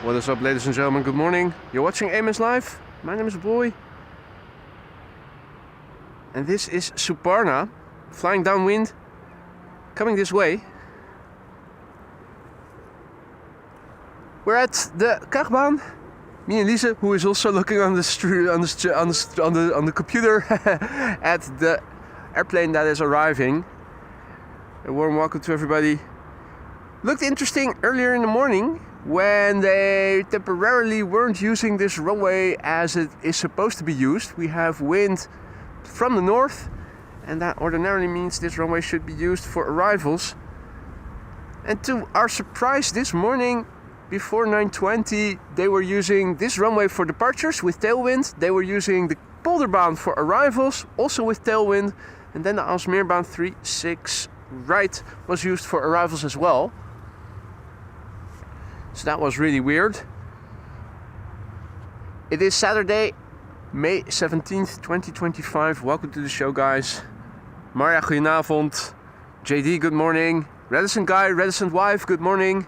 What is up, ladies and gentlemen? Good morning. You're watching AMS Live. My name is Boy. And this is Suparna, flying downwind, coming this way. We're at the Kagbaan. Me and Lisa, who is also looking on the computer at the airplane that is arriving. A warm welcome to everybody. Looked interesting earlier in the morning when they temporarily weren't using this runway as it is supposed to be used. We have wind from the north, and that ordinarily means this runway should be used for arrivals. And to our surprise this morning, before 9:20, they were using this runway for departures with tailwind. They were using the Polderbaan for arrivals, also with tailwind. And then the Aalsmeerbaan 36 right was used for arrivals as well. So that was really weird. It is Saturday, May 17th, 2025. Welcome to the show, guys. Marja, goedenavond. JD, good morning. Reticent guy, reticent wife, good morning.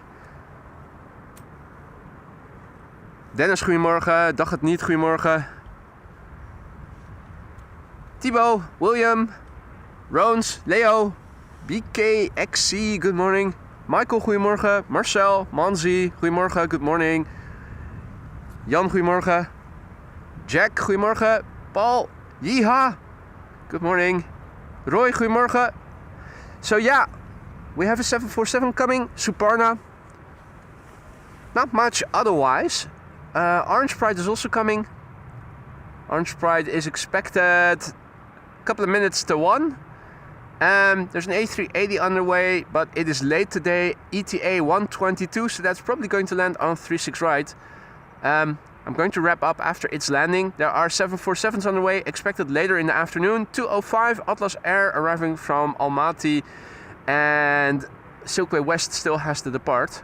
Dennis, goedemorgen. Dag het niet, goedemorgen. Thibaut, William, Roons, Leo, BKXC, good morning. Michael, goedemorgen. Marcel, Manzi, goedemorgen, good morning. Jan, goedemorgen. Jack, goedemorgen. Paul, yeeha, good morning. Roy, goedemorgen. So yeah, we have a 747 coming, Suparna. Not much otherwise. Orange Pride is also coming. Orange Pride is expected a couple of minutes to 1. There's an A380 underway, but it is late today, ETA 122, so that's probably going to land on 36 right. I'm going to wrap up after its landing. There are 747s on the way, expected later in the afternoon. 2:05, Atlas Air arriving from Almaty, and Silkway West still has to depart.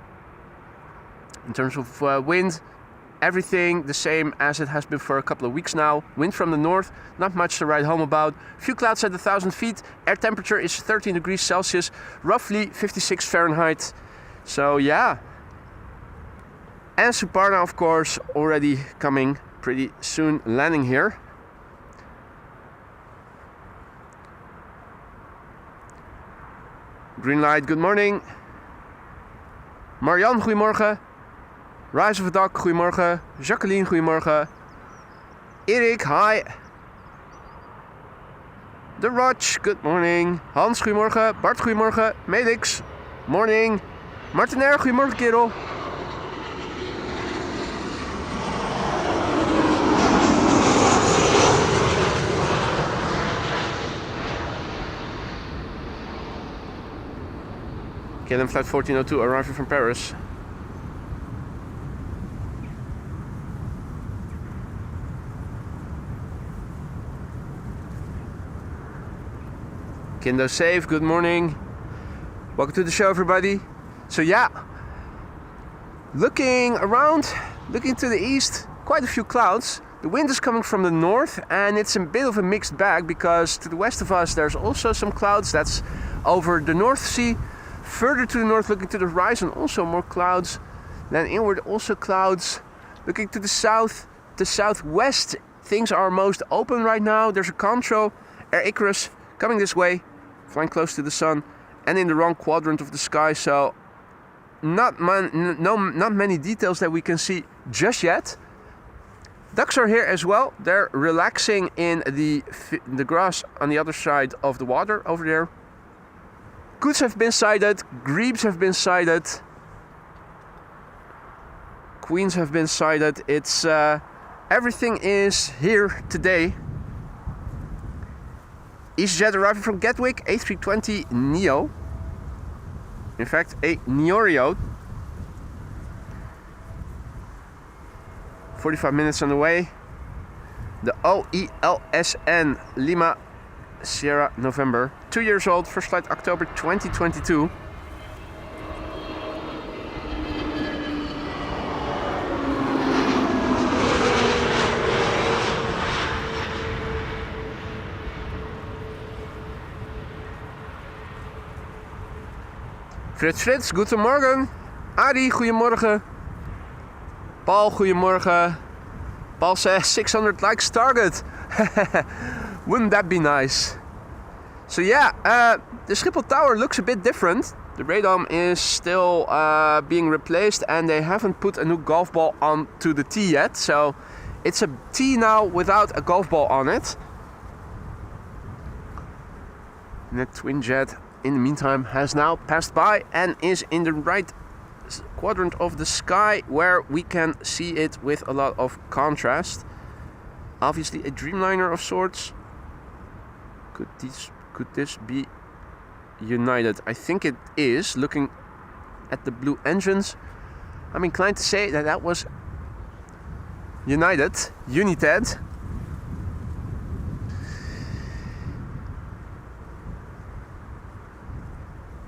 In terms of wind, everything the same as it has been for a couple of weeks now. Wind from the north, not much to write home about. Few clouds at 1,000 feet. Air temperature is 13 degrees Celsius, roughly 56 Fahrenheit. So yeah. And Suparna, of course, already coming pretty soon, landing here. Green light, good morning. Marianne, goedemorgen. Rise of a Duck, goedemorgen. Jacqueline, goedemorgen. Erik, hi. The Roch, good morning. Hans, goedemorgen. Bart, goedemorgen. Medix, morning. Martinair, goedemorgen, kerel. KLM flight 1402 arriving from Paris. Kindo safe, good morning. Welcome to the show, everybody. So yeah, looking around, looking to the east, quite a few clouds. The wind is coming from the north, and it's a bit of a mixed bag because to the west of us there's also some clouds. That's over the North Sea. Further to the north, looking to the horizon, also more clouds. Then inward, also clouds. Looking to the south, the southwest, things are most open right now. There's a Contro, Air Icarus coming this way, flying close to the sun and in the wrong quadrant of the sky, so not many details that we can see just yet. Ducks are here as well. They're relaxing in the grass on the other side of the water over there. Coots have been sighted, grebes have been sighted, queens have been sighted. It's everything is here today. EasyJet arriving from Gatwick, A320 Neo. In fact, a Neorio. 45 minutes on the way. The OELSN Lima Sierra November. 2 years old, first flight October 2022. Frits, guten Morgen. Adi, goedemorgen. Paul, goedemorgen. Paul says 600 likes target. Wouldn't that be nice? So yeah, the Schiphol Tower looks a bit different. The radome is still being replaced and they haven't put a new golf ball onto the tee yet. So it's a tee now without a golf ball on it. And that twin jet in the meantime has now passed by and is in the right quadrant of the sky where we can see it with a lot of contrast. Obviously a Dreamliner of sorts. Could this be United? I think it is. Looking at the blue engines, I'm inclined to say that that was United.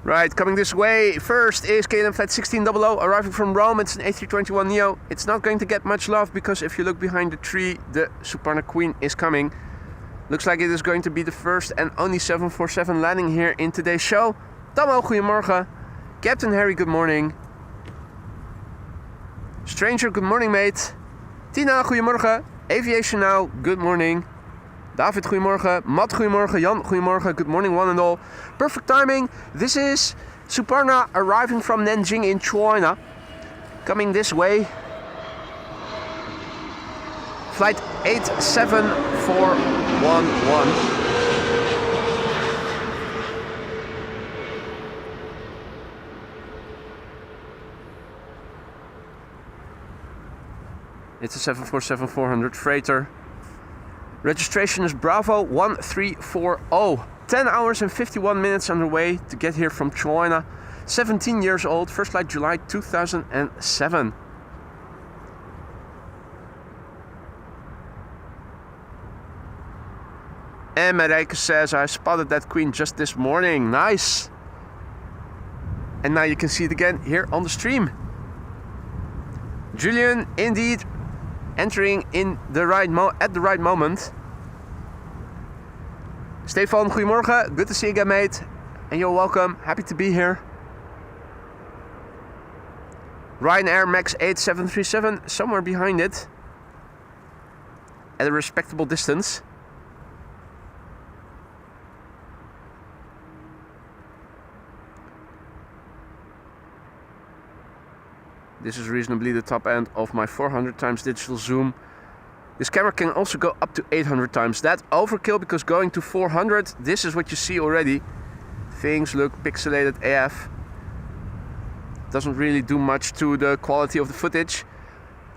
Right, coming this way. First is KLM Flight 1600 arriving from Rome. It's an A321neo. It's not going to get much love because if you look behind the tree, the Suparna Queen is coming. Looks like it is going to be the first and only 747 landing here in today's show. Tomo, goedemorgen. Captain Harry, good morning. Stranger, good morning, mate. Tina, goedemorgen. Aviation now, good morning. David, goedemorgen. Matt, goedemorgen. Jan, goedemorgen. Good morning, one and all. Perfect timing. This is Suparna arriving from Nanjing in China. Coming this way. Flight 87411. It's a 747-400 freighter. Registration is Bravo 1340. 10 hours and 51 minutes underway to get here from China. 17 years old. First flight July 2007. And Marijke says, I spotted that queen just this morning. Nice. And now you can see it again here on the stream. Julian, indeed, entering in the at the right moment. Stefan, goedemorgen. Good to see you again, mate. And you're welcome. Happy to be here. Ryanair Max 8 737, somewhere behind it. At a respectable distance. This is reasonably the top end of my 400 times digital zoom. This camera can also go up to 800 times. That's overkill because going to 400, this is what you see already. Things look pixelated AF. Doesn't really do much to the quality of the footage.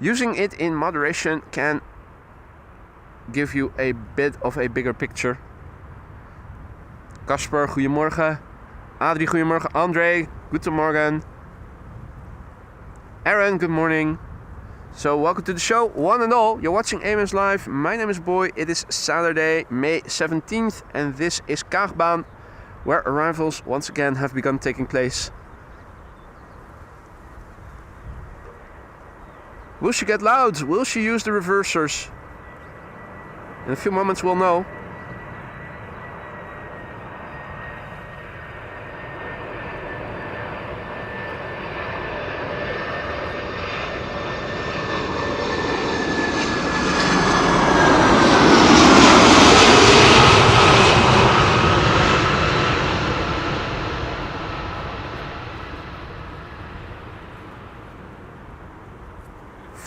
Using it in moderation can give you a bit of a bigger picture. Kasper, goedemorgen. Adrie, goedemorgen. André, guten Morgen. Aaron, good morning. So welcome to the show, one and all. You're watching AMS Live. My name is Boy. It is Saturday, May 17th, and this is Kaagbaan, where arrivals once again have begun taking place. Will she get loud? Will she use the reversers? In a few moments we'll know.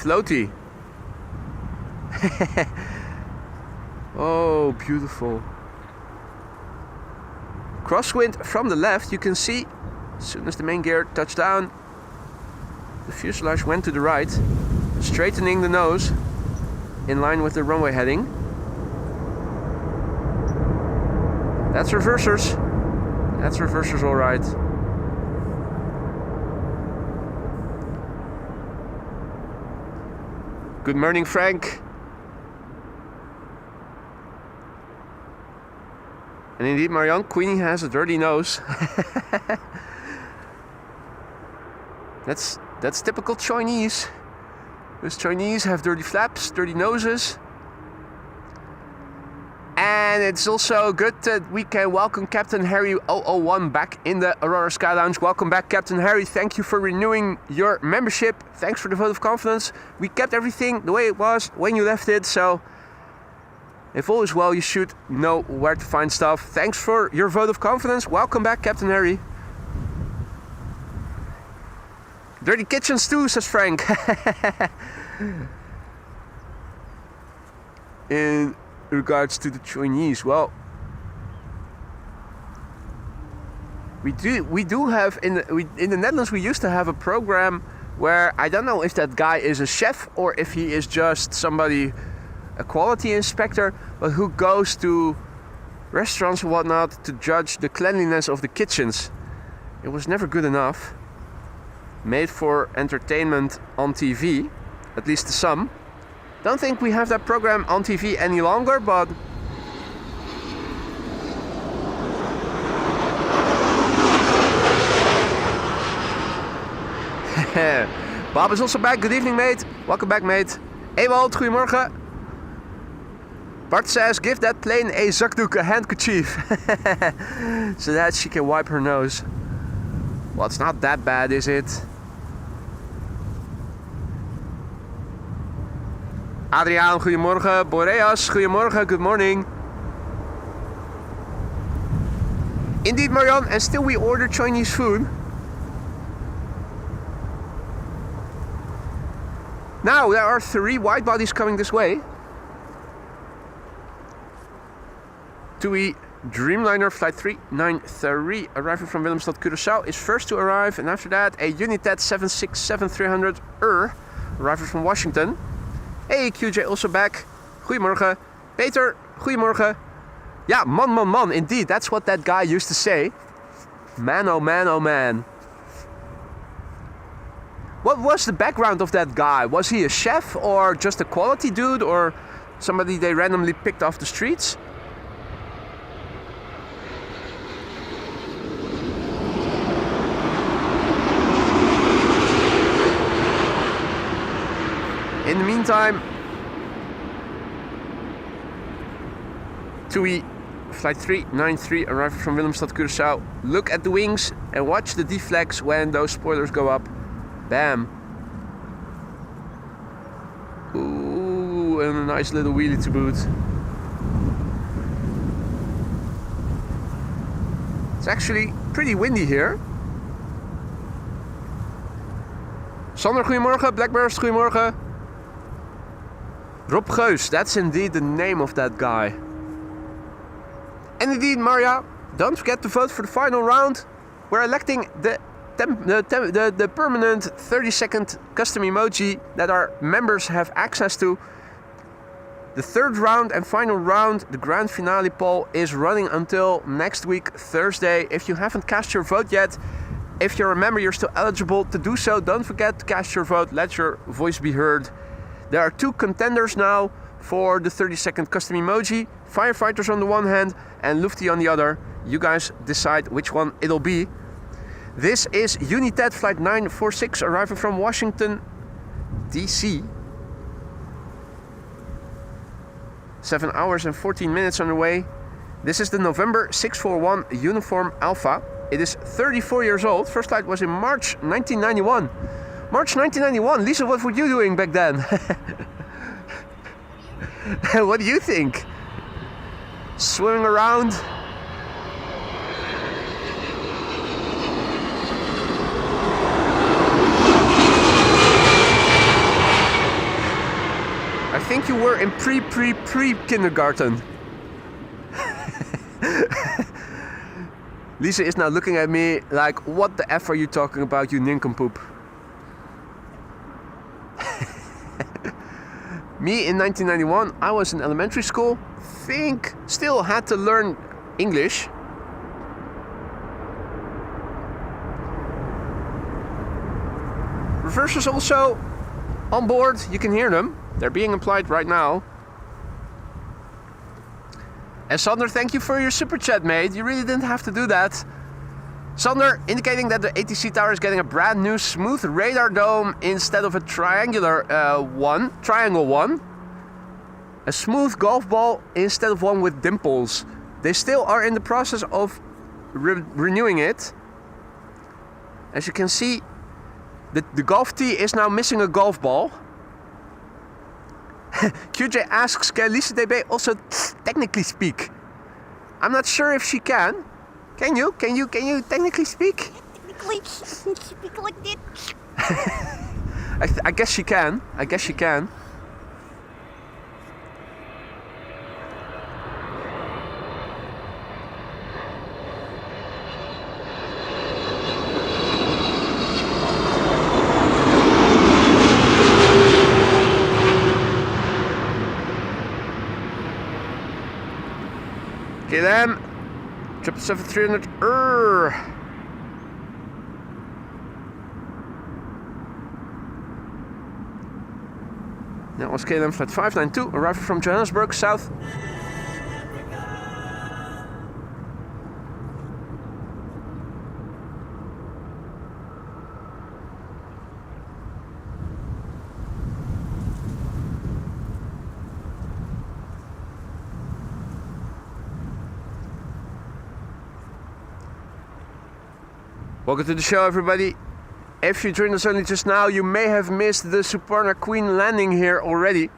Floaty. Oh, beautiful. Crosswind from the left, you can see, as soon as the main gear touched down, the fuselage went to the right, straightening the nose in line with the runway heading. That's reversers. That's reversers, all right. Good morning, Frank. And indeed, Marianne, Queenie has a dirty nose. That's typical Chinese. Those Chinese have dirty flaps, dirty noses. And And it's also good that we can welcome Captain Harry 001 back in the Aurora Sky Lounge. Welcome back, Captain Harry. Thank you for renewing your membership. Thanks for the vote of confidence. We kept everything the way it was when you left it, so if all is well, you should know where to find stuff. Thanks for your vote of confidence. Welcome back, Captain Harry. Dirty kitchens too, says Frank. In regards to the Chinese, well, we do have in the Netherlands. We used to have a program where I don't know if that guy is a chef or if he is just somebody, a quality inspector, but who goes to restaurants and whatnot to judge the cleanliness of the kitchens. It was never good enough. Made for entertainment on TV, at least to some. Don't think we have that program on TV any longer, but Bob is also back. Good evening, mate. Welcome back, mate. Ewald, goedemorgen. Bart says, give that plane a zakdoek, a handkerchief. So that she can wipe her nose. Well, it's not that bad, is it? Adriaan, goedemorgen. Boreas, goedemorgen. Good morning. Indeed, Marianne, and still we order Chinese food. Now, there are 3 wide bodies coming this way. TUI Dreamliner Flight 393 arriving from Willemstad, Curaçao is first to arrive. And after that, a United 767-300 arriving from Washington. Hey, QJ also back. Goedemorgen. Peter, goedemorgen. Ja, man, indeed. That's what that guy used to say. Man, oh man, oh man. What was the background of that guy? Was he a chef or just a quality dude or somebody they randomly picked off the streets? In the meantime, TUI Flight 393 arriving from Willemstad, Curaçao. Look at the wings and watch the deflex when those spoilers go up. Bam. Ooh, and a nice little wheelie to boot. It's actually pretty windy here. Sander, goedemorgen. Blackbears, goedemorgen. Rob Geus, that's indeed the name of that guy. And indeed, Maria, don't forget to vote for the final round. We're electing the permanent 30-second custom emoji that our members have access to. The third round and final round, the grand finale poll, is running until next week, Thursday. If you haven't cast your vote yet, if you're a member, you're still eligible to do so. Don't forget to cast your vote. Let your voice be heard. There are 2 contenders now for the 30-second custom emoji. Firefighters on the one hand and Lufty on the other. You guys decide which one it'll be. This is United Flight 946 arriving from Washington, D.C. 7 hours and 14 minutes on the way. This is the November 641 Uniform Alpha. It is 34 years old. First flight was in March 1991. March 1991. Lisa, what were you doing back then? What do you think? Swimming around? I think you were in pre-kindergarten. Lisa is now looking at me like, what the F are you talking about, you nincompoop? Me in 1991, I was in elementary school. Still had to learn English. Reversers also on board. You can hear them. They're being applied right now. And Sander, thank you for your super chat, mate. You really didn't have to do that. Sander indicating that the ATC tower is getting a brand new smooth radar dome instead of a triangle one. A smooth golf ball instead of one with dimples. They still are in the process of renewing it. As you can see, the golf tee is now missing a golf ball. QJ asks, can Lisa DB also technically speak? I'm not sure if she can. Can you? Can you technically speak? Technically speak like this. I guess she can. I guess she can. Okay then, 777-300. That was KLM flight 592, arriving from Johannesburg, South. Welcome to the show, everybody. If you joined us only just now, you may have missed the Suparna Queen landing here already.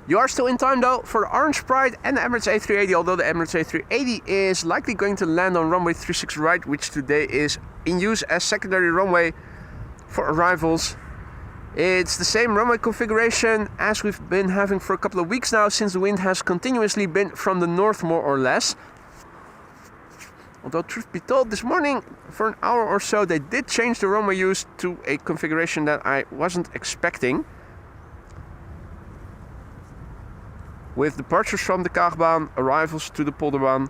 You are still in time though for the Orange Pride and the Emirates A380, although the Emirates A380 is likely going to land on runway 36 right, which today is in use as secondary runway for arrivals. It's the same runway configuration as we've been having for a couple of weeks now, since the wind has continuously been from the north more or less. Although truth be told, this morning for an hour or so they did change the runway use to a configuration that I wasn't expecting. With departures from the Kaagbaan, arrivals to the Polderbaan.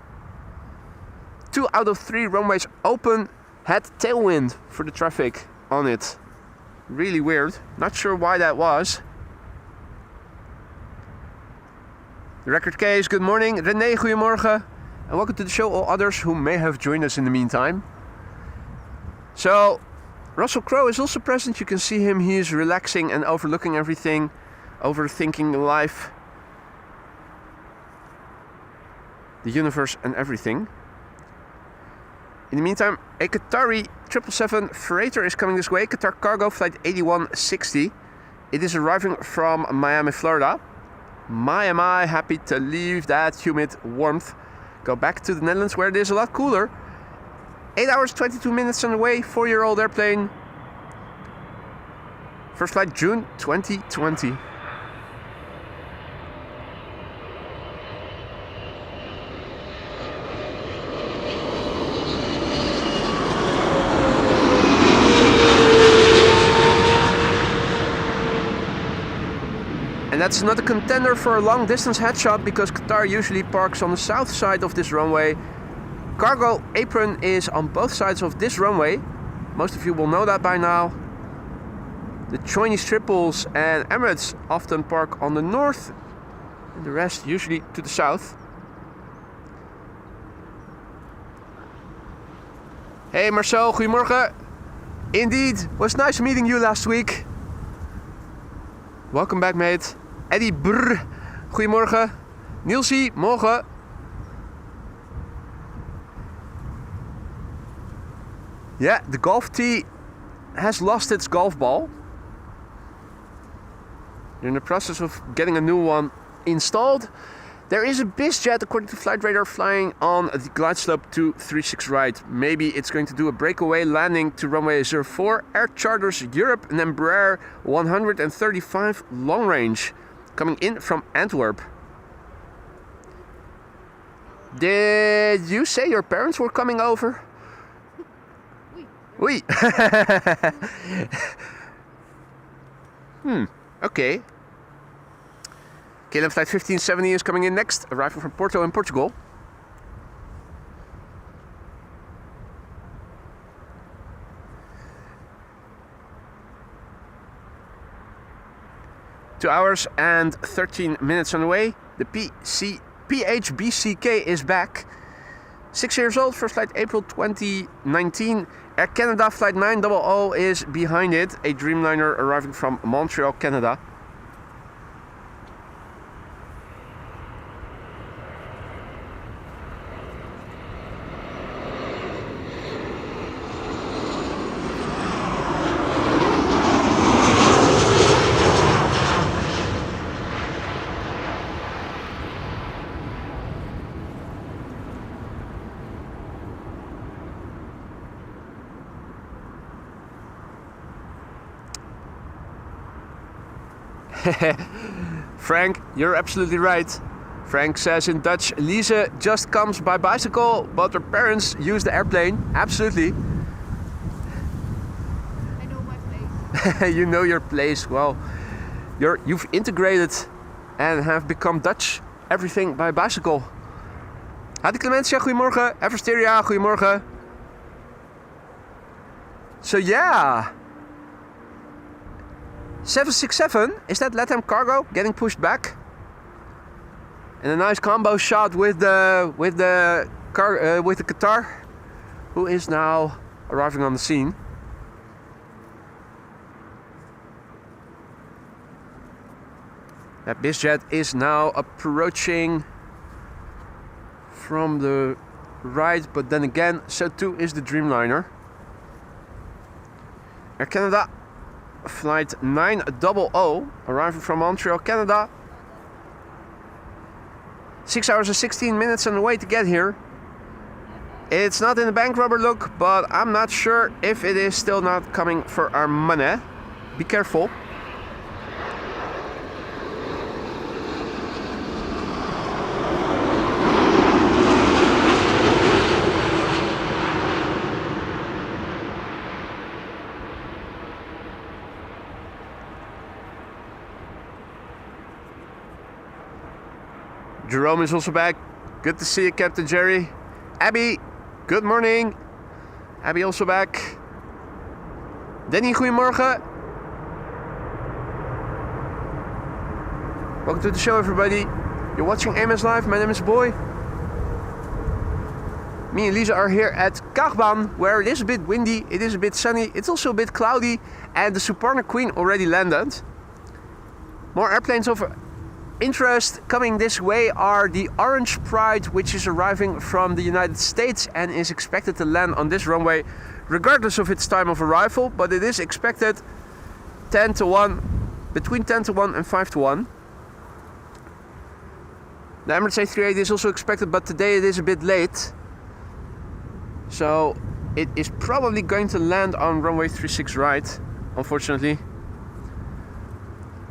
2 out of 3 runways open had tailwind for the traffic on it. Really weird. Not sure why that was. The record case, good morning. René, goedemorgen. And welcome to the show, all others who may have joined us in the meantime. So, Russell Crowe is also present. You can see him. He is relaxing and overlooking everything, overthinking life, the universe and everything. In the meantime, a Qatari 777 freighter is coming this way. Qatar Cargo flight 8160. It is arriving from Miami, Florida. My am I happy to leave that humid warmth. Go back to the Netherlands where it is a lot cooler. 8 hours 22 minutes on the way, 4-year-old airplane. First flight June 2020. And that's not a contender for a long distance headshot, because Qatar usually parks on the south side of this runway. Cargo apron is on both sides of this runway. Most of you will know that by now. The Chinese triples and Emirates often park on the north, and the rest usually to the south. Hey Marcel, goedemorgen. Indeed, was nice meeting you last week. Welcome back, mate. Eddie Brr, goedemorgen. Nielsie, morgen. Yeah, the golf tee has lost its golf ball. They're in the process of getting a new one installed. There is a BizJet, according to Flight Radar, flying on the glide slope to 36 right. Maybe it's going to do a breakaway landing to runway 04. Air Charters Europe and Embraer 135 long range, coming in from Antwerp. Did you say your parents were coming over? Oui. Okay. KLM flight 1570 is coming in next, arriving from Porto in Portugal. Two hours and 13 minutes on the way. The PHBCK is back. 6 years old, first flight April 2019. Air Canada flight 900 is behind it, a Dreamliner arriving from Montreal, Canada. Frank, you're absolutely right. Frank says in Dutch, Lise just comes by bicycle, but her parents use the airplane. Absolutely. I know my place. You know your place. Well, you've integrated and have become Dutch. Everything by bicycle. Hadi Clementia, goedemorgen. Eversteria, goedemorgen. So yeah. 767, is that LATAM cargo getting pushed back? And a nice combo shot with the Qatar, who is now arriving on the scene. That BizJet is now approaching from the right, but then again, so too is the Dreamliner. Air Canada, flight 900, arriving from Montreal, Canada. 6 hours and 16 minutes on the way to get here. It's not in the bank rubber look, but I'm not sure if it is still not coming for our money. Be careful. Jerome is also back. Good to see you, Captain Jerry. Abby, good morning. Abby also back. Danny, goedemorgen. Welcome to the show, everybody. You're watching AMS Live. My name is Boy. Me and Lisa are here at Kagbaan, where it is a bit windy, it is a bit sunny, it's also a bit cloudy, and the Suparna Queen already landed. More airplanes of interest coming this way are the Orange Pride, which is arriving from the United States and is expected to land on this runway regardless of its time of arrival, but it is expected 10 to 1, between 10 to 1 and 5 to 1. The Emirates A380 is also expected, but today it is a bit late. So it is probably going to land on runway 36 right, unfortunately.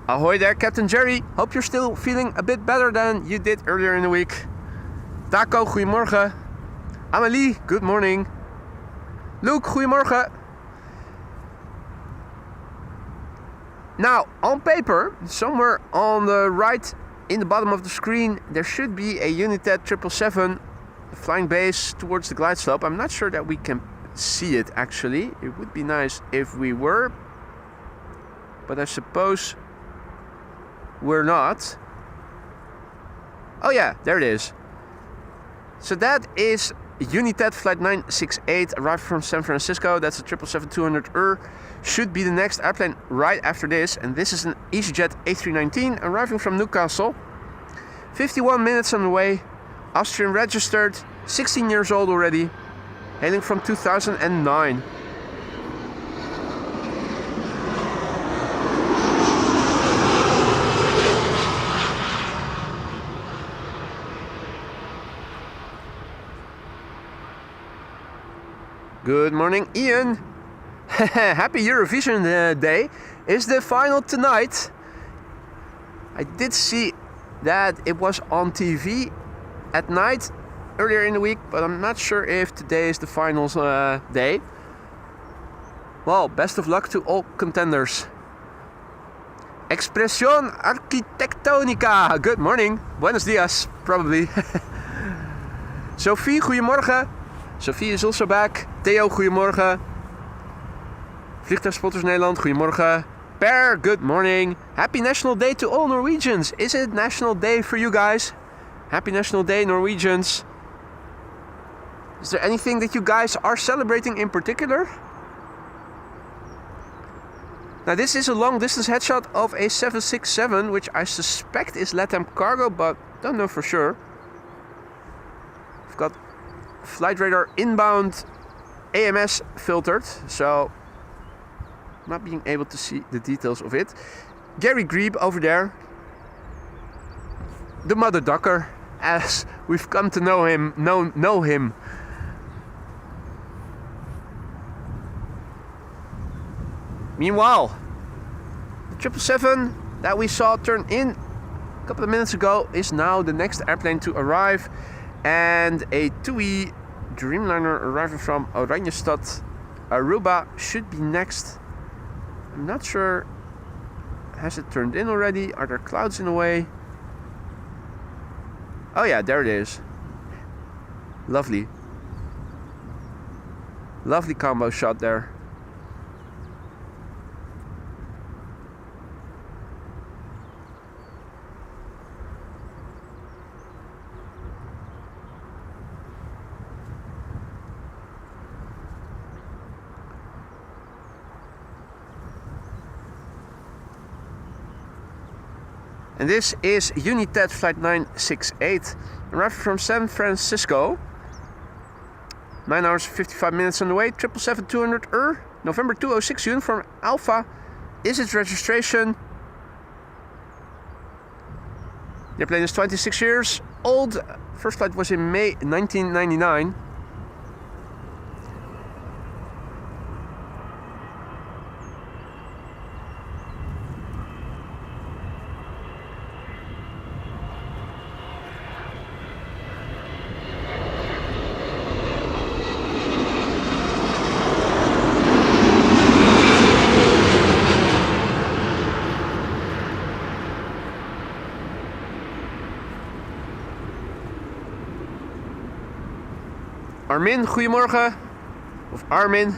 Ahoy there, Captain Jerry. Hope you're still feeling a bit better than you did earlier in the week. Taco, goedemorgen. Amelie, good morning. Luke, goedemorgen. Now, on paper, somewhere on the right in the bottom of the screen, there should be a United 777 flying base towards the glide slope. I'm not sure that we can see it actually. It would be nice if we were, but I suppose we're not. Oh yeah, there it is. So that is United flight 968 arrived from San Francisco. That's a 777-200 should be the next airplane right after this, and this is an EasyJet A319 arriving from Newcastle. 51 minutes on the way. Austrian registered, 16 years old already, hailing from 2009. Good morning, Ian. Happy Eurovision day. Is the final tonight? I did see that it was on TV at night earlier in the week, but I'm not sure if today is the finals day. Well, best of luck to all contenders. Expresión Arquitectónica. Good morning. Buenos dias, probably. Sophie, goedemorgen. Sophie is also back. Theo, goedemorgen. Vliegtuigspotters Nederland, goedemorgen. Per, good morning. Happy National Day to all Norwegians. Is it National Day for you guys? Happy National Day, Norwegians. Is there anything that you guys are celebrating in particular? Now this is a long distance headshot of a 767, which I suspect is LATAM cargo, but don't know for sure. I've got flight radar inbound AMS filtered, so not being able to see the details of it. Gary Grebe over there, the mother ducker, as we've come to know him. Meanwhile, the 777 that we saw turn in a couple of minutes ago is now the next airplane to arrive, and a TUI Dreamliner arriving from Oranjestad, Aruba should be next. I'm not sure. Has it turned in already? Are there clouds in the way? Oh yeah, there it is. Lovely. Lovely combo shot there. And this is United Flight 968, arrived from San Francisco. 9 hours 55 minutes on the way, 777-200 November 206 uniform Alpha is its registration. The airplane is 26 years old. First flight was in May 1999. Armin, goedemorgen. Of Armin.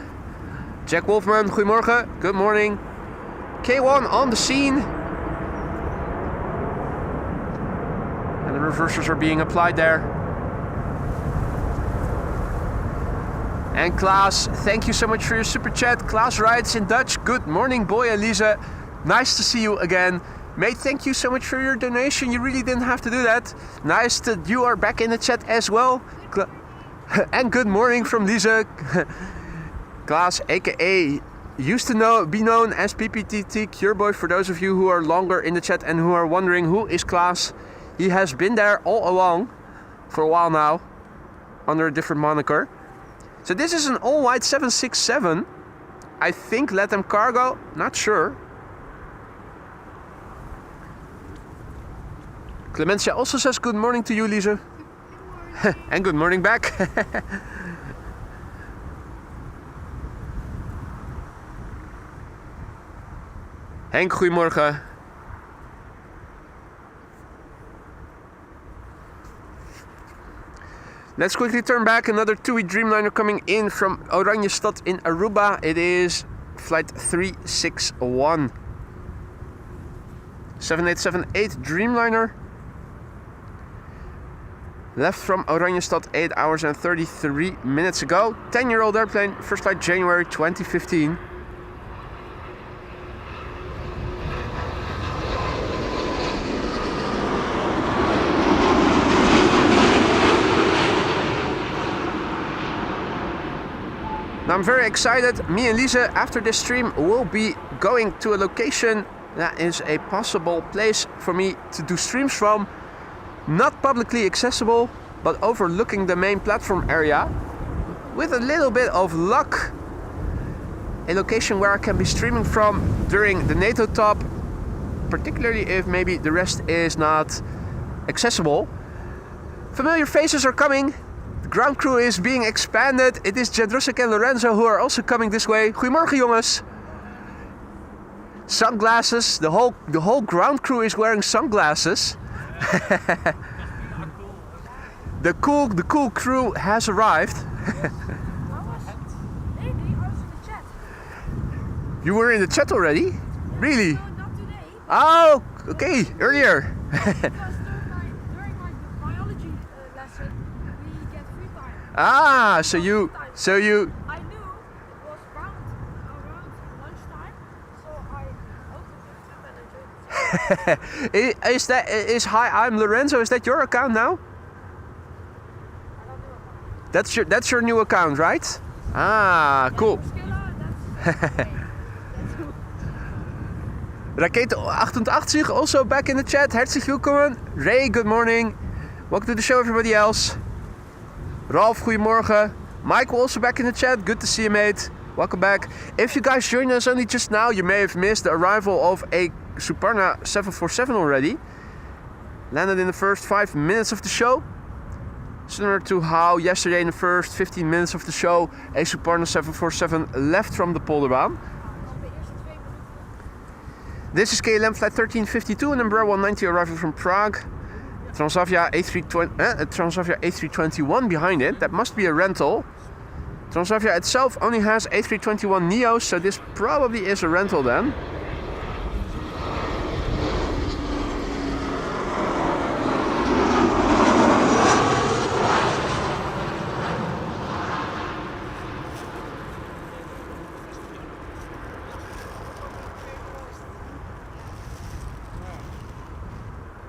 Jack Wolfman, goedemorgen. Good morning. K1 on the scene. And the reversers are being applied there. And Klaas, thank you so much for your super chat. Klaas writes in Dutch, good morning, Boy and Lisa. Nice to see you again. Mate, thank you so much for your donation. You really didn't have to do that. Nice that you are back in the chat as well. And good morning from Lisa. Klaas, aka used to be known as PPTT Cureboy, for those of you who are longer in the chat and who are wondering who is Klaas. He has been there all along for a while now under a different moniker. So this is an all-white 767. I think Latam Cargo, not sure. Clemencia also says good morning to you, Lisa. And good morning back. Henk, goedemorgen. Let's quickly turn back. Another TUI Dreamliner coming in from Oranjestad in Aruba. It is flight 361. 7878 Dreamliner. Left from Oranjestad 8 hours and 33 minutes ago. 10-year-old airplane, first flight January 2015. Now I'm very excited. Me and Lisa, after this stream, will be going to a location that is a possible place for me to do streams from. Not publicly accessible, but overlooking the main platform area. With a little bit of luck, a location where I can be streaming from during the NATO top, particularly if maybe the rest is not accessible. Familiar faces are coming. The ground crew is being expanded. It is Jadrusik and Lorenzo who are also coming this way. Goedemorgen jongens. Sunglasses. The whole ground crew is wearing sunglasses. The cool crew has arrived. You were in the chat already? Yeah, really? No, not today. Oh, okay, earlier. Because during my biology lesson, we get free time. Ah, so you. I knew it was around lunchtime, so I opened it and I joined. Is hi, I'm Lorenzo. Is that your account now? I don't know. That's your new account, right? Ah, cool. Rakete 88 also back in the chat. Herzlich willkommen. Ray, good morning. Welcome to the show, everybody else. Ralph, goedemorgen. Michael also back in the chat. Good to see you, mate. Welcome back. If you guys joined us only just now, you may have missed the arrival of a Suparna 747 already. Landed in the first 5 minutes of the show. Similar to how yesterday in the first 15 minutes of the show a Suparna 747 left from the Polderbaan. This is KLM flight 1352 and Embraer 190 arriving from Prague. Transavia A321 behind it. That must be a rental. Transavia itself only has A321 Neos, so this probably is a rental then.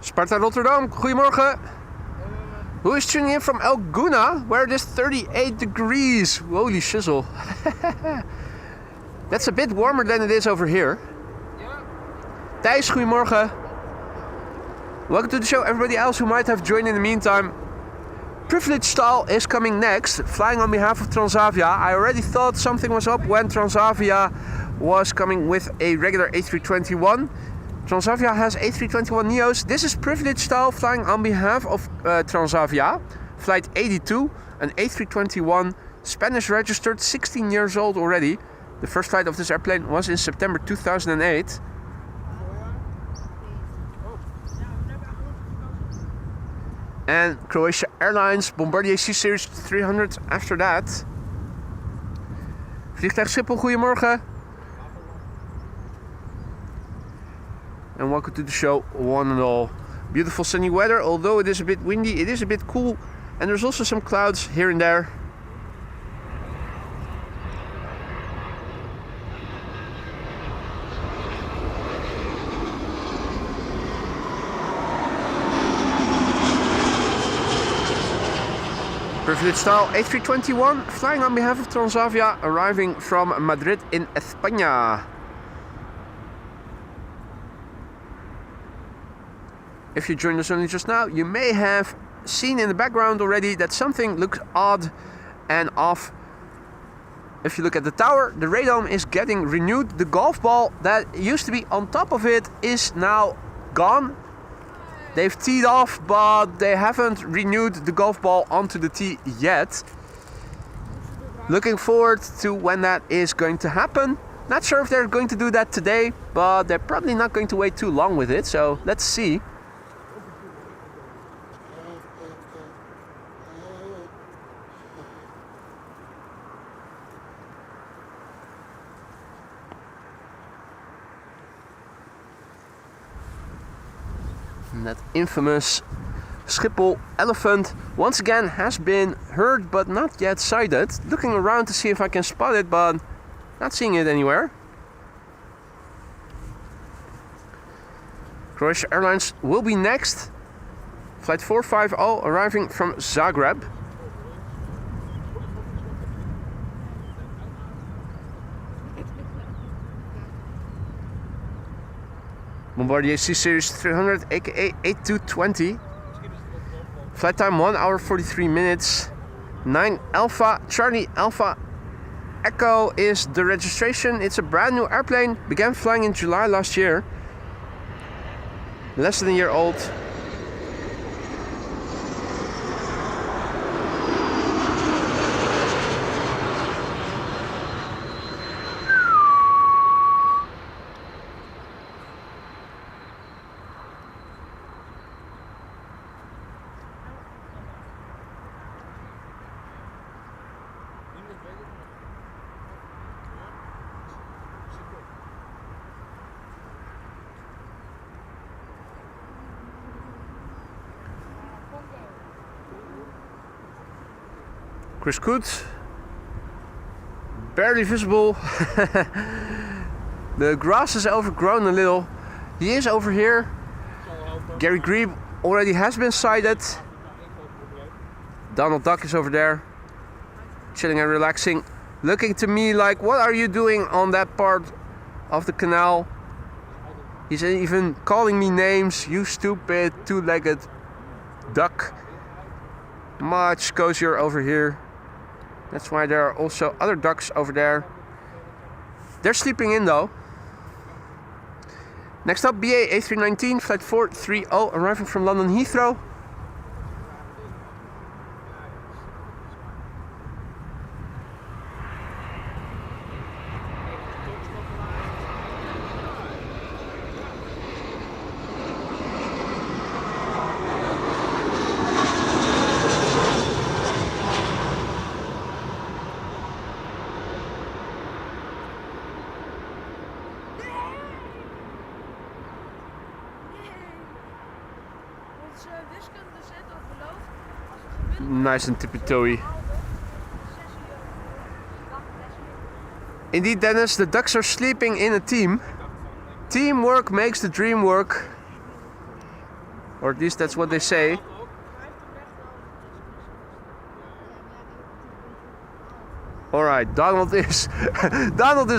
Sparta Rotterdam, goedemorgen. Who is tuning in from El Gouna, where it is 38 degrees? Holy shizzle. That's a bit warmer than it is over here. Thijs, goedemorgen. Welcome to the show, everybody else who might have joined in the meantime. Privilege Style is coming next, flying on behalf of Transavia. I already thought something was up when Transavia was coming with a regular A321. Transavia has A321 Neos. This is Privilege Style flying on behalf of Transavia. Flight 82, an A321, Spanish registered, 16 years old already. The first flight of this airplane was in September 2008. And Croatia Airlines, Bombardier C-Series 300 after that. Vliegtuig Schiphol, goedemorgen. And welcome to the show, one and all. Beautiful sunny weather, although it is a bit windy, it is a bit cool, and there's also some clouds here and there. Privilege Style A321 flying on behalf of Transavia, arriving from Madrid in España. If you joined us only just now, you may have seen in the background already that something looks odd and off. If you look at the tower, the radome is getting renewed. The golf ball that used to be on top of it is now gone. They've teed off, but they haven't renewed the golf ball onto the tee yet. Looking forward to when that is going to happen. Not sure if they're going to do that today, but they're probably not going to wait too long with it, so let's see. And that infamous Schiphol elephant once again has been heard but not yet sighted. Looking around to see if I can spot it, but not seeing it anywhere. Croatia Airlines will be next. Flight 450 arriving from Zagreb. Bombardier C-Series 300 aka 8220. Flight time 1 hour 43 minutes. 9 Alpha Charlie Alpha Echo is the registration. It's a brand new airplane. Began flying in July last year. Less than a year old. Chris Koot, barely visible. The grass is overgrown a little. He is over here. Gary Grebe already has been sighted. Donald Duck is over there, chilling and relaxing, looking to me like, what are you doing on that part of the canal? He's even calling me names, you stupid two-legged duck. Much cozier over here. That's why there are also other ducks over there. They're sleeping in though. Next up, BA A319, flight 430, arriving from London Heathrow. Onze wiskunde zet al beloofd als we gemiddeld Nice and tippy-toey. 6 uur dag les doen. Indeed, Dennis, the ducks are sleeping in a team. Teamwork makes the dream work. Or at least that's what they say. Alright, Donald is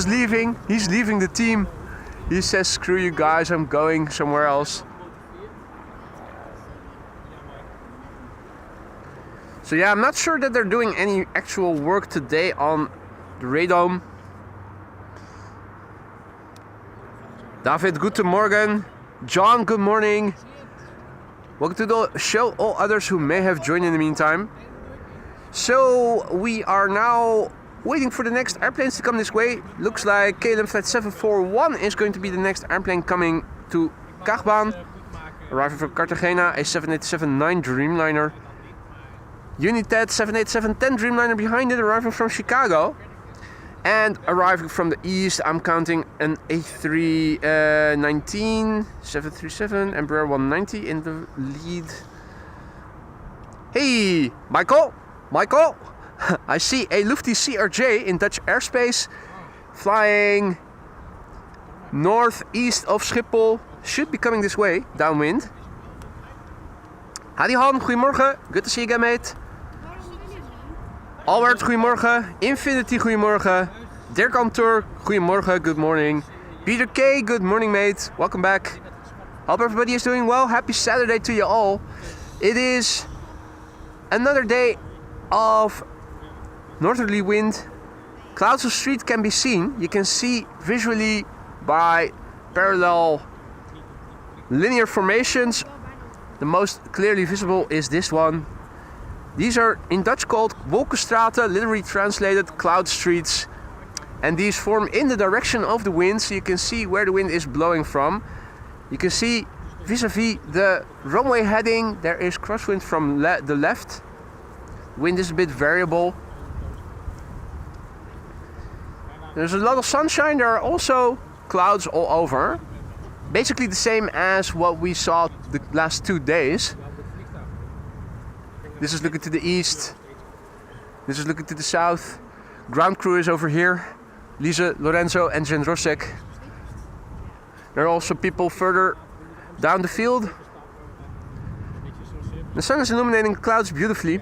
leaving. He's leaving the team. He says, screw you guys, I'm going somewhere else. So yeah, I'm not sure that they're doing any actual work today on the radome. David, guten Morgen. John, good morning. Welcome to the show, all others who may have joined in the meantime. So we are now waiting for the next airplanes to come this way. Looks like KLM flight 741 is going to be the next airplane coming to Kaagbaan. Arriving from Cartagena, a 787-9 Dreamliner. United 787-10 Dreamliner behind it, arriving from Chicago. And arriving from the east, I'm counting an A319, 737, Embraer 190 in the lead. Hey, Michael! Michael! I see a Lufty CRJ in Dutch airspace flying northeast of Schiphol. Should be coming this way, downwind. Hadi Han, goedemorgen. Good to see you again, mate. Albert, goedemorgen. Infinity, goedemorgen. Dirk Antur, goedemorgen, good morning. Peter K, good morning, mate. Welcome back. Hope everybody is doing well. Happy Saturday to you all. It is another day of northerly wind. Clouds of street can be seen. You can see visually by parallel linear formations. The most clearly visible is this one. These are in Dutch called wolkenstraten, literally translated cloud streets. And these form in the direction of the wind, so you can see where the wind is blowing from. You can see vis-a-vis the runway heading, there is crosswind from the left. Wind is a bit variable. There's a lot of sunshine, there are also clouds all over. Basically the same as what we saw the last 2 days. This is looking to the east. This is looking to the south. Ground crew is over here. Lise, Lorenzo and Jen Rosek. There are also people further down the field. The sun is illuminating the clouds beautifully.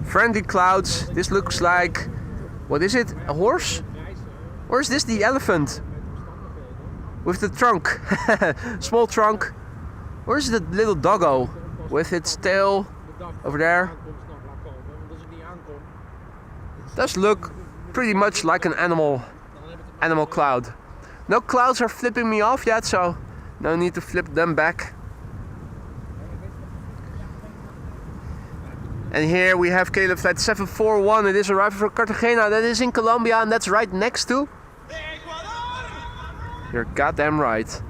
Friendly clouds. This looks like, what is it? A horse? Or is this the elephant? With the trunk. Small trunk. Or is it the little doggo with its tail over there? Does look pretty much like an animal cloud. No clouds are flipping me off yet, so no need to flip them back. And here we have KLM flight 741. It is arriving from Cartagena. That is in Colombia, and that's right next to. You're goddamn right.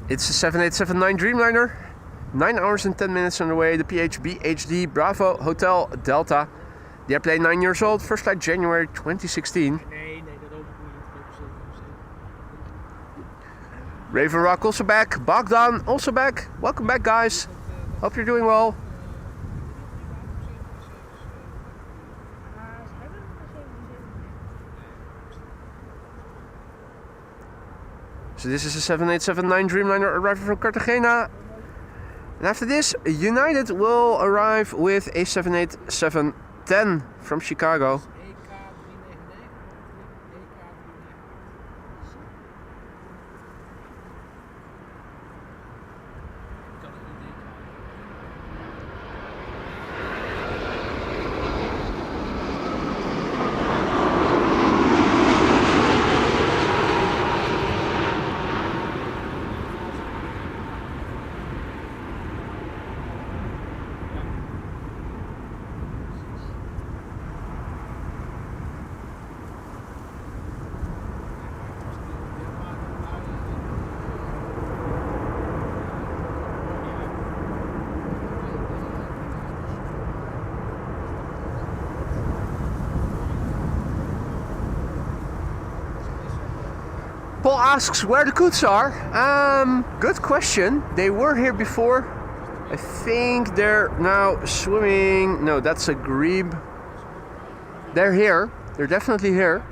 It's a 787-9 Dreamliner. 9 hours and 10 minutes on the way. The PHB HD Bravo Hotel Delta. The airplane 9 years old. First flight January 2016. Raven Rock also back. Bogdan also back. Welcome back, guys. Hope you're doing well. So this is a 787-9 Dreamliner arriving from Cartagena. And after this, United will arrive with a 787-10 from Chicago. Paul asks where the coots are. Good question. They were here before. I think they're now swimming. No, that's a grebe. They're here. They're definitely here.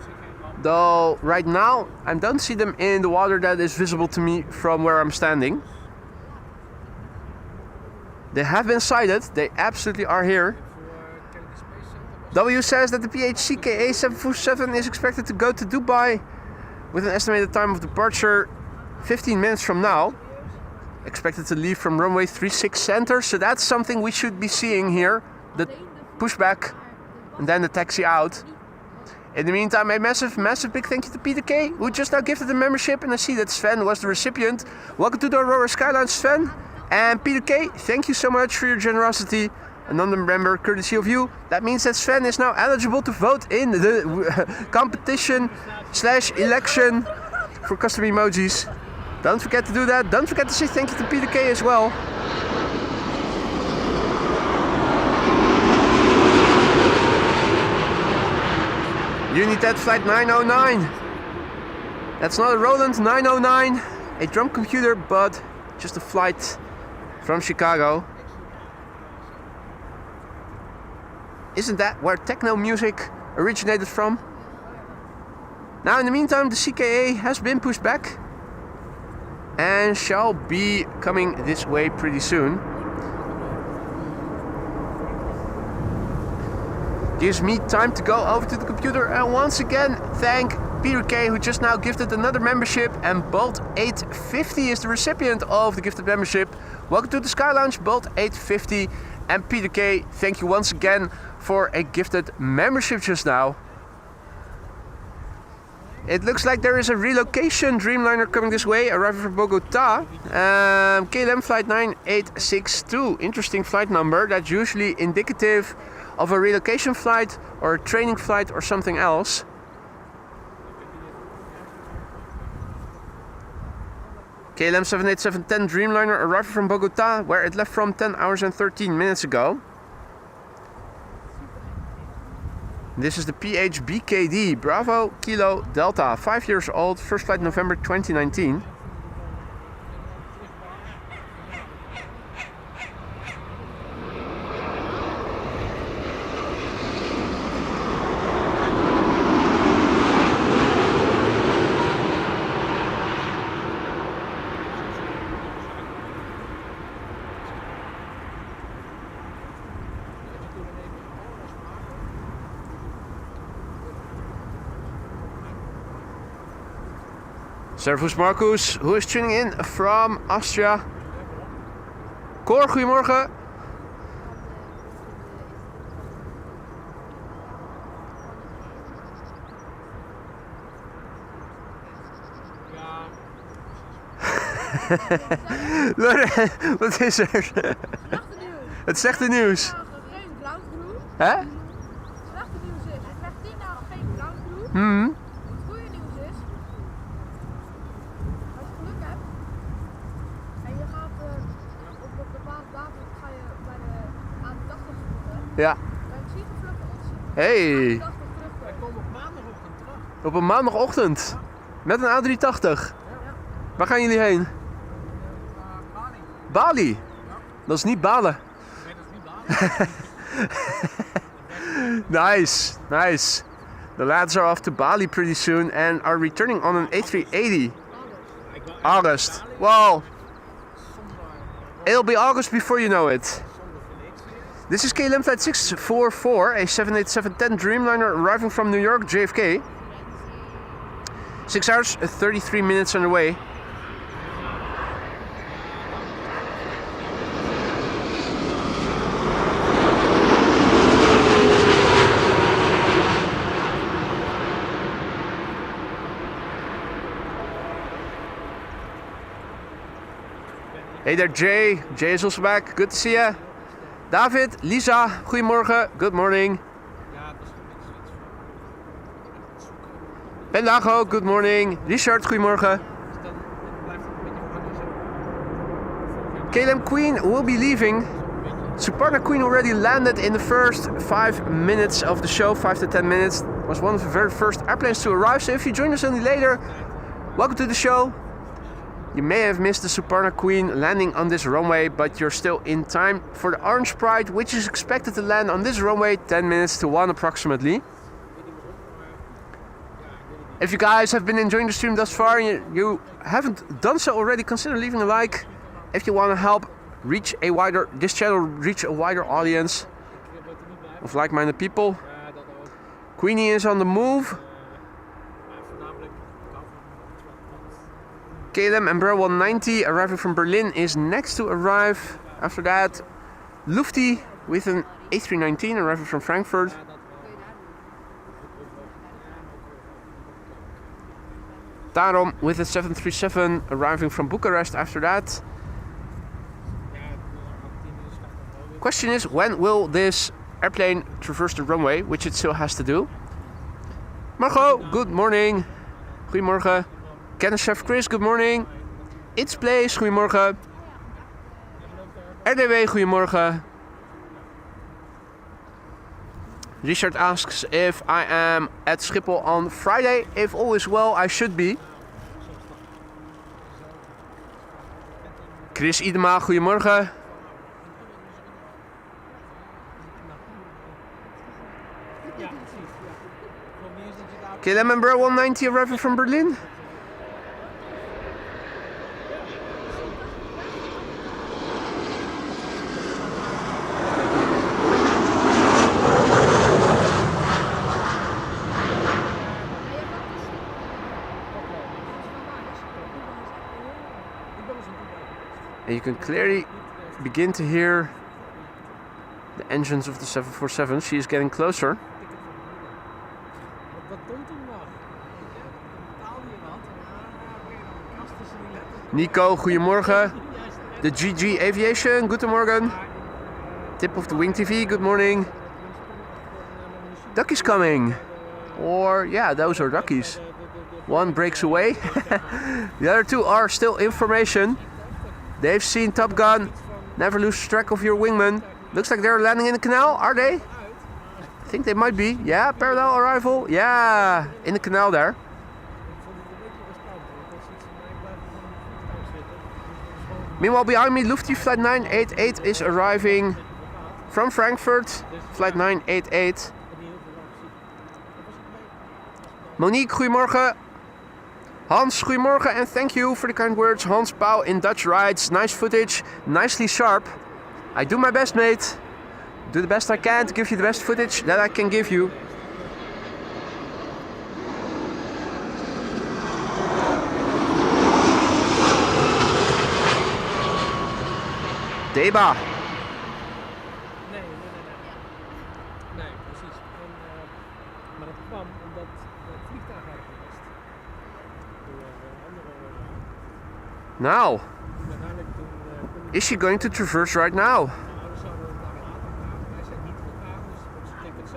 Though right now I don't see them in the water that is visible to me from where I'm standing. They have been sighted. They absolutely are here. W says that the PHCKA 747 is expected to go to Dubai with an estimated time of departure 15 minutes from now. Expected to leave from runway 36 center, so that's something we should be seeing here. The pushback and then the taxi out. In the meantime, a massive big thank you to Peter K, who just now gifted the membership, and I see that Sven was the recipient. Welcome to the Aurora Skyline, Sven. And Peter K, thank you so much for your generosity. A non-member courtesy of you. That means that Sven is now eligible to vote in the competition/election for custom emojis. Don't forget to do that. Don't forget to say thank you to Peter K as well. United Flight 909. That's not a Roland 909, a drum computer, but just a flight from Chicago. Isn't that where techno music originated from? Now in the meantime, the CKA has been pushed back and shall be coming this way pretty soon. Gives me time to go over to the computer and once again thank Peter K, who just now gifted another membership, and Bolt 850 is the recipient of the gifted membership. Welcome to the Sky Lounge, Bolt 850, and Peter K, thank you once again for a gifted membership just now. It looks like there is a relocation Dreamliner coming this way, arriving from Bogota. KLM flight 9862, interesting flight number. That's usually indicative of a relocation flight or a training flight or something else. KLM 78710 Dreamliner arriving from Bogota, where it left from 10 hours and 13 minutes ago. This is the PHBKD Bravo Kilo Delta, 5 years old, first flight November 2019. Servus Marcus, who is tuning in from Austria. Cor, goedemorgen. Loren, wat is er? Het slechte nieuws. Geen groundcrew. Hè? Het slechte nieuws is, je krijgt 10 dagen geen groundcrew. Hmm. Het goede nieuws is, als je geluk hebt en je gaat op een bepaalde datum ga je bij de A80 vliegen, Ja. dan zie je vlucht ons Hey. A80 terugkomen. Wij komen op maandagochtend terug. Op een maandagochtend. Met een A380. Waar gaan jullie heen? Bali. Bali. Dat is niet Balen. Nee, dat is niet Bali. Nice, nice. The lads are off to Bali pretty soon and are returning on an A380. August. Well, it'll be August before you know it. This is KLM Flight 644, a 787-10 Dreamliner arriving from New York, JFK. 6 hours, 33 minutes underway. Hey there Jay, Jay is also back, good to see ya. David, Lisa, goedemorgen, good morning. Pendago, good morning. Richard, goedemorgen. KLM Queen will be leaving. Suparna Queen already landed in the first 5 minutes of the show, 5 to 10 minutes. Was one of the very first airplanes to arrive, so if you join us any later, Welcome to the show. You may have missed the Suparna Queen landing on this runway, but you're still in time for the Orange Pride, which is expected to land on this runway 10 minutes to 1 approximately. If you guys have been enjoying the stream thus far and you haven't done so already, consider leaving a like. If you want to help this channel reach a wider audience of like-minded people. Queenie is on the move. KLM Embraer 190 arriving from Berlin is next to arrive. After that, Lufti with an A319 arriving from Frankfurt. Tarom with a 737 arriving from Bucharest after that. Question is, when will this airplane traverse the runway, which it still has to do. Margot, good morning. Goedemorgen. Kennis Chef Chris, good morning. It's Place, goedemorgen. RDW, goedemorgen. Richard asks if I am at Schiphol on Friday. If all is well, I should be. Chris Idema, goedemorgen. KLM Embraer 190 arriving from Berlin. And you can clearly begin to hear the engines of the 747. She is getting closer. Nico, goedemorgen. The GG Aviation, goedemorgen. Tip of the Wing TV, good morning. Duckies coming. Or, yeah, those are duckies. One breaks away. The other two are still in formation. They've seen Top Gun. Never lose track of your wingman. Looks like they're landing in the canal, are they? I think they might be. Yeah, parallel arrival. Yeah, in the canal there. Meanwhile, behind me, Lufti Flight 988 is arriving from Frankfurt. Flight 988. Monique, goedemorgen. Hans, goedemorgen, and thank you for the kind words. Hans Pauw in Dutch rides. Nice footage, nicely sharp. I do my best, mate. Do the best I can to give you the best footage that I can give you. Deba. Nee, precies. Maar dat kwam omdat het vliegtuig had gemist. Door andere. Now, is she going to traverse right now?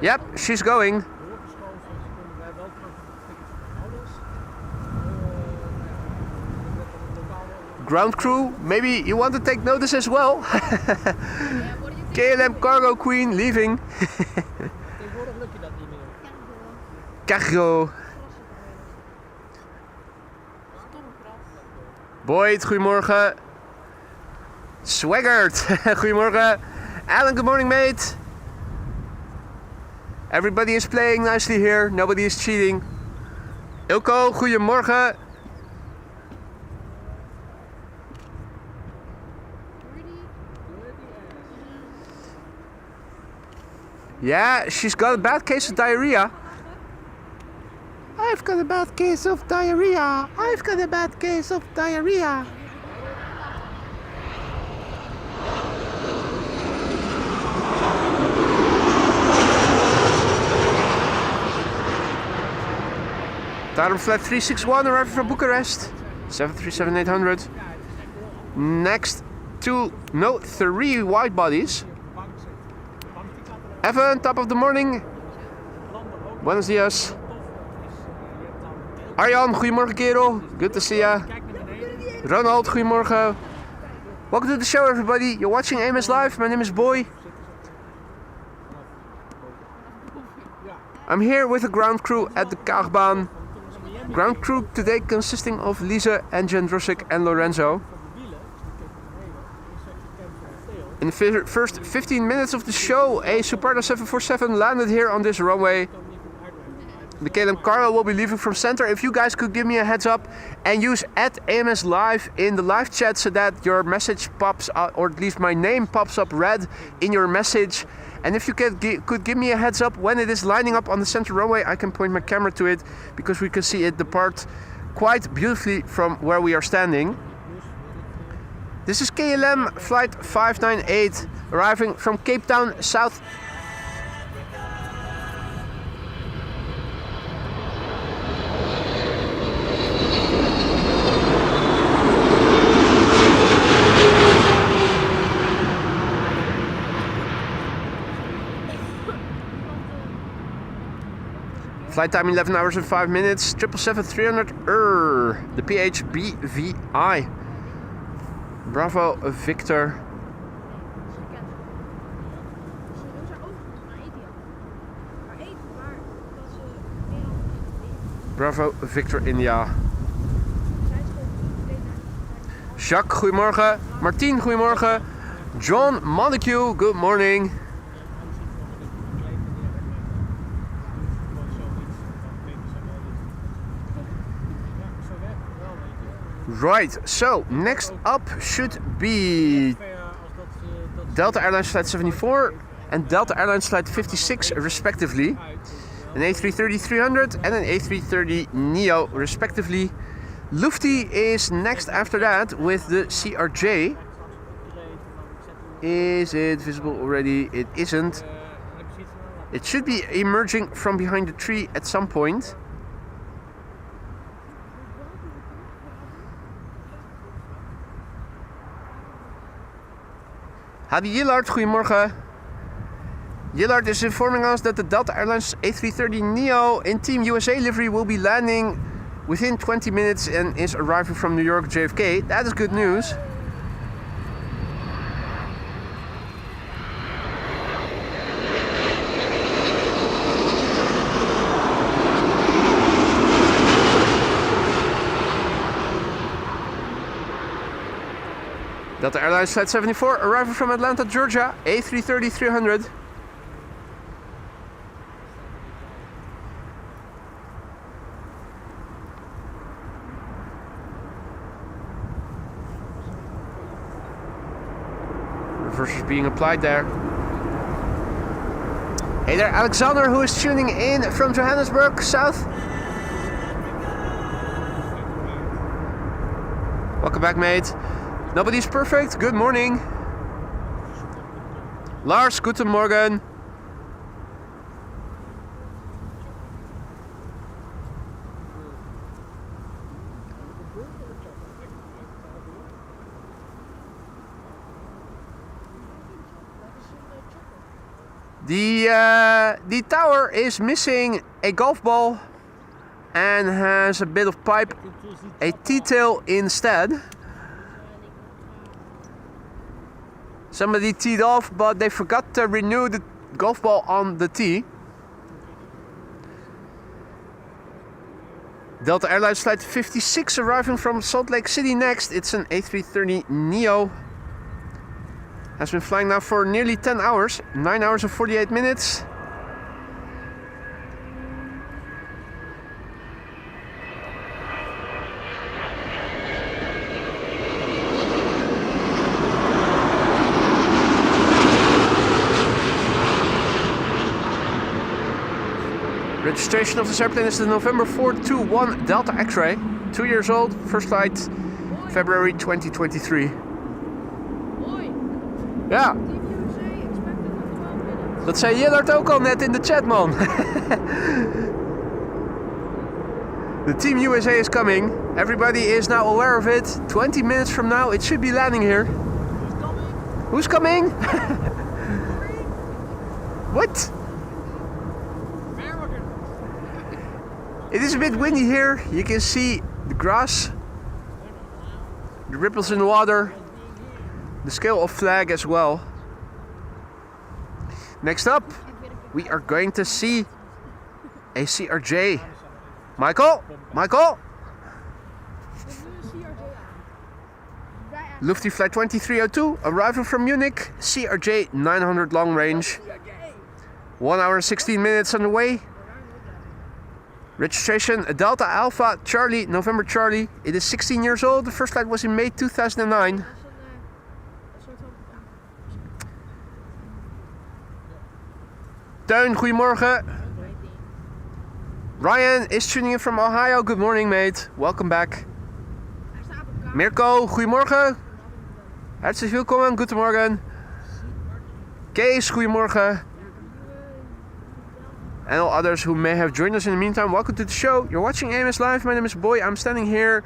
Yep, she's going. Ground crew, maybe you want to take notice as well. KLM Cargo Queen leaving. Cargo. Boyd, goedemorgen. Swaggart, goedemorgen. Alan, good morning, mate. Everybody is playing nicely here. Nobody is cheating. Ilko, goedemorgen. Yeah, she's got a bad case of diarrhea. I've got a bad case of diarrhea. I've got a bad case of diarrhea. Tarom Flight 361 arriving from Bucharest. 737-800. Next two, no, 3 wide bodies. Evan, top of the morning. Buenos dias. Arjan, goedemorgen kerel. Good to see ya. Ronald, goedemorgen. Welcome to the show, everybody. You're watching AMS Live. My name is Boy. I'm here with the ground crew at the Kaagbaan. ground crew today consisting of Lisa and Jendrusik and Lorenzo. In the first 15 minutes of the show, a Suparta 747 landed here on this runway. Michael and Carlo will be leaving from center. If you guys could give me a heads up and use @AMS Live in the live chat so that your message pops out, or at least my name pops up red in your message. And if you could give me a heads up when it is lining up on the center runway, I can point my camera to it because we can see it depart quite beautifully from where we are standing. This is KLM flight 598 arriving from Cape Town, South. Flight time 11 hours and 5 minutes, 777-300 the PHBVI. Bravo Victor. Bravo Victor India. Jacques, goedemorgen. Martien, goedemorgen. John Montague, good morning. Right, so next up should be Delta Airlines Flight 74 and Delta Airlines Flight 56 respectively. An A330-300 and an A330neo respectively. Lufty is next after that with the CRJ. Is it visible already? It isn't. It should be emerging from behind the tree at some point. Hadi Yillard, goedemorgen. Yillard is informing us that the Delta Airlines A330neo in Team USA livery will be landing within 20 minutes and is arriving from New York JFK. That is good news. Delta Airlines Flight 74 arriving from Atlanta, Georgia, A330-300. Reverse is being applied there. Hey there, Alexander, who is tuning in from Johannesburg, South. Welcome back, mate. Nobody's perfect. Good morning. Lars, guten Morgen. The tower is missing a golf ball and has a bit of pipe, a T-tail instead. Somebody teed off, but they forgot to renew the golf ball on the tee. Delta Airlines Flight 56 arriving from Salt Lake City next. It's an A330neo. Has been flying now for nearly 10 hours, 9 hours and 48 minutes. Registration of this airplane is the November 421 Delta X-Ray. 2 years old, first flight February 2023. Ja. Dat zei Jellert ook al net in de chat, man. The Team USA is coming. Everybody is now aware of it. 20 minutes from now, it should be landing here. Who's coming? What? It is a bit windy here. You can see the grass, the ripples in the water, the scale of flag as well. Next up, we are going to see a CRJ Michael? Michael? We doen een CRJ aan. Wij aan. Lufthansa Flight 2302, arrival from Munich, CRJ 900 long range. 1 hour and 16 minutes on the way. Registration Delta Alpha Charlie, November Charlie. It is 16 years old. The first flight was in May 2009. Dat is een soort van... Ja. Teun, goedemorgen. Ryan is tuning in from Ohio. Good morning, mate. Welcome back. Hij staat op kamer. Mirko, goedemorgen. Hartelijk welkom, goedemorgen. Kees, goedemorgen. And all others who may have joined us in the meantime, welcome to the show. You're watching AMS Live. My name is Boy. I'm standing here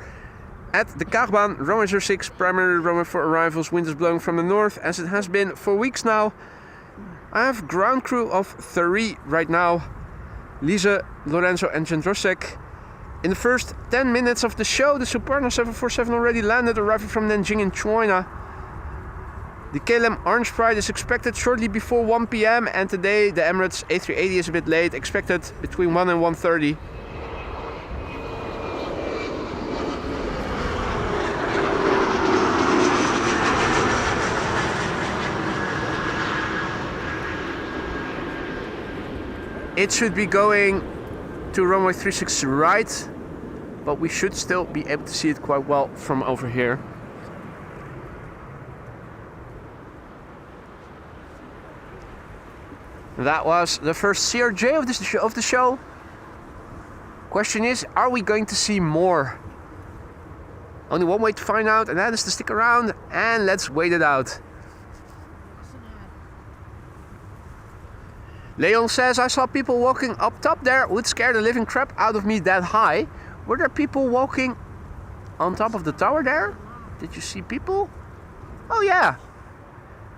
at the Kaagbaan, runway 06, primary runway for arrivals. Wind is blowing from the north, as it has been for weeks now. I have ground crew of 3 right now. Lise, Lorenzo and Jendrosek. In the first 10 minutes of the show, the Suparna 747 already landed, arriving from Nanjing in China. The KLM Orange Pride is expected shortly before 1 p.m. and today the Emirates A380 is a bit late, expected between 1 and 1:30. It should be going to runway 36 right, but we should still be able to see it quite well from over here. That was the first CRJ of the show. Question is, are we going to see more? Only one way to find out, and that is to stick around and let's wait it out. Leon says, I saw people walking up top there, would scare the living crap out of me that high. Were there people walking on top of the tower there? Did you see people? Oh yeah,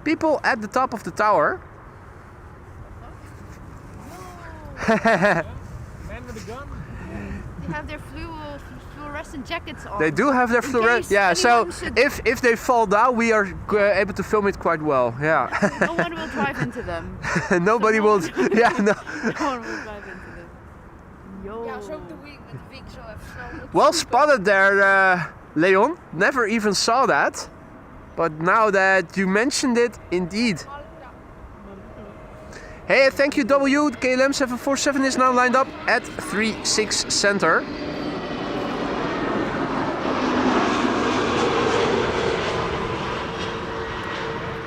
people at the top of the tower. Man with a gun. They have their fluorescent jackets on. They do have their fluorescent. Yeah, so if they fall down, we are able to film it quite well. Yeah. No one will drive into them. Nobody will. Yeah, no. No one will drive into them. Yo. Ja, zo de wing zo even snel. Well spotted there, Leon. Never even saw that, but now that you mentioned it, indeed. Hey, thank you W. The KLM 747 is now lined up at 36 center.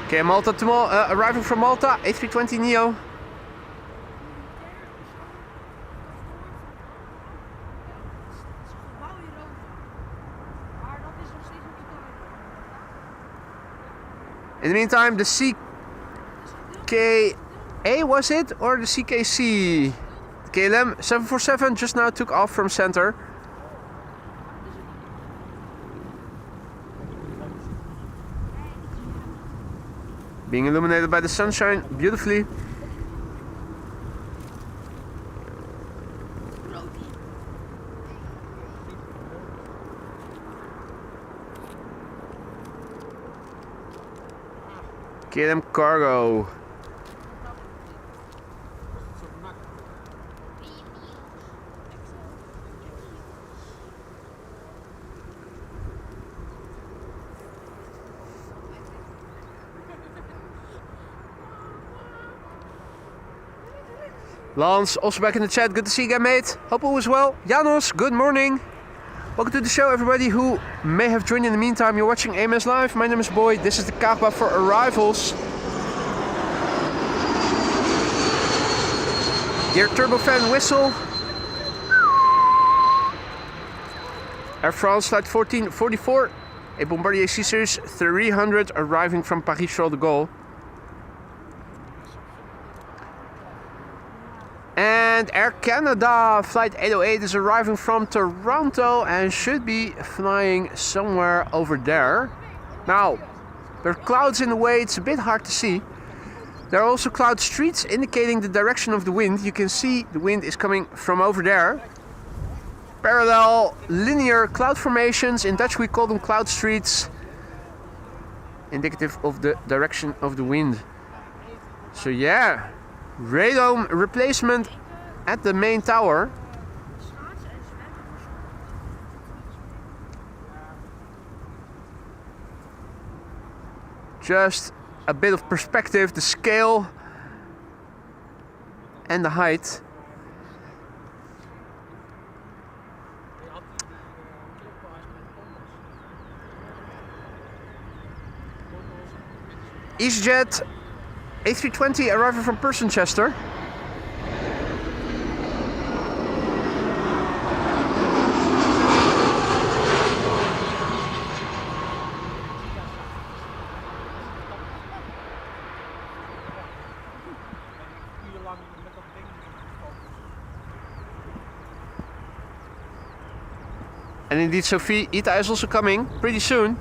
Okay, Malta tomorrow, arriving from Malta, A320 Neo. In the meantime, the CKA was it, or the CKC? The KLM 747 just now took off from center. Being illuminated by the sunshine beautifully. KLM Cargo. Lance, also back in the chat. Good to see you again, mate. Hope all is well. Janos, good morning. Welcome to the show, everybody who may have joined in the meantime. You're watching AMS Live. My name is Boy. This is the Kaagbaan for arrivals. Dear turbofan whistle. Air France flight 1444. A Bombardier C-Series 300 arriving from Paris-Charles de Gaulle. And Air Canada flight 808 is arriving from Toronto and should be flying somewhere over there. Now, there are clouds in the way, it's a bit hard to see. There are also cloud streets indicating the direction of the wind. You can see the wind is coming from over there. Parallel linear cloud formations, in Dutch we call them cloud streets, indicative of the direction of the wind. So yeah. Radome replacement at the main tower. Just a bit of perspective, the scale and the height. EasyJet A320 arriving from Chester. And indeed, Sophie, Ita is also coming pretty soon.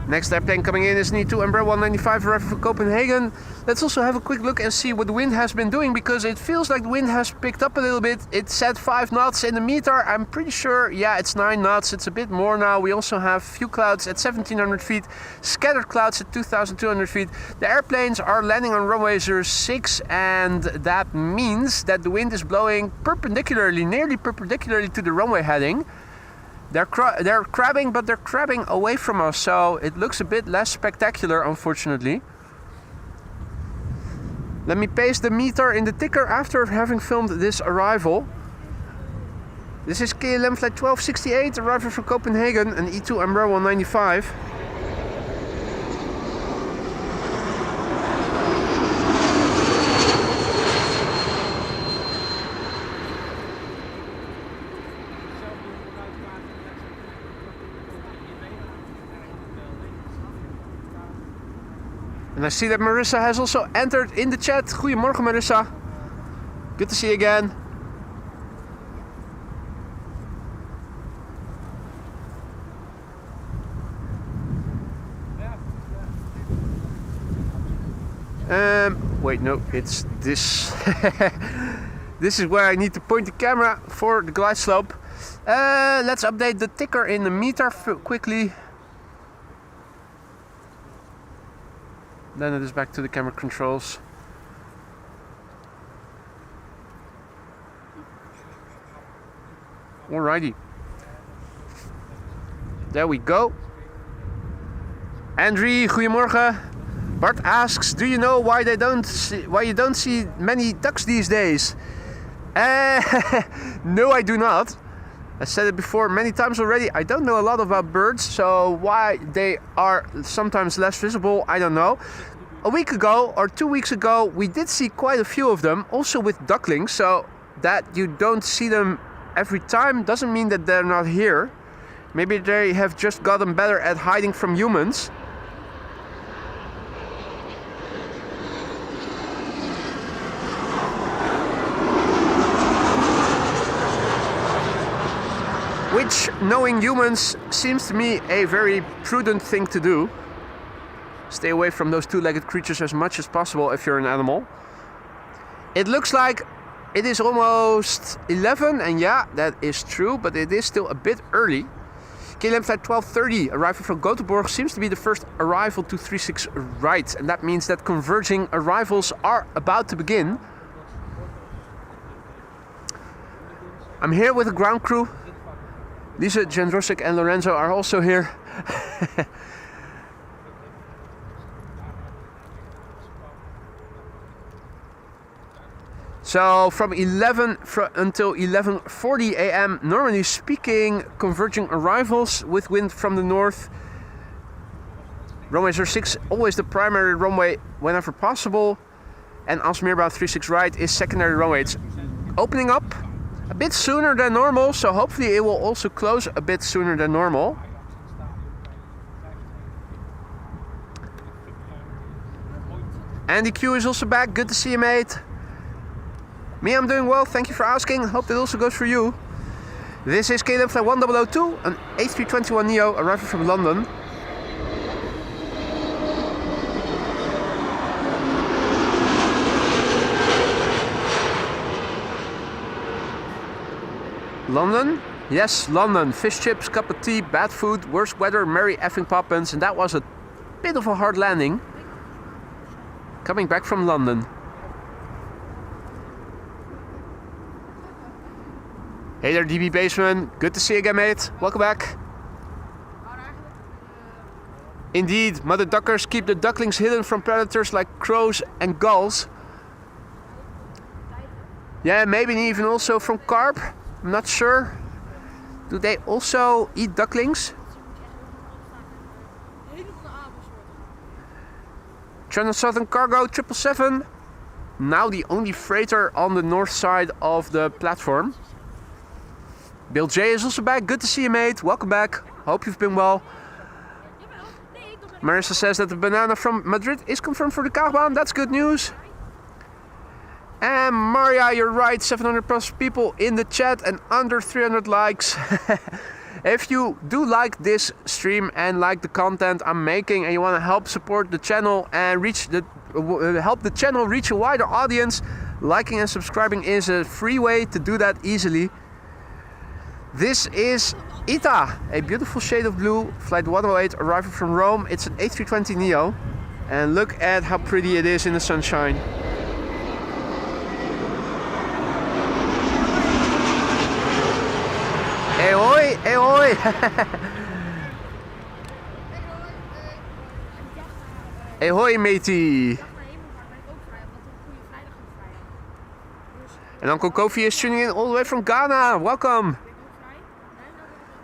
Next airplane coming in is E2 Embraer 195 arriving from Copenhagen. Let's also have a quick look and see what the wind has been doing, because it feels like the wind has picked up a little bit. It said 5 knots in the meter. I'm pretty sure, yeah, it's 9 knots. It's a bit more now. We also have few clouds at 1700 feet, scattered clouds at 2200 feet. The airplanes are landing on runway 06, and that means that the wind is blowing perpendicularly, nearly perpendicularly to the runway heading. They're crabbing, but they're crabbing away from us, so it looks a bit less spectacular, unfortunately. Let me paste the meter in the ticker after having filmed this arrival. This is KLM flight 1268, arriving from Copenhagen, an E2 Embraer 195. And I see that Marissa has also entered in the chat. Goedemorgen Marissa. Good to see you again. Wait, no, it's this. This is where I need to point the camera for the glide slope. Let's update the ticker in the meter quickly. Then it is back to the camera controls. Alrighty. There we go. Andrie, goedemorgen. Bart asks, do you know why you don't see many ducks these days? No, I do not. I said it before many times already. I don't know a lot about birds, so why they are sometimes less visible, I don't know. A week ago or 2 weeks ago, we did see quite a few of them, also with ducklings. So that you don't see them every time doesn't mean that they're not here. Maybe they have just gotten better at hiding from humans. Which, knowing humans, seems to me a very prudent thing to do. Stay away from those two-legged creatures as much as possible if you're an animal. It looks like it is almost 11, and yeah, that is true, but it is still a bit early. KLM flight 1230 arriving from Gothenburg seems to be the first arrival to 36 right, and that means that converging arrivals are about to begin. I'm here with the ground crew. Lisa, Jandrosik and Lorenzo are also here. So from 11 until 11:40 a.m. normally speaking, converging arrivals with wind from the north. Runway 06 always the primary runway whenever possible, and Alsmeerbound 36 right is secondary runway. It's opening up a bit sooner than normal, so hopefully it will also close a bit sooner than normal. Andy Q is also back. Good to see you, mate. Me, I'm doing well. Thank you for asking. Hope that also goes for you. This is KLM flight 1002, an A321neo arriving from London. London? Yes, London. Fish chips, cup of tea, bad food, worst weather, merry effing poppins, and that was a bit of a hard landing. Coming back from London. Hey there, DB Baseman. Good to see you again, mate. Welcome back. Indeed, mother duckers keep the ducklings hidden from predators like crows and gulls. Yeah, maybe even also from carp. I'm not sure. Do they also eat ducklings? Channel Southern Cargo 777. Now the only freighter on the north side of the platform. Bill J is also back. Good to see you, mate. Welcome back. Hope you've been well. Marissa says that the banana from Madrid is confirmed for the Kaagbaan. That's good news. And Maria, you're right. 700 plus people in the chat and under 300 likes. If you do like this stream and like the content I'm making and you want to help support the channel and help the channel reach a wider audience, liking and subscribing is a free way to do that easily. This is Ita, a beautiful shade of blue, flight 108, arriving from Rome. It's an A320neo, and look at how pretty it is in the sunshine. Hey hoi, hey hoi! Hey hoi matey! And Uncle Kofi is tuning in all the way from Ghana. Welcome!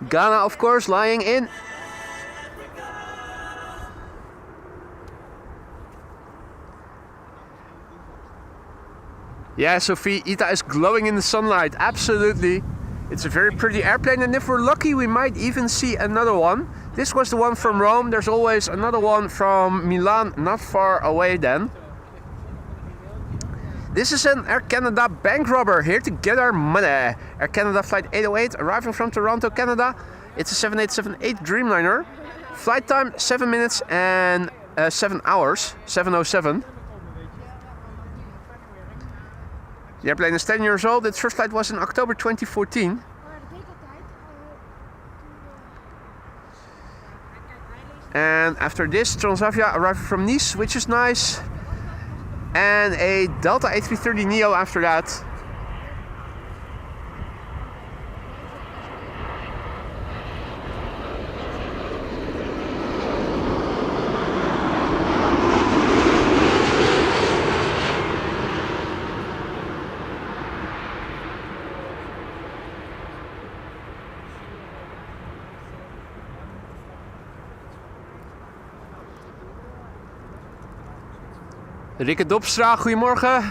Ghana, of course, lying in. Yeah, Sophie, Ita is glowing in the sunlight. Absolutely. It's a very pretty airplane, and if we're lucky, we might even see another one. This was the one from Rome. There's always another one from Milan, not far away then. This is an Air Canada bank robber, here to get our money. Air Canada flight 808, arriving from Toronto, Canada. It's a 7878 Dreamliner. Flight time 7 minutes and 7 hours, 7:07. The airplane is 10 years old. Its first flight was in October 2014. And after this, Transavia arrived from Nice, which is nice. And a Delta A330neo after that. Rikke Dopstra, goedemorgen.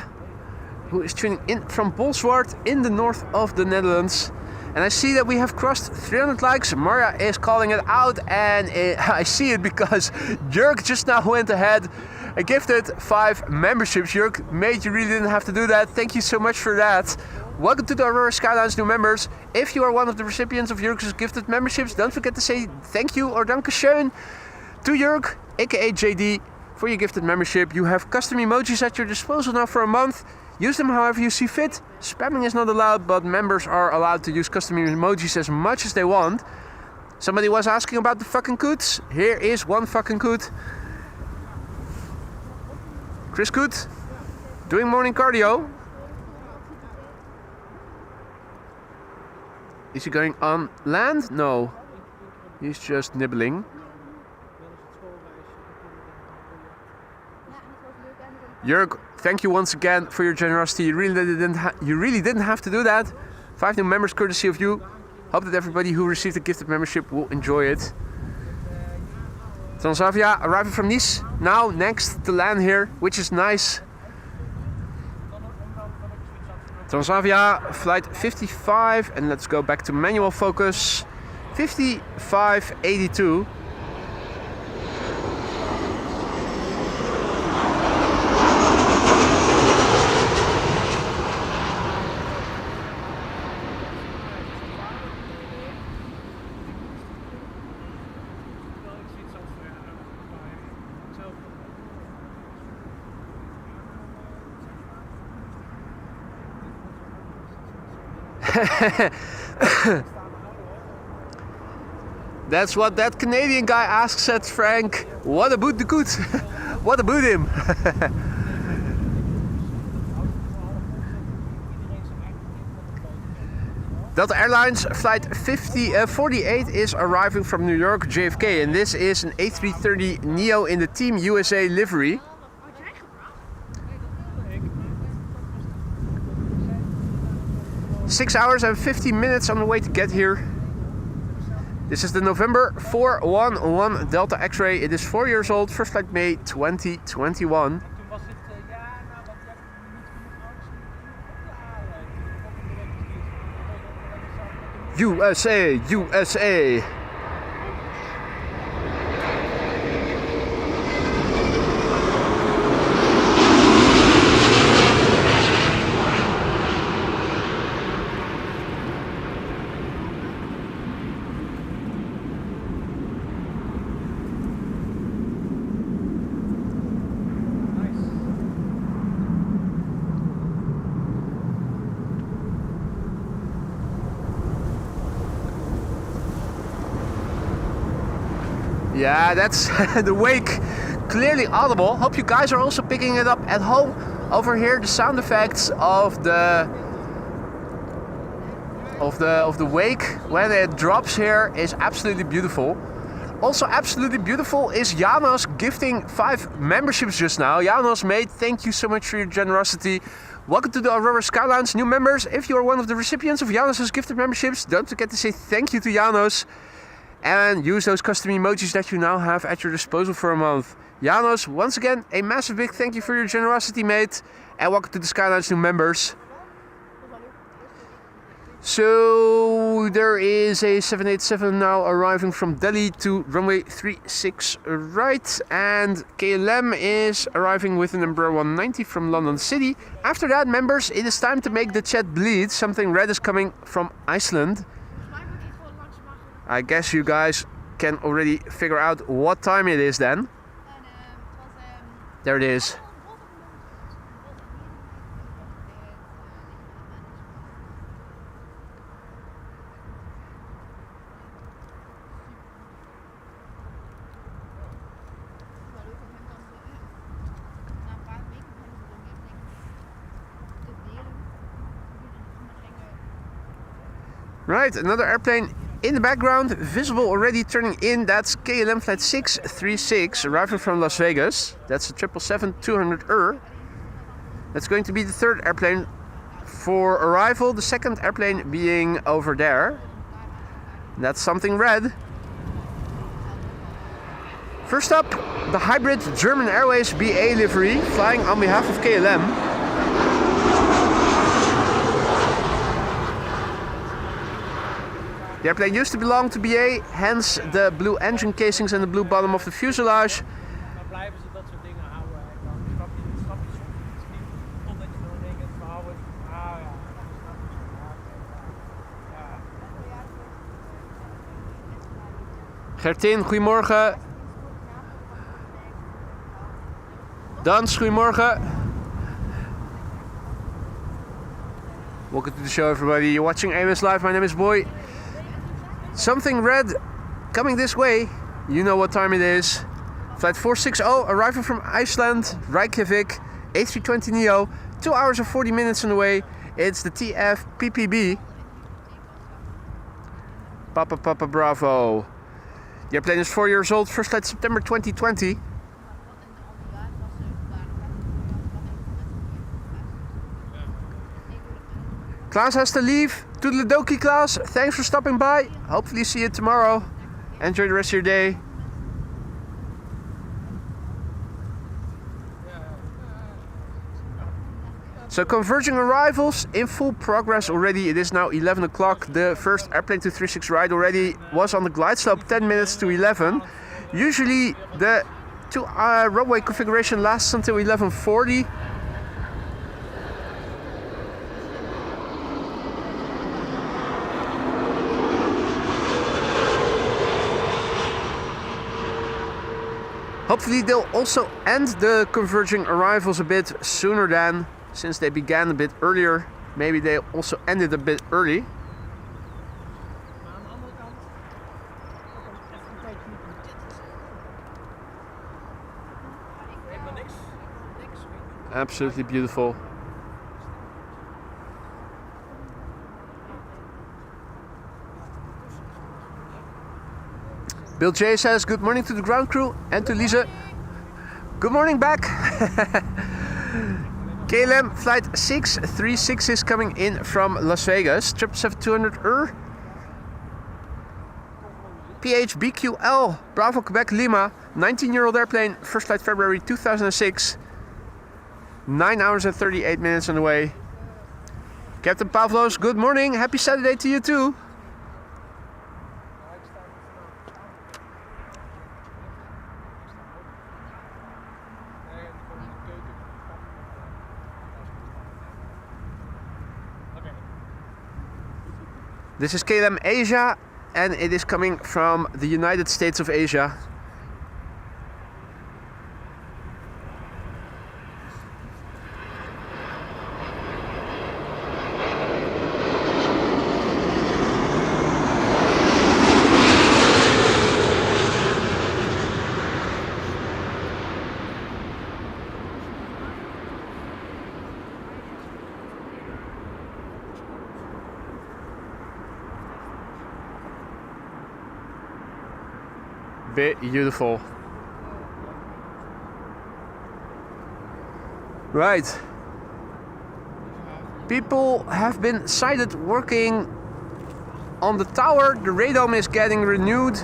Who is tuning in from Bolsward in the north of the Netherlands. And I see that we have crossed 300 likes. Maria is calling it out, and I see it because Jörg just now went ahead and gifted 5 memberships. Jörg, mate, you really didn't have to do that. Thank you so much for that. Welcome to the Aurora Skylines new members. If you are one of the recipients of Jörg's gifted memberships, don't forget to say thank you or dankeschön to Jörg, aka JD, for your gifted membership. You have custom emojis at your disposal now for a month. Use them however you see fit. Spamming is not allowed, but members are allowed to use custom emojis as much as they want. Somebody was asking about the fucking coots. Here is one fucking coot. Chris Coot, doing morning cardio. Is he going on land? No. He's just nibbling. Jörg, thank you once again for your generosity. You really didn't have to do that. 5 new members courtesy of you. Hope that everybody who received a gifted membership will enjoy it. Transavia arriving from Nice. Now next to land here, which is nice. Transavia flight 55, and let's go back to manual focus. 5582. That's what that Canadian guy asks at Frank. What about the coot? What about him? Delta Airlines flight 48 is arriving from New York JFK, and this is an A330neo in the Team USA livery. Had jij gebracht? 6 hours and 15 minutes on the way to get here. This is the November 411 Delta X-ray. It is 4 years old, first flight May 2021. Toen was het, ja, nou, want je hebt niet genoeg angst. USA, USA. Yeah, that's the wake, clearly audible. Hope you guys are also picking it up at home. Over here, the sound effects of the wake when it drops here is absolutely beautiful. Also absolutely beautiful is Janos gifting 5 memberships just now. Janos, mate, thank you so much for your generosity. Welcome to the Aurora Skylines new members. If you are one of the recipients of Janos' gifted memberships, don't forget to say thank you to Janos. And use those custom emojis that you now have at your disposal for a month. Janos, once again, a massive big thank you for your generosity, mate. And welcome to the Skylines new members. So there is a 787 now arriving from Delhi to runway 36 right. And KLM is arriving with an Embraer 190 from London City. After that, members, it is time to make the chat bleed. Something red is coming from Iceland. I guess you guys can already figure out what time it is then. There it is. Right, another airplane in the background, visible already turning in. That's KLM flight 636 arriving from Las Vegas. That's a 777-200ER. That's going to be the third airplane for arrival. The second airplane being over there. That's something red. First up, the hybrid German Airways BA livery flying on behalf of KLM. The airplane used to belong to BA, hence the blue engine casings and the blue bottom of the fuselage. Dan blijven ze dat soort dingen houden en dan snap je soms iets niet, omdat je dan denkt het verhaal is, ah ja, dan snap je het. Gertin, goedemorgen. Dans, goedemorgen. Welcome to the show, everybody. You're watching AMS Live. My name is Boy. Something red coming this way. You know what time it is. Flight 460 arriving from Iceland, Reykjavik, A320neo. 2 hours and 40 minutes on the way. It's the TF PPB. Papa Papa Bravo. The airplane is 4 years old. First flight September 2020. Klaas has to leave. Toedeledokie, Klaas. Thanks for stopping by. Hopefully see you tomorrow. Enjoy the rest of your day. So converging arrivals in full progress already. It is now 11 o'clock. The first airplane to 36 ride already was on the glide slope 10 minutes to 11. Usually the runway configuration lasts until 11:40. Hopefully they'll also end the converging arrivals a bit sooner than, since they began a bit earlier. Maybe they also ended a bit early. Maar aan de andere kant, even een tijdje niet met dit. Ik heb er niks. Absolutely beautiful. Bill J says good morning to the ground crew and to Lisa. Good morning back. KLM flight 636 is coming in from Las Vegas. 777-200 PHBQL Bravo Quebec Lima. 19-year-old airplane. First flight February 2006. 9 hours and 38 minutes on the way. Captain Pavlos, good morning. Happy Saturday to you too. This is KLM Asia and it is coming from the United States of Asia. Beautiful. Right. People have been sighted working on the tower. The radome is getting renewed.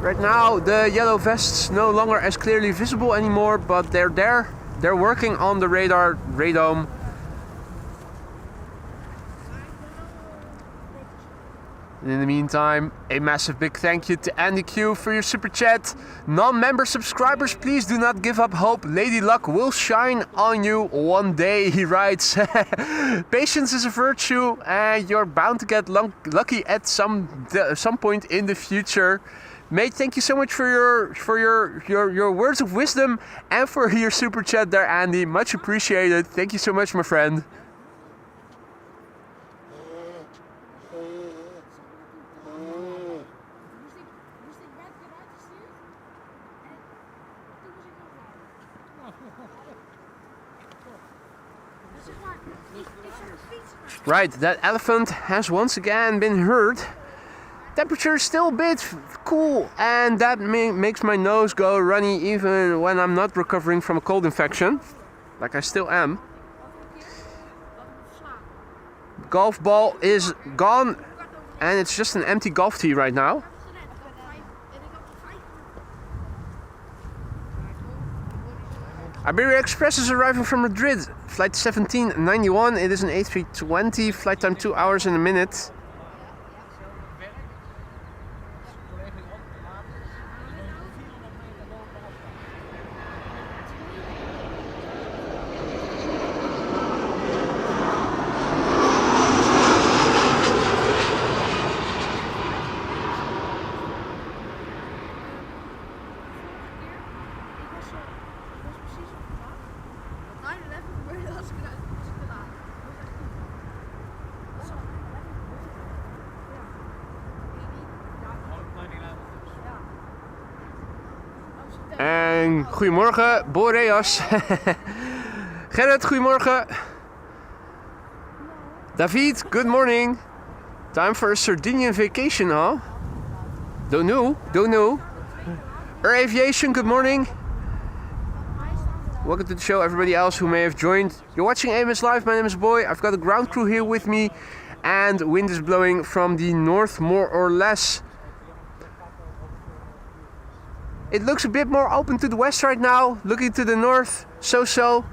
Right now the yellow vests no longer as clearly visible anymore, but they're there. They're working on the radome. And in the meantime, a massive big thank you to Andy Q for your super chat. Non-member subscribers, please do not give up hope. Lady Luck will shine on you one day, he writes. Patience is a virtue and you're bound to get lucky at some point in the future. Mate, thank you so much for your words of wisdom and for your super chat there, Andy. Much appreciated. Thank you so much, my friend. Right, that elephant has once again been heard. Temperature is still a bit cool and that makes my nose go runny even when I'm not recovering from a cold infection. Like I still am. Golf ball is gone and it's just an empty golf tee right now. Iberia Express is arriving from Madrid, flight 1791. It is an A320, flight time 2 hours and a minute. En goedemorgen, Boreas. Gerrit, goedemorgen. David, good morning. Time for a Sardinian vacation, huh? Don't know. Aviation, good morning. Welcome to the show, everybody else who may have joined. You're watching AMS Live, my name is Boy. I've got a ground crew here with me and wind is blowing from the north more or less. It looks a bit more open to the west right now. Looking to the north, so.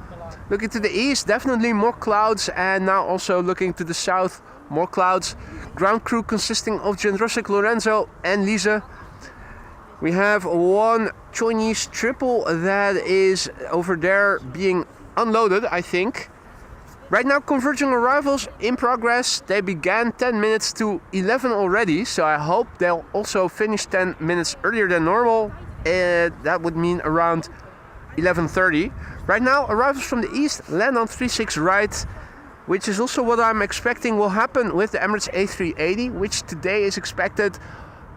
Looking to the east, definitely more clouds. And now also looking to the south, more clouds. Ground crew consisting of Jendrosik, Lorenzo and Lisa. We have one Chinese triple that is over there being unloaded, I think. Right now converging arrivals in progress. They began 10 minutes to 11 already. So I hope they'll also finish 10 minutes earlier than normal. That would mean around 11:30. Right now, arrivals from the east land on 36 right, which is also what I'm expecting will happen with the Emirates A380, which today is expected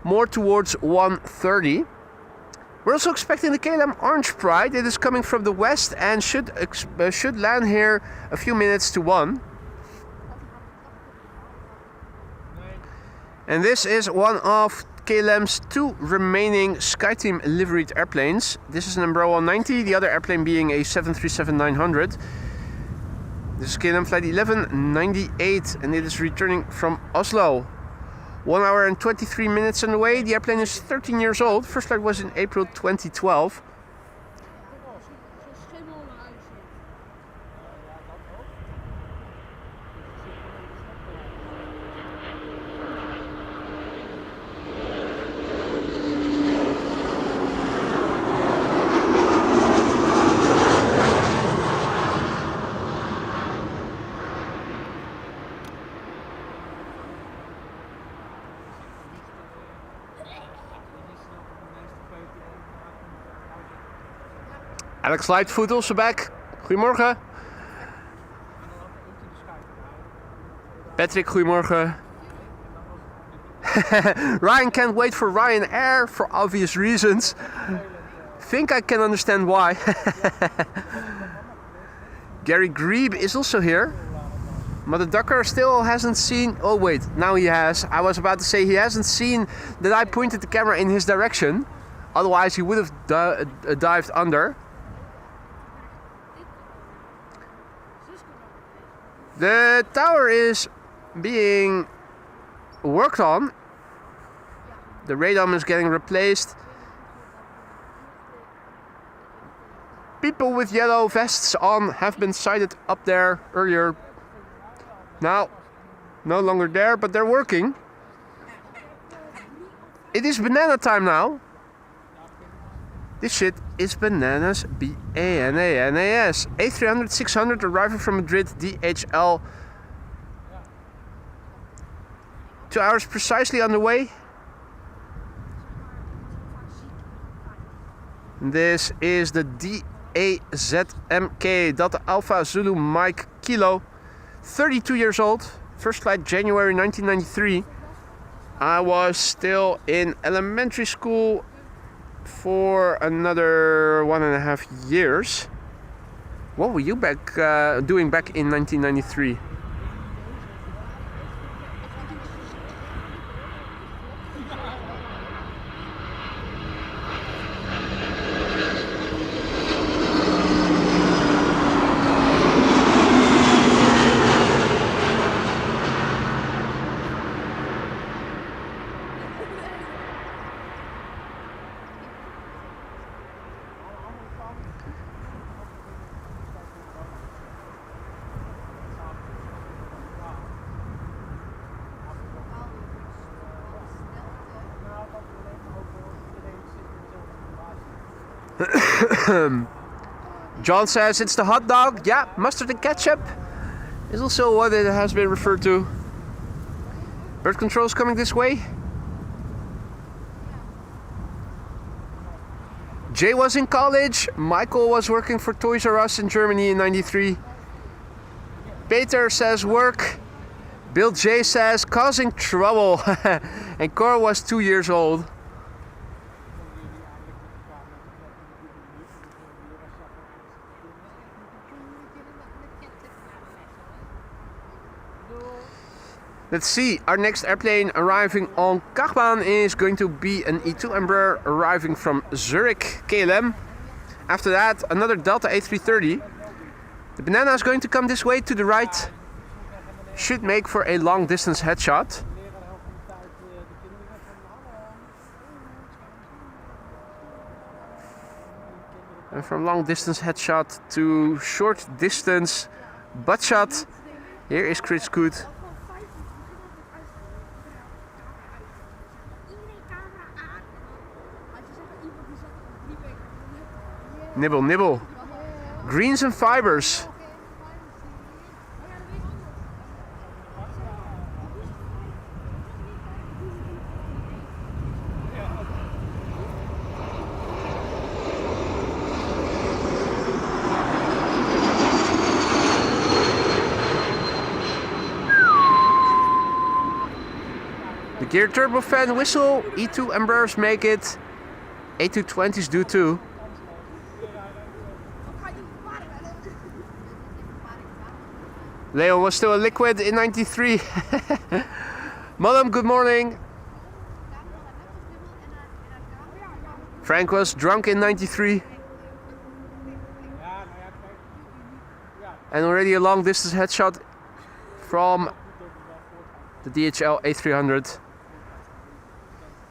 more towards 1:30. We're also expecting the KLM Orange Pride. It is coming from the west and should land here a few minutes to 1. And this is one of KLM's 2 remaining SkyTeam liveried airplanes. This is an Embraer 190, the other airplane being a 737-900. This is KLM flight 1198 and it is returning from Oslo. 1 hour and 23 minutes on the way. The airplane is 13 years old. First flight was in April 2012. Alex Lightfoot also back. Goedemorgen. Patrick, goedemorgen. Ryan can't wait for Ryanair for obvious reasons. Think I can understand why. Gary Grebe is also here. Mother Ducker still hasn't seen... Oh wait, now he has. I was about to say he hasn't seen that I pointed the camera in his direction. Otherwise he would have dived under. The tower is being worked on. The radome is getting replaced. People with yellow vests on have been sighted up there earlier. Now, no longer there, but they're working. It is banana time now. This shit is bananas, B-A-N-A-N-A-S. A300-600 arriving from Madrid, DHL. 2 hours precisely on the way. This is the DAZMK, Delta Alpha Zulu Mike Kilo. 32 years old. First flight January 1993. I was still in elementary school for another 1.5 years. What were you doing back in 1993? John says it's the hot dog. Yeah, mustard and ketchup is also what it has been referred to. Bird control is coming this way. Jay was in college. Michael was working for Toys R Us in Germany in '93. Peter says work. Bill J says causing trouble. And Cor was 2 years old. Let's see, our next airplane arriving on Kachbaan is going to be an E2 Embraer arriving from Zurich, KLM. After that, another Delta A330. The banana is going to come this way to the right. Should make for a long distance headshot. And from long distance headshot to short distance butt shot. Here is Chris Good. Nibble, nibble. Greens and fibers. The gear turbofan whistle. E2 Embraers make it. A220s do too. Leo was still a liquid in '93. Madam, good morning. Frank was drunk in 93. Ja, nou ja, kijk. Ja, And already a long distance headshot from the DHL A300.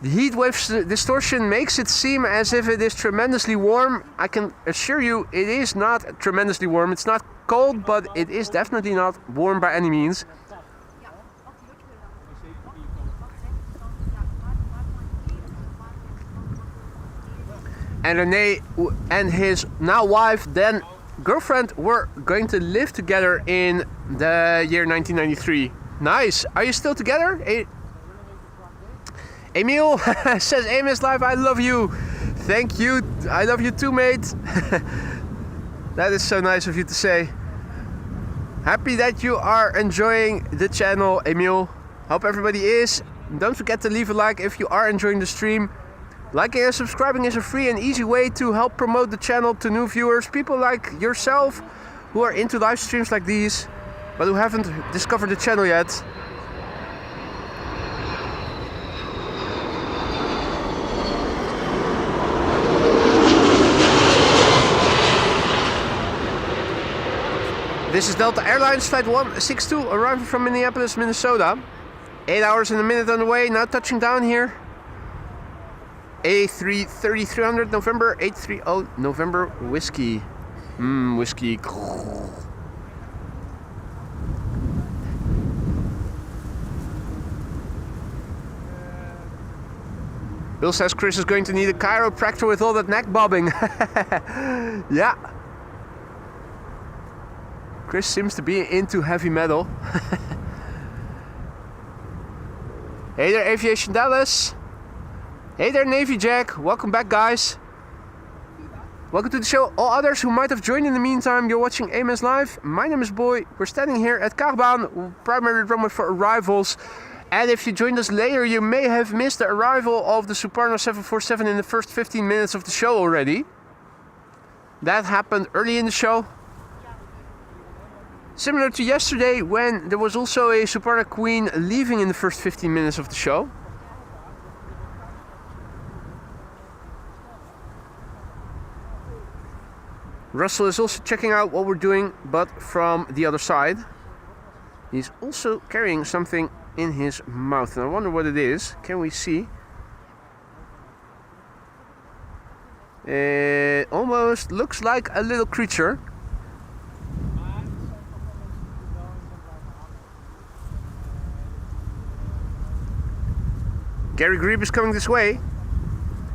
The heat wave distortion makes it seem as if it is tremendously warm. I can assure you it is not tremendously warm. It's not cold, but it is definitely not warm by any means. And René and his now wife, then girlfriend, were going to live together in the year 1993. Nice. Are you still together? Emil says, AMS Live, I love you. Thank you. I love you too, mate. That is so nice of you to say. Happy that you are enjoying the channel, Emil. Hope everybody is. Don't forget to leave a like if you are enjoying the stream. Liking and subscribing is a free and easy way to help promote the channel to new viewers. People like yourself who are into live streams like these, but who haven't discovered the channel yet. This is Delta Airlines Flight 162 arriving from Minneapolis, Minnesota. 8 hours and a minute on the way, now touching down here. A330-300 November, 830 November whiskey. Whiskey. Bill says Chris is going to need a chiropractor with all that neck bobbing. Yeah. Chris seems to be into heavy metal. Hey there, Aviation Dallas. Hey there, Navy Jack. Welcome back, guys. Welcome to the show. All others who might have joined in the meantime, you're watching AMS Live. My name is Boy. We're standing here at Kagbaan, primary runway for arrivals. And if you joined us later, you may have missed the arrival of the Suparna 747 in the first 15 minutes of the show already. That happened early in the show. Similar to yesterday, when there was also a Suparna Queen leaving in the first 15 minutes of the show. Russell is also checking out what we're doing, but from the other side. He's also carrying something in his mouth, and I wonder what it is. Can we see? It almost looks like a little creature. Gary Grebe is coming this way,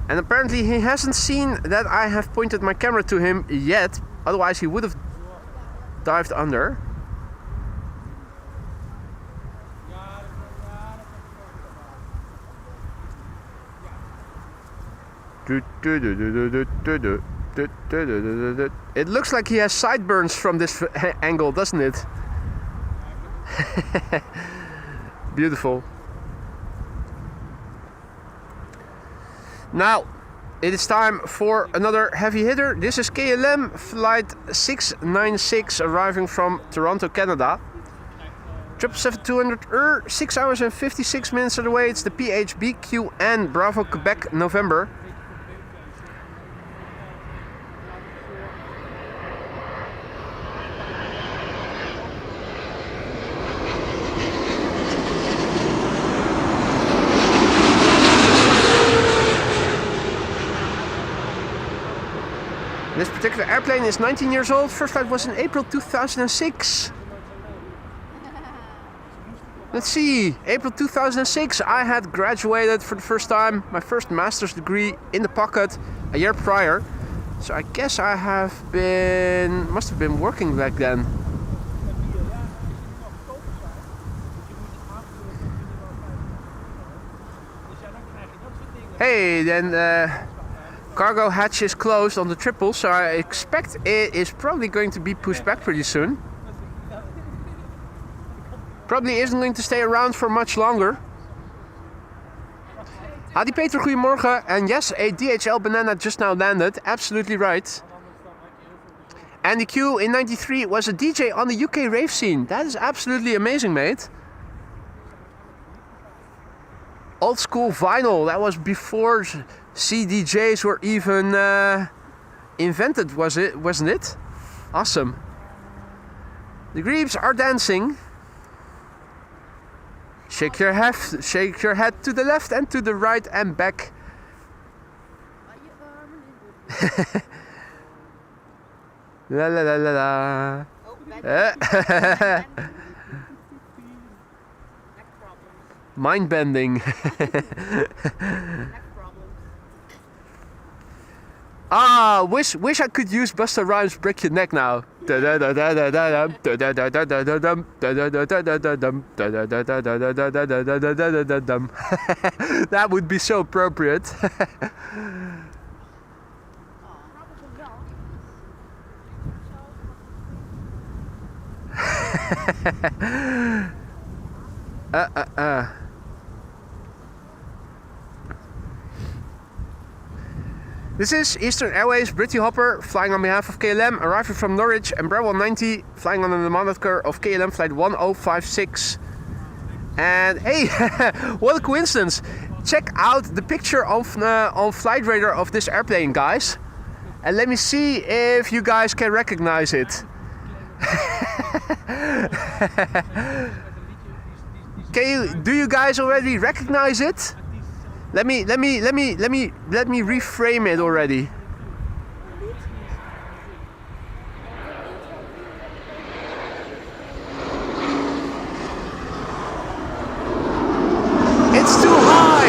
and apparently he hasn't seen that I have pointed my camera to him yet, otherwise he would have dived under. It looks like he has sideburns from this angle, doesn't it? Beautiful. Now, it is time for another heavy hitter. This is KLM Flight 696 arriving from Toronto, Canada. 777-200 6 hours and 56 minutes away. It's the PHBQN Bravo Quebec November. This particular airplane is 19 years old. First flight was in April 2006. Let's see, April 2006, I had graduated for the first time, my first master's degree in the pocket a year prior. So I guess I must have been working back then. Hey, then cargo hatch is closed on the triple, so I expect it is probably going to be pushed back pretty soon. Probably isn't going to stay around for much longer. Adi Peter, goedemorgen. And yes, a DHL banana just now landed. Absolutely right. Andy Q in 93 was a DJ on the UK rave scene. That is absolutely amazing, mate. Old school vinyl. That was before CDJs were even invented, wasn't it? Awesome. The Grebes are dancing. Shake your head to the left and to the right and back. La la la la la. Mind bending. Ah, wish I could use Busta Rhymes Break Your Neck now. That would be so appropriate. This is Eastern Airways Britty Hopper flying on behalf of KLM, arriving from Norwich, and Bravo 90 flying under the moniker of KLM flight 1056. And hey, what a coincidence! Check out the picture on Flight Radar of this airplane, guys, and let me see if you guys can recognize it. Do you guys already recognize it? Let me reframe it already. It's too high.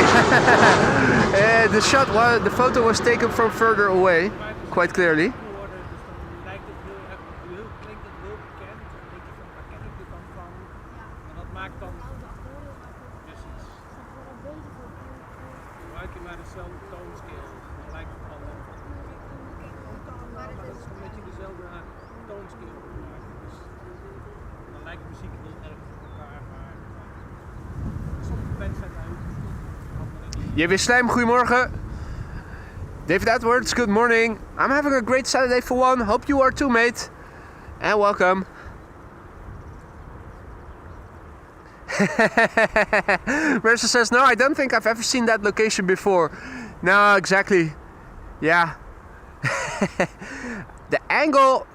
The photo was taken from further away, quite clearly. Heavy Slijm, goedemorgen. David Edwards, good morning. I'm having a great Saturday for one. Hope you are too, mate. And welcome. Marissa says, no, I don't think I've ever seen that location before. No, exactly. Yeah. The angle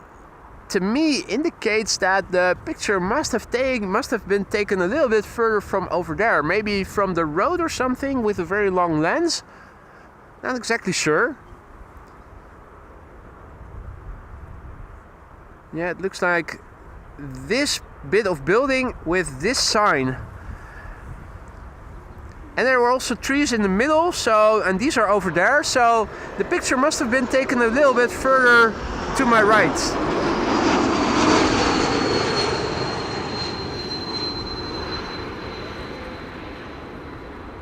to me indicates that the picture must have been taken a little bit further from over there, maybe from the road or something with a very long lens. Not exactly sure. Yeah, it looks like this bit of building with this sign. And there were also trees in the middle, and these are over there, so the picture must have been taken a little bit further to my right.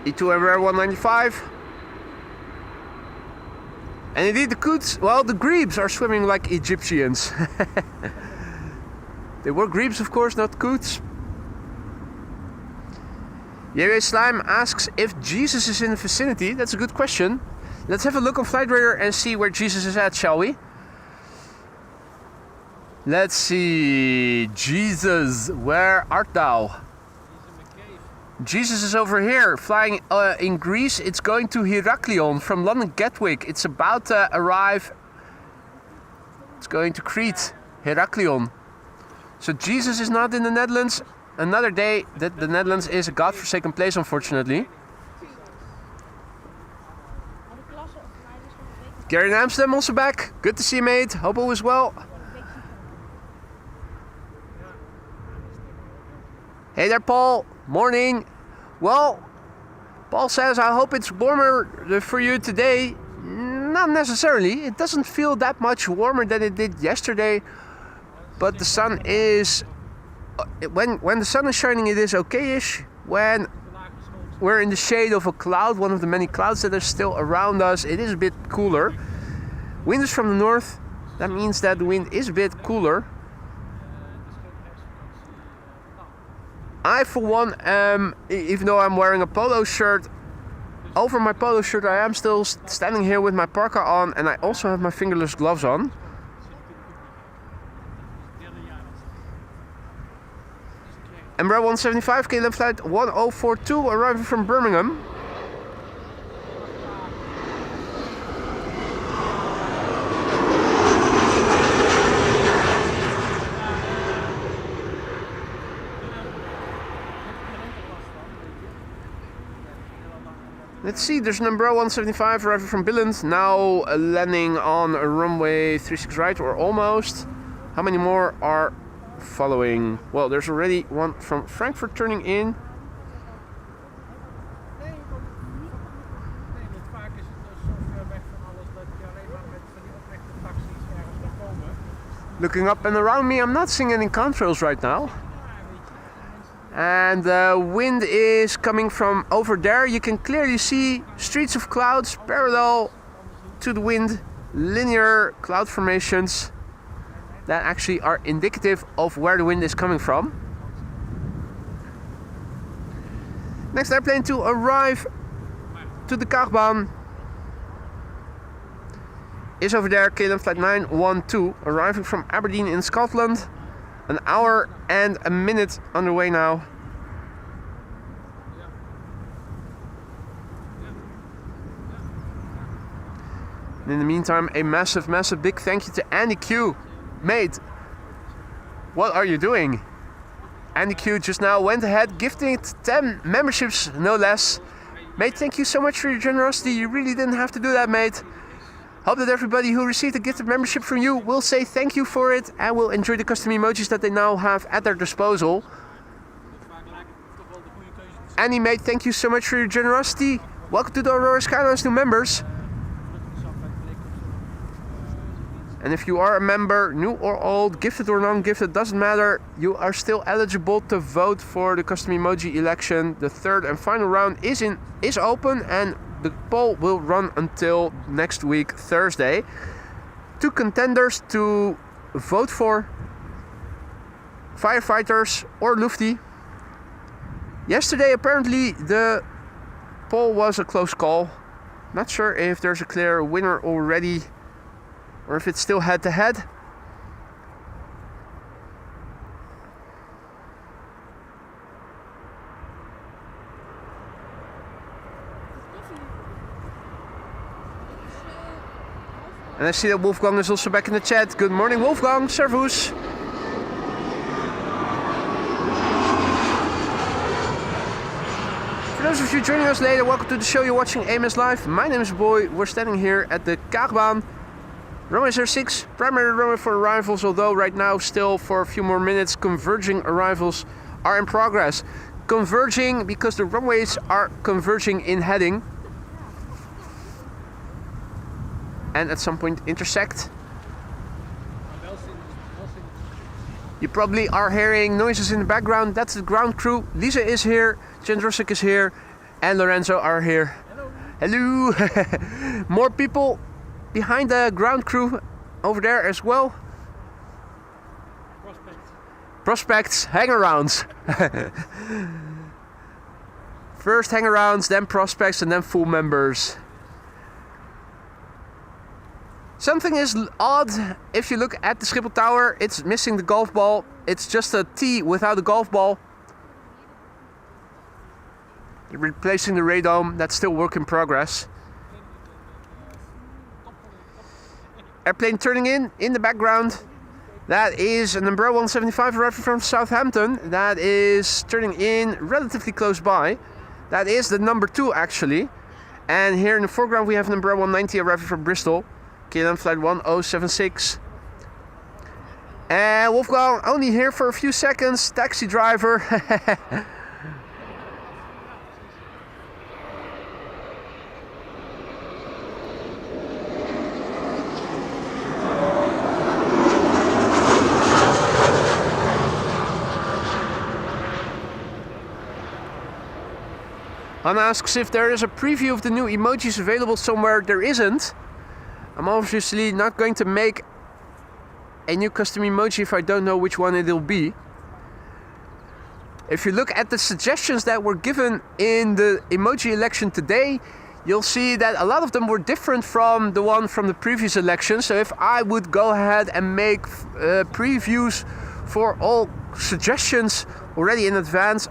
E2 Embraer 195. And indeed the coots, well, the grebes are swimming like Egyptians. They were grebes, of course, not coots. Yewe Slime asks if Jesus is in the vicinity. That's a good question. Let's have a look on Flight Radar and see where Jesus is at, shall we? Let's see. Jesus, where art thou? Jesus is over here, flying in Greece. It's going to Heraklion from London Gatwick. It's about to arrive. It's going to Crete, Heraklion. So Jesus is not in the Netherlands. Another day that the Netherlands is a godforsaken place, unfortunately. Gary in Amsterdam also back. Good to see you, mate. Hope all is well. Hey there, Paul. Morning. Well, Paul says, I hope it's warmer for you today. Not necessarily. It doesn't feel that much warmer than it did yesterday. But the sun is... When the sun is shining, it is okay-ish. When we're in the shade of a cloud, one of the many clouds that are still around us, it is a bit cooler. Wind is from the north. That means that the wind is a bit cooler. I, for one, even though I'm wearing a polo shirt, over my polo shirt I am still standing here with my parka on, and I also have my fingerless gloves on. Embraer 175, KLM flight 1042, arriving from Birmingham. Let's see, there's number 175 arriving from Billund, now landing on runway 36 right, or almost. How many more are following? Well, there's already one from Frankfurt turning in. Nee, want vaak is het dus zo ver weg van alles dat je alleen maar met van die oprechte taxis ergens kan komen. Looking up and around me, I'm not seeing any contrails right now. And the wind is coming from over there. You can clearly see streets of clouds parallel to the wind, linear cloud formations that actually are indicative of where the wind is coming from. Next airplane to arrive to the Kaagbaan is over there, KLM flight 912, arriving from Aberdeen in Scotland. An hour and a minute underway now. And in the meantime, a massive big thank you to Andy Q. Mate, what are you doing? Andy Q just now went ahead, gifting 10 memberships, no less. Mate, thank you so much for your generosity. You really didn't have to do that, mate. Hope that everybody who received a gifted membership from you will say thank you for it and will enjoy the custom emojis that they now have at their disposal. Andy, mate, thank you so much for your generosity. Welcome to the Aurora Skylines new members. And if you are a member, new or old, gifted or non-gifted, doesn't matter. You are still eligible to vote for the custom emoji election. The third and final round is open, and the poll will run until next week, Thursday. 2 contenders to vote for: firefighters or Lufti. Yesterday, apparently, the poll was a close call. Not sure if there's a clear winner already, or if it's still head-to-head. And I see that Wolfgang is also back in the chat. Good morning, Wolfgang. Servus. For those of you joining us later, welcome to the show. You're watching AMS Live. My name is Boy. We're standing here at the Kaagbaan. Runway 06, primary runway for arrivals, although right now still for a few more minutes converging arrivals are in progress. Converging because the runways are converging in heading. And at some point intersect. You probably are hearing noises in the background. That's the ground crew. Lisa is here, Jendrosik is here, and Lorenzo are here. Hello. Hello. More people behind the ground crew over there as well. Prospects, hang-arounds. First hang-arounds, then prospects, and then full members. Something is odd if you look at the Schiphol Tower. It's missing the golf ball. It's just a T without a golf ball. Replacing the radome, that's still work in progress. Airplane turning in the background. That is an Umbrella 175 arriving from Southampton. That is turning in relatively close by. That is the number 2 actually. And here in the foreground we have an Umbrella 190 arriving from Bristol. KLM flight 1076. And Wolfgang only here for a few seconds. Taxi driver. Hannah asks if there is a preview of the new emojis available somewhere. There isn't. I'm obviously not going to make a new custom emoji if I don't know which one it'll be. If you look at the suggestions that were given in the emoji election today, you'll see that a lot of them were different from the one from the previous election. So if I would go ahead and make previews for all suggestions already in advance,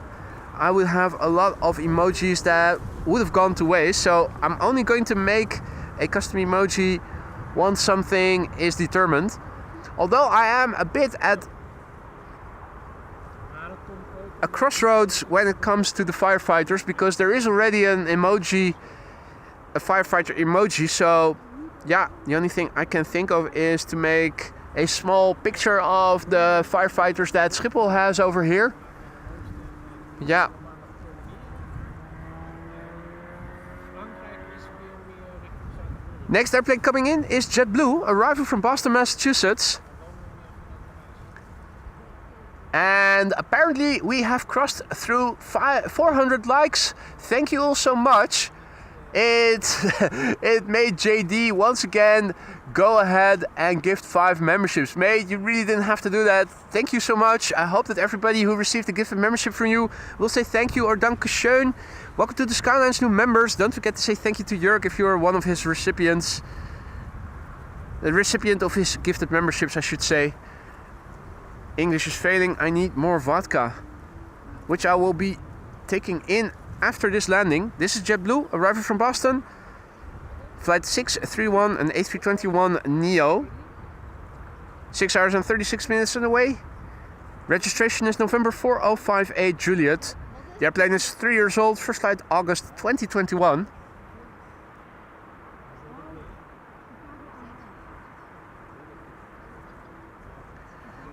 I would have a lot of emojis that would have gone to waste. So I'm only going to make a custom emoji once something is determined. Although I am a bit at a crossroads when it comes to the firefighters, because there is already an emoji a firefighter emoji, so yeah, the only thing I can think of is to make a small picture of the firefighters that Schiphol has over here. Yeah. Next airplane coming in is JetBlue, arriving from Boston, Massachusetts. And apparently we have crossed through 400 likes. Thank you all so much. It made JD once again go ahead and gift 5 memberships. Mate, you really didn't have to do that. Thank you so much. I hope that everybody who received a gift of membership from you will say thank you or dankeschön. Welcome to the Skyline's new members. Don't forget to say thank you to Jörg if you are one of his recipients. The recipient of his gifted memberships, I should say. English is failing. I need more vodka, which I will be taking in after this landing. This is JetBlue, arriving from Boston. Flight 631 and A321neo. 6 hours and 36 minutes on the way. Registration is November 4058 Juliet. The airplane is 3 years old. First flight August 2021.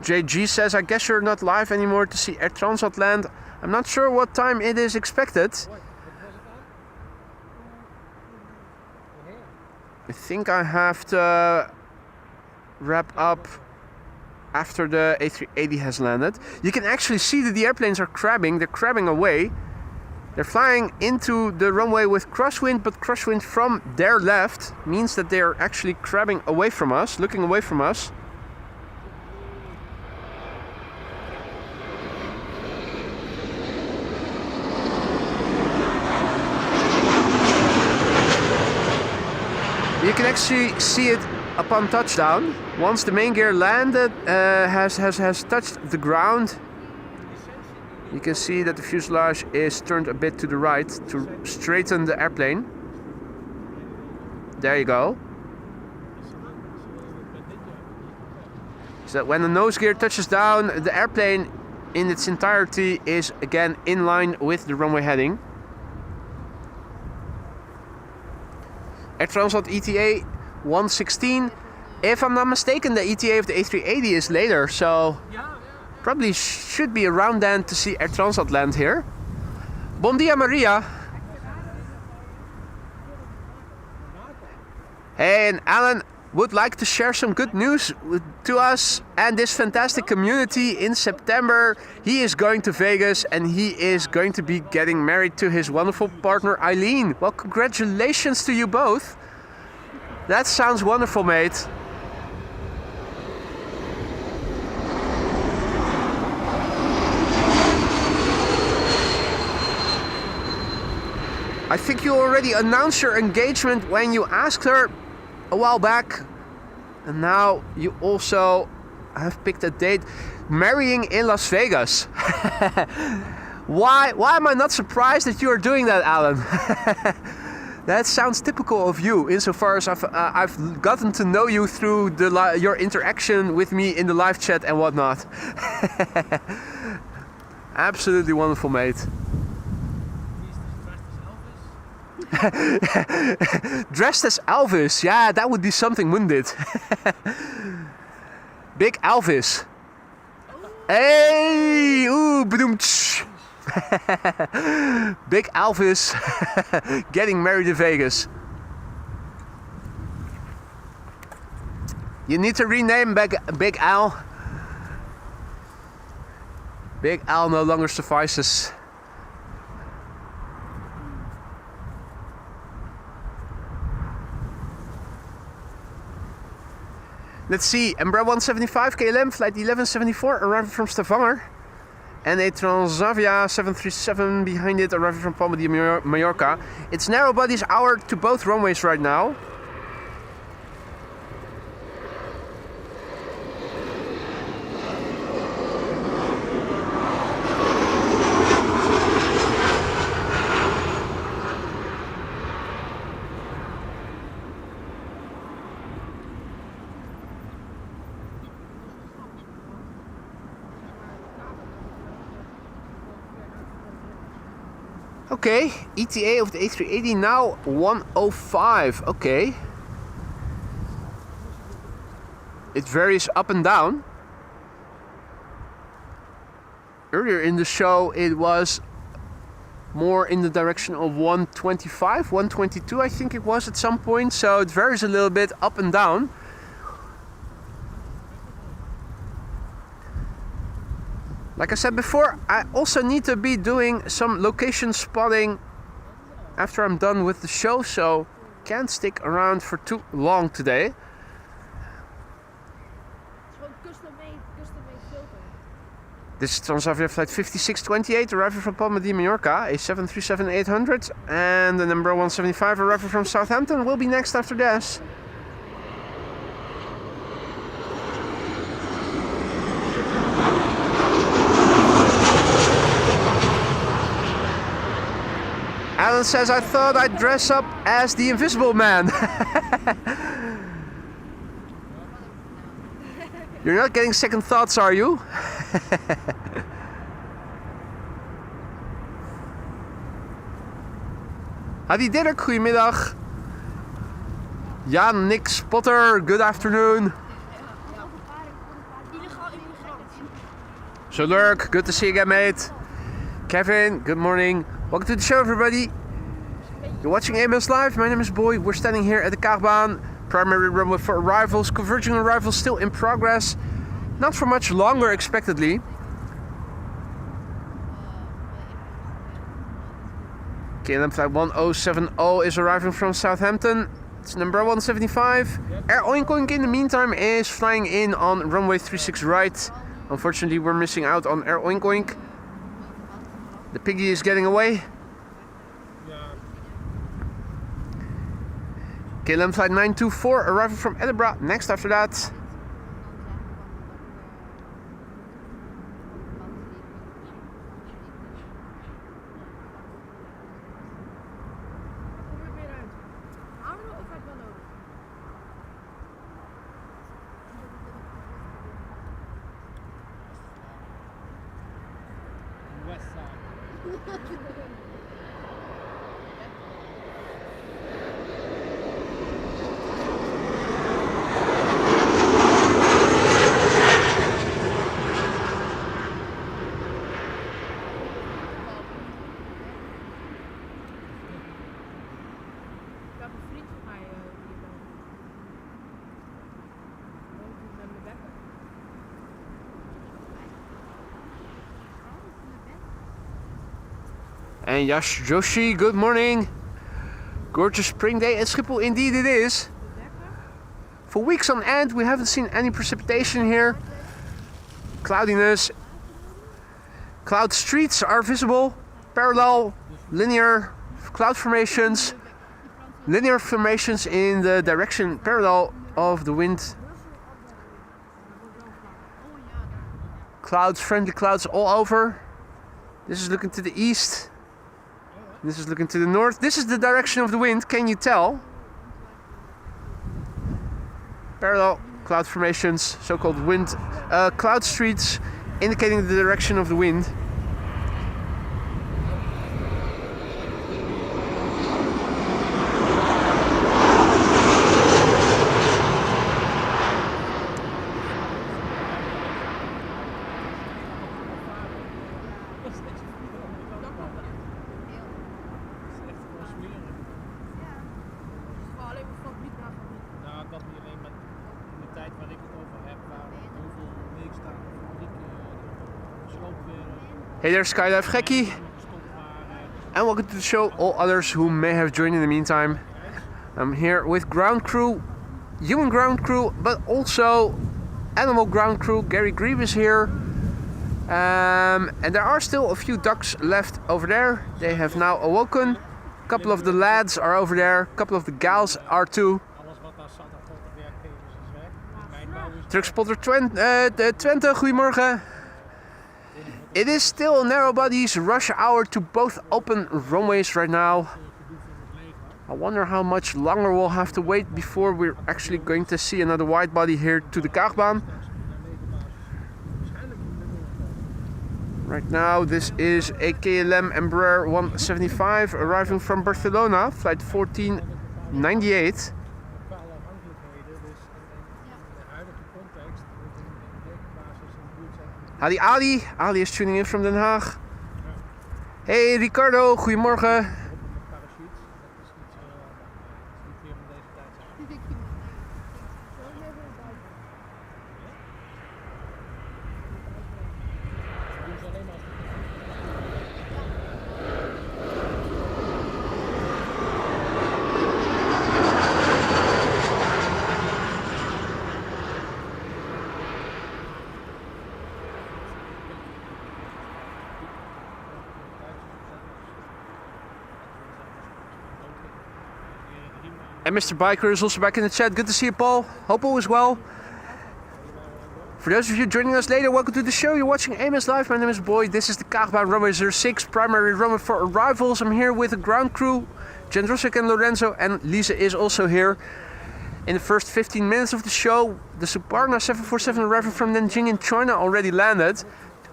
JG says, I guess you're not live anymore to see Air Transat land. I'm not sure what time it is expected. I think I have to wrap up after the A380 has landed. You can actually see that the airplanes are crabbing. They're crabbing away. They're flying into the runway with crosswind, but crosswind from their left means that they're actually crabbing away from us, looking away from us. You can actually see it upon touchdown. Once the main gear landed, has touched the ground, you can see that the fuselage is turned a bit to the right to straighten the airplane. There you go. So that when the nose gear touches down, the airplane in its entirety is again in line with the runway heading. Air Transat ETA 116. If I'm not mistaken, the ETA of the A380 is later, so probably should be around then to see Air Transat land here. Bon dia, Maria. Hey, and Alan would like to share some good news to us and this fantastic community. In September, he is going to Vegas and he is going to be getting married to his wonderful partner Eileen. Well, congratulations to you both. That sounds wonderful, mate. I think you already announced your engagement when you asked her a while back, and now you also have picked a date, marrying in Las Vegas. Why am I not surprised that you are doing that, Alan? That sounds typical of you, insofar as I've gotten to know you through your interaction with me in the live chat and whatnot. Absolutely wonderful, mate. Dressed as Elvis, yeah, that would be something, wouldn't it? Big Elvis. Hey, ooh, badoom. Big Elvis getting married in Vegas. You need to rename Big Al. Big Al no longer suffices. Let's see, Embraer 175 KLM, flight 1174, arriving from Stavanger. And a Transavia 737 behind it, arriving from Palma de Mallorca. It's narrow bodies hour to both runways right now. Okay, ETA of the A380 now 105. Okay. It varies up and down. Earlier in the show it was more in the direction of 125, 122 I think it was at some point, so it varies a little bit up and down. Like I said before, I also need to be doing some location spotting after I'm done with the show, so can't stick around for too long today. This is Transavia flight 5628 arriving from Palma de Mallorca, a 737-800, and the number 175 arriving from Southampton will be next after this. Alan says, I thought I'd dress up as the Invisible Man. You're not getting second thoughts, are you? Hadi Dirk, goedemiddag. Jan, Nick, Spotter, good afternoon. So Lurk, good to see you again, mate. Kevin, good morning. Welcome to the show, everybody. You're watching AMS Live. My name is Boy. We're standing here at the Kaagbaan. Primary runway for arrivals. Converging arrivals still in progress. Not for much longer, expectedly. KLM flight 1070 is arriving from Southampton. It's number 175. Air Oink Oink in the meantime is flying in on runway 36 right. Unfortunately, we're missing out on Air Oink Oink. The piggy is getting away. KLM flight 924 arriving from Edinburgh next after that. West side. And Yash Joshi, good morning. Gorgeous spring day at Schiphol, indeed it is. For weeks on end we haven't seen any precipitation here. Cloudiness. Cloud streets are visible. Parallel, linear cloud formations. Linear formations in the direction parallel of the wind. Clouds, friendly clouds all over. This is looking to the east. This is looking to the north. This is the direction of the wind, can you tell? Parallel cloud formations, so-called wind cloud streets, indicating the direction of the wind. Hey there, Skydive Gekkie, and welcome to the show, all others who may have joined in the meantime. I'm here with ground crew, human ground crew, but also animal ground crew. Gary Grieve is here, and there are still a few ducks left over there. They have now awoken. A couple of the lads are over there, a couple of the gals are too. Truckspotter Twente, goedemorgen. It is still narrow bodies, rush hour to both open runways right now. I wonder how much longer we'll have to wait before we're actually going to see another wide body here to the Kaagbaan. Right now, this is a KLM Embraer 175 arriving from Barcelona, flight 1498. Qua afhankelijkheden, dus in de huidige context moet een dekenbasis in de buurt zijn. Hadi Ali. Ali is tuning in from Den Haag. Hey Ricardo, goedemorgen. Met parachutes, dat is niet zo niet meer van deze tijd. Dat doen ze alleen maar als And Mr. Biker is also back in the chat. Good to see you, Paul. Hope all is well. For those of you joining us later, welcome to the show. You're watching AMS Live. My name is Boyd. This is the Kaagbaan runway 06, primary runway for arrivals. I'm here with the ground crew, Jendrosik and Lorenzo, and Lisa is also here. In the first 15 minutes of the show, the Suparna 747 arriving from Nanjing in China already landed.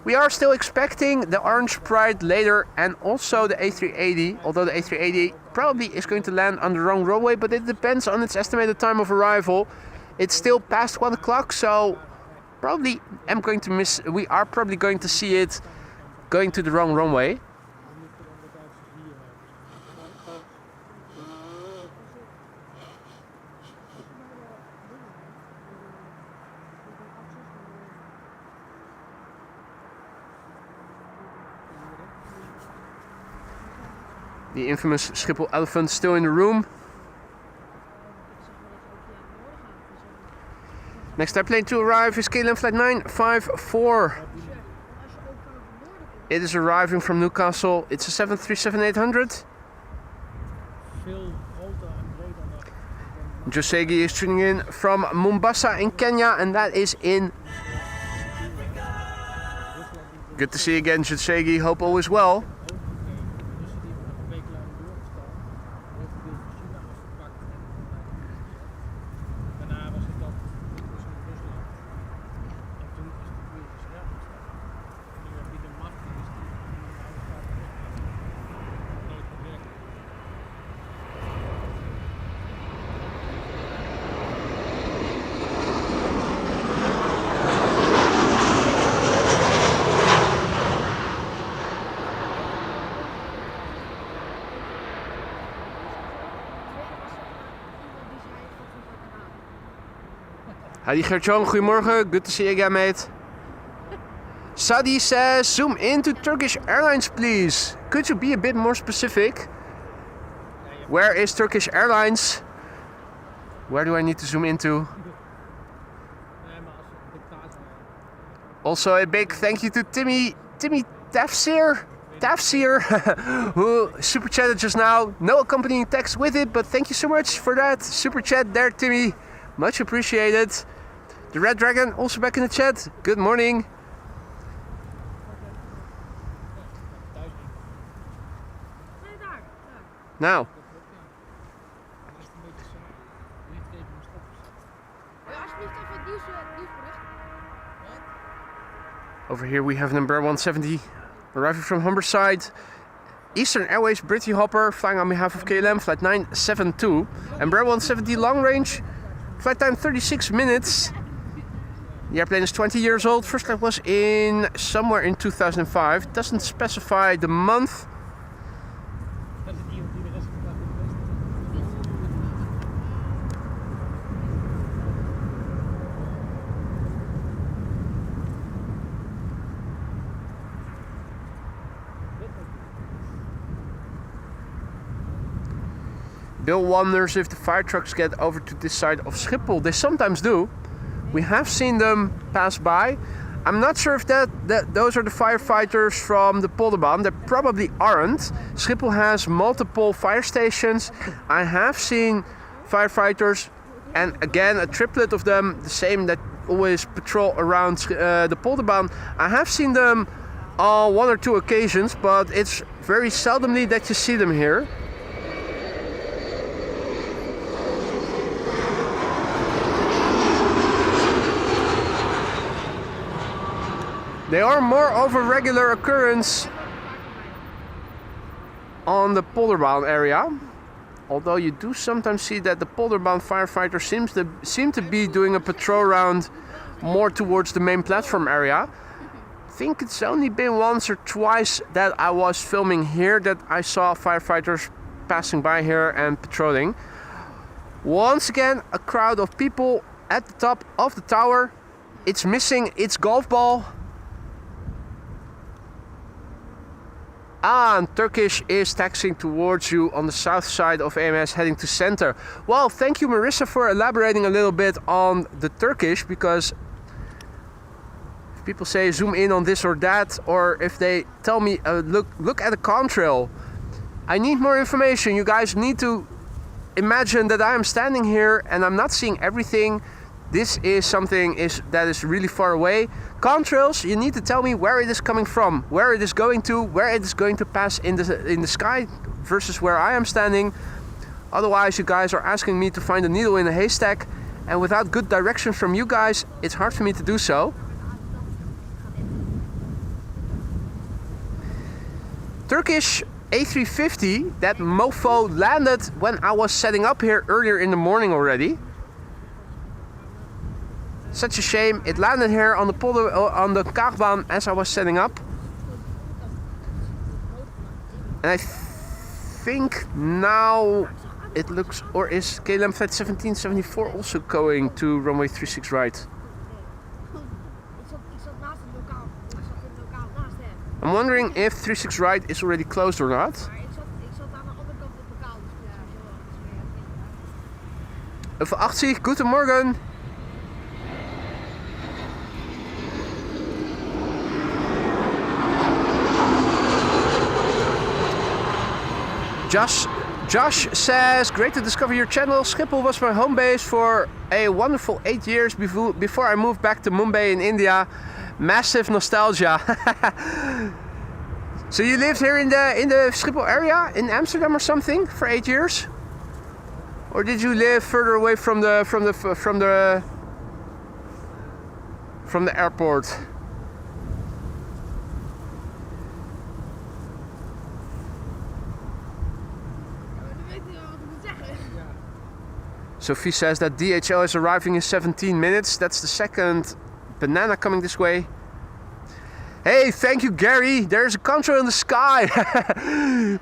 We are still expecting the Orange Pride later and also the A380, although the A380 probably is going to land on the wrong runway, but it depends on its estimated time of arrival. It's still past 1 o'clock, so probably we are probably going to see it going to the wrong runway. The infamous Schiphol elephant still in the room. Next airplane to arrive is KLM flight 954. It is arriving from Newcastle. It's a 737-800. Josegi is tuning in from Mombasa in Kenya, and that is in. Good to see you again, Josegi. Hope all is well. Hadi Gertjan, goedemorgen. Good to see you again, mate. Sadi says, zoom into Turkish Airlines, please. Could you be a bit more specific? Where is Turkish Airlines? Where do I need to zoom into? Also a big thank you to Timmy Tafsir, who super chatted just now. No accompanying text with it, but thank you so much for that super chat there, Timmy. Much appreciated. The Red Dragon also back in the chat. Good morning. Now. Over here we have number 170 arriving from Humberside. Eastern Airways Britty Hopper flying on behalf of KLM flight 972. Embraer 170 long range. Flight time 36 minutes. The airplane is 20 years old. First flight was in somewhere in 2005. Doesn't specify the month. Bill wonders if the fire trucks get over to this side of Schiphol. They sometimes do. We have seen them pass by. I'm not sure if those are the firefighters from the Polderbaan. They probably aren't. Schiphol has multiple fire stations. I have seen firefighters, and again a triplet of them, the same that always patrol around the Polderbaan. I have seen them on 1 or 2 occasions, but it's very seldomly that you see them here. They are more of a regular occurrence on the Polderbaan area. Although you do sometimes see that the Polderbaan firefighter seem to be doing a patrol round more towards the main platform area. I think it's only been once or twice that I was filming here that I saw firefighters passing by here and patrolling. Once again, a crowd of people at the top of the tower. It's missing its golf ball. And Turkish is taxiing towards you on the south side of AMS, heading to center. Well, thank you, Marissa, for elaborating a little bit on the Turkish, because if people say zoom in on this or that, or if they tell me look at the contrail, I need more information. You guys need to imagine that I am standing here and I'm not seeing everything. This is something that is really far away. Contrails, you need to tell me where it is coming from, where it is going to, where it is going to pass in the sky versus where I am standing. Otherwise, you guys are asking me to find a needle in a haystack, and without good direction from you guys, it's hard for me to do so. Turkish A350, that mofo landed when I was setting up here earlier in the morning already. Such a shame, it landed here on the Kaagbaan as I was setting up. And I think now it looks, or is KLM Flight 1774 also going to runway 36 right? I'm wondering if 36 right is already closed or not. Over 80, guten Morgen. Josh says, great to discover your channel. Schiphol was my home base for a wonderful 8 years before I moved back to Mumbai in India. Massive nostalgia. So you lived here in the Schiphol area in Amsterdam or something for 8 years? Or did you live further away from the airport? Sophie says that DHL is arriving in 17 minutes. That's the second banana coming this way. Hey, thank you, Gary. There's a contrail in the sky.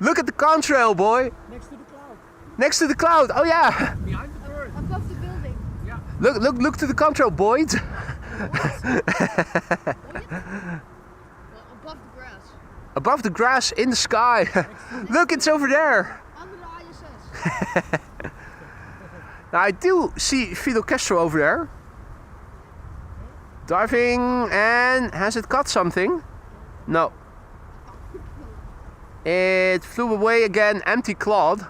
Look at the contrail, boy. Next to the cloud. Next to the cloud. Oh yeah. Behind the bird. Above the building. Yeah. Look to the contrail, Boyd. Above the grass. Above the grass in the sky. Look, it's over there. Under the ISS. Now, I do see Fidel Castro over there. Diving, and has it caught something? No. It flew away again, empty clawed.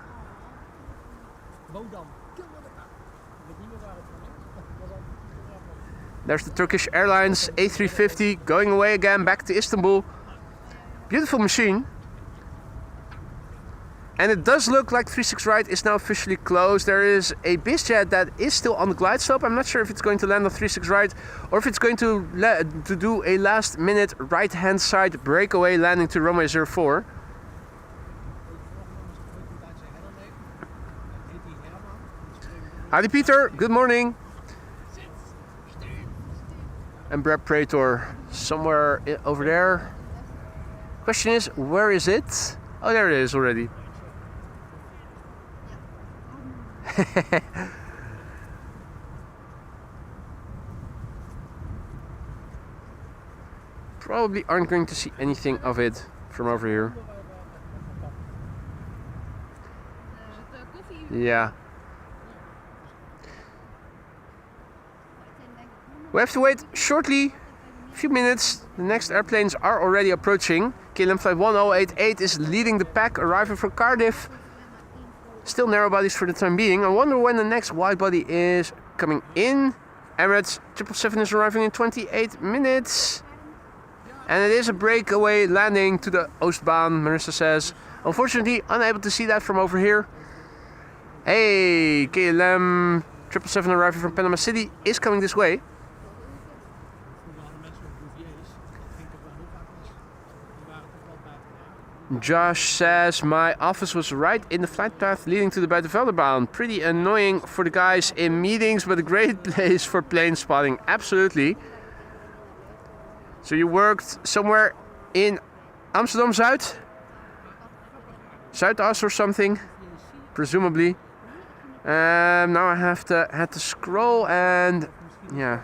There's the Turkish Airlines A350 going away again back to Istanbul. Beautiful machine. And it does look like 36 right is now officially closed. There is a BizJet that is still on the glide slope. I'm not sure if it's going to land on 36 right or if it's going to do a last minute right hand side breakaway landing to runway 04. Howdy Peter, good morning. And Brad Praetor somewhere over there. Question is, where is it? Oh, there it is already. Probably aren't going to see anything of it from over here. Yeah. We have to wait shortly, a few minutes. The next airplanes are already approaching. KLM Flight 1088 is leading the pack, arriving from Cardiff. Still narrow bodies for the time being. I wonder when the next wide body is coming in. Emirates 777 is arriving in 28 minutes. And it is a breakaway landing to the Oostbaan, Marissa says. Unfortunately, unable to see that from over here. Hey, KLM 777 arriving from Panama City is coming this way. Josh says, my office was right in the flight path leading to the Buitenvelderbaan. Pretty annoying for the guys in meetings, but a great place for plane spotting. Absolutely. So you worked somewhere in Amsterdam Zuid? Zuidas or something, presumably. Now I have to scroll and yeah.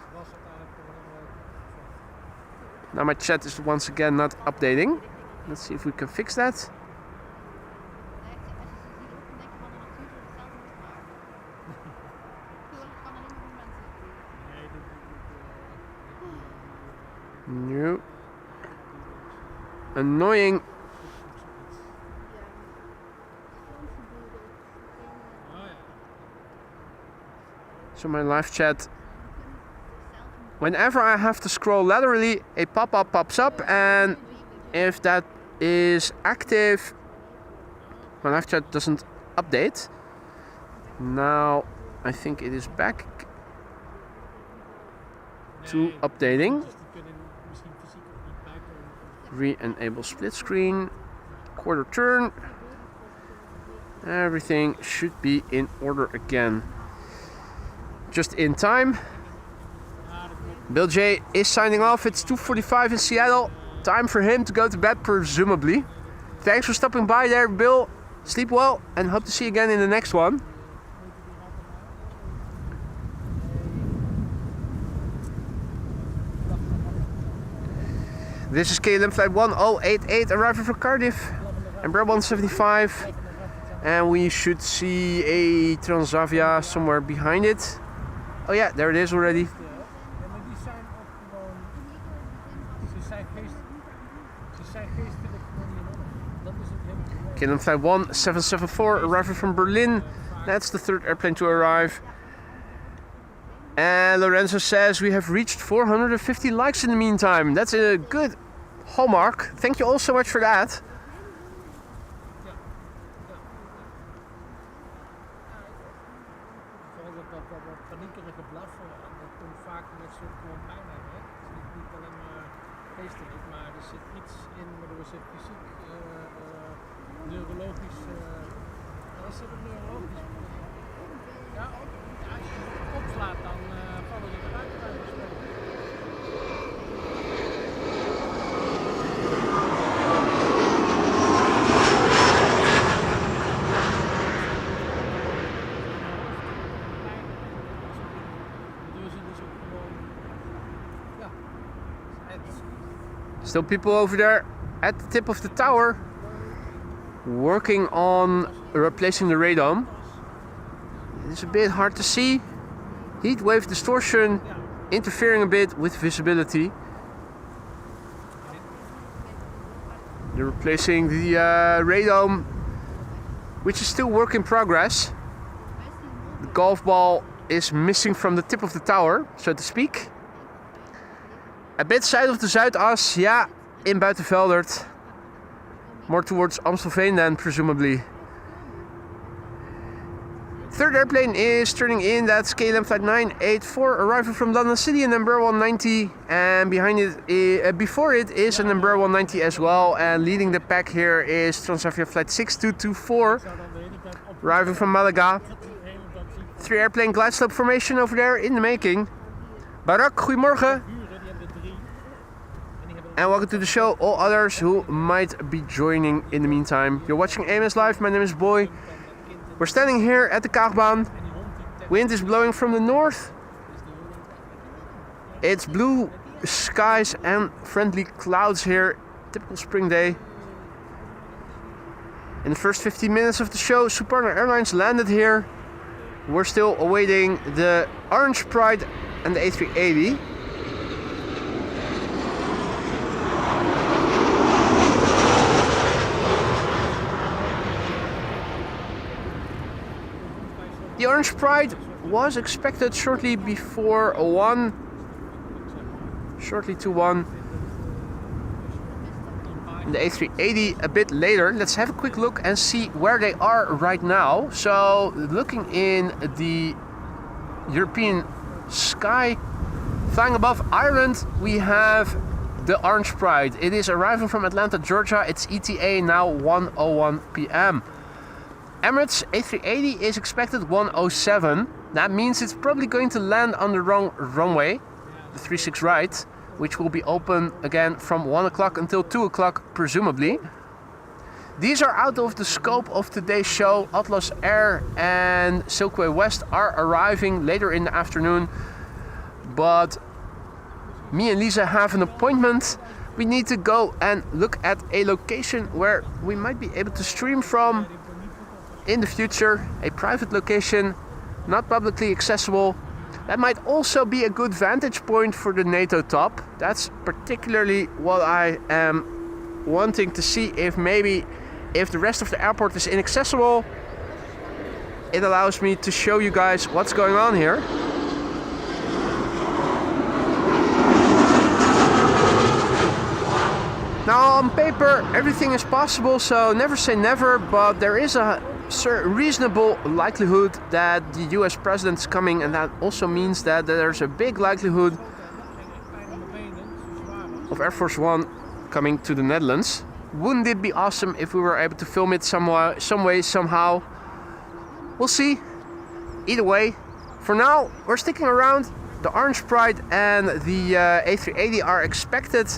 Now my chat is once again not updating. Let's see if we can fix that. No. Annoying. So my live chat, whenever I have to scroll laterally, a pop-up pops up, and if that is active, my live chat doesn't update. Now I think it is back to updating. Re-enable split screen, quarter turn. Everything should be in order again. Just in time. Bill J is signing off. It's 2:45 in Seattle. Time for him to go to bed, presumably. Thanks for stopping by there, Bill. Sleep well and hope to see you again in the next one. This is KLM flight 1088 arriving from Cardiff, Embraer 175, and we should see a Transavia somewhere behind it. Oh yeah, there it is already. KLM flight 1774 arriving from Berlin. That's the third airplane to arrive. And Lorenzo says we have reached 450 likes in the meantime. That's a good hallmark. Thank you all so much for that. Still people over there at the tip of the tower working on replacing the radome. It's a bit hard to see. Heat wave distortion interfering a bit with visibility. They're replacing the radome, which is still work in progress. The golf ball is missing from the tip of the tower, so to speak. A bit south of the Zuidas, yeah, in Buitenveldert. More towards Amstelveen then, presumably. Third airplane is turning in, that's KLM flight 984, arriving from London City, an Embraer 190. And behind it, before it is an Embraer 190 as well. And leading the pack here is Transavia flight 6224, arriving from Malaga. 3 airplane glide slope formation over there in the making. Barak, goedemorgen. And welcome to the show, all others who might be joining in the meantime. You're watching AMS Live, my name is Boy. We're standing here at the Kaagbaan. Wind is blowing from the north. It's blue skies and friendly clouds here. Typical spring day. In the first 15 minutes of the show, Suparna Airlines landed here. We're still awaiting the Orange Pride and the A380. The Orange Pride was expected shortly before 1, shortly to 1. And the A380 a bit later. Let's have a quick look and see where they are right now. So looking in the European sky, flying above Ireland, we have the Orange Pride. It is arriving from Atlanta, Georgia. It's ETA now 1:01 p.m. Emirates A380 is expected 1:07. That means it's probably going to land on the wrong runway, the 36 right, which will be open again from 1 o'clock until 2 o'clock presumably. These are out of the scope of today's show. Atlas Air and Silkway West are arriving later in the afternoon, but me and Lisa have an appointment. We need to go and look at a location where we might be able to stream from in the future, a private location, not publicly accessible. That might also be a good vantage point for the NATO top. That's particularly what I am wanting to see. If the rest of the airport is inaccessible, it allows me to show you guys what's going on here. Now on paper everything is possible, so never say never, but there is a reasonable likelihood that the US president is coming, and that also means that there's a big likelihood of Air Force One coming to the Netherlands. Wouldn't it be awesome if we were able to film it some way, somehow? We'll see. Either way, for now we're sticking around. The Orange Pride and the A380 are expected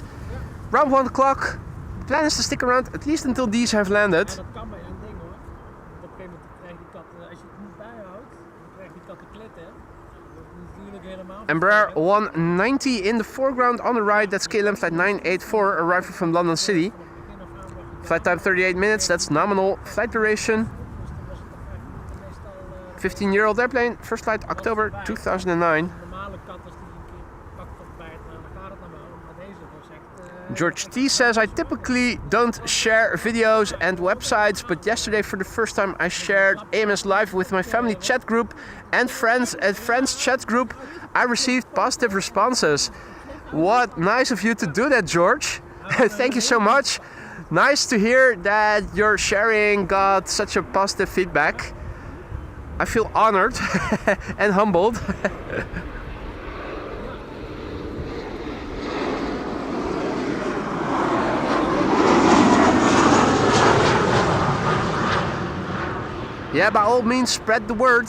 around 1 o'clock. The plan is to stick around at least until these have landed. Dat kan bij een ding hoor. Op een gegeven moment krijg je kat, als je het niet bijhoudt, dan krijg je kat de klitten. Dat is natuurlijk helemaal. Embraer 190 in the foreground on the right. That's KLM flight 984 arriving from London City. Flight time 38 minutes. That's nominal flight duration. 15-year-old airplane. First flight October 2009. George T says, I typically don't share videos and websites, but yesterday for the first time I shared AMS Live with my family chat group and friends chat group. I received positive responses. What nice of you to do that, George. Thank you so much. Nice to hear that your sharing got such a positive feedback. I feel honored and humbled. Yeah, by all means, spread the word.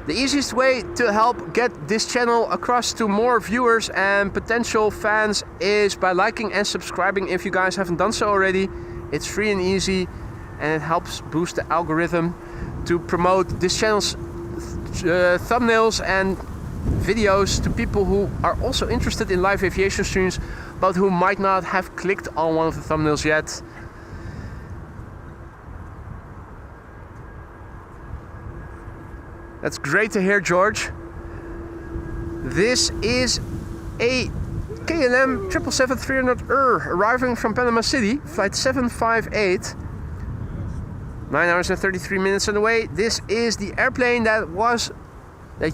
The easiest way to help get this channel across to more viewers and potential fans is by liking and subscribing if you guys haven't done so already. It's free and easy, and it helps boost the algorithm to promote this channel's thumbnails and videos to people who are also interested in live aviation streams, but who might not have clicked on one of the thumbnails yet. That's great to hear, George. This is a KLM 777-300 arriving from Panama City, flight 758. 9 hours and 33 minutes on the way. This is the airplane that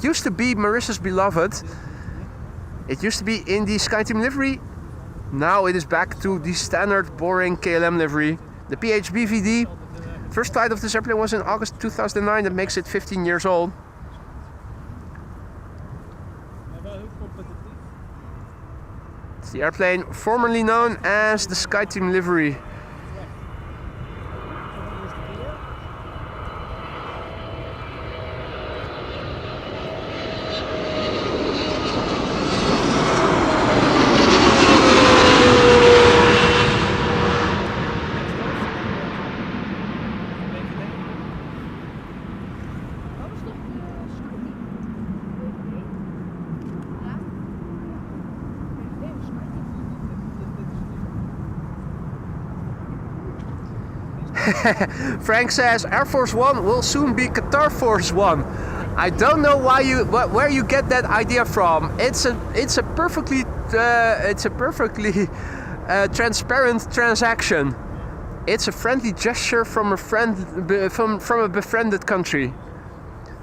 used to be Marissa's beloved. It used to be in the SkyTeam livery. Now it is back to the standard boring KLM livery. The PHBVD. First flight of this airplane was in August 2009. That makes it 15 years old. It's the airplane formerly known as the SkyTeam livery. Frank says Air Force One will soon be Qatar Force One. I don't know where you get that idea from. It's a perfectly transparent transaction. It's a friendly gesture from a befriended country.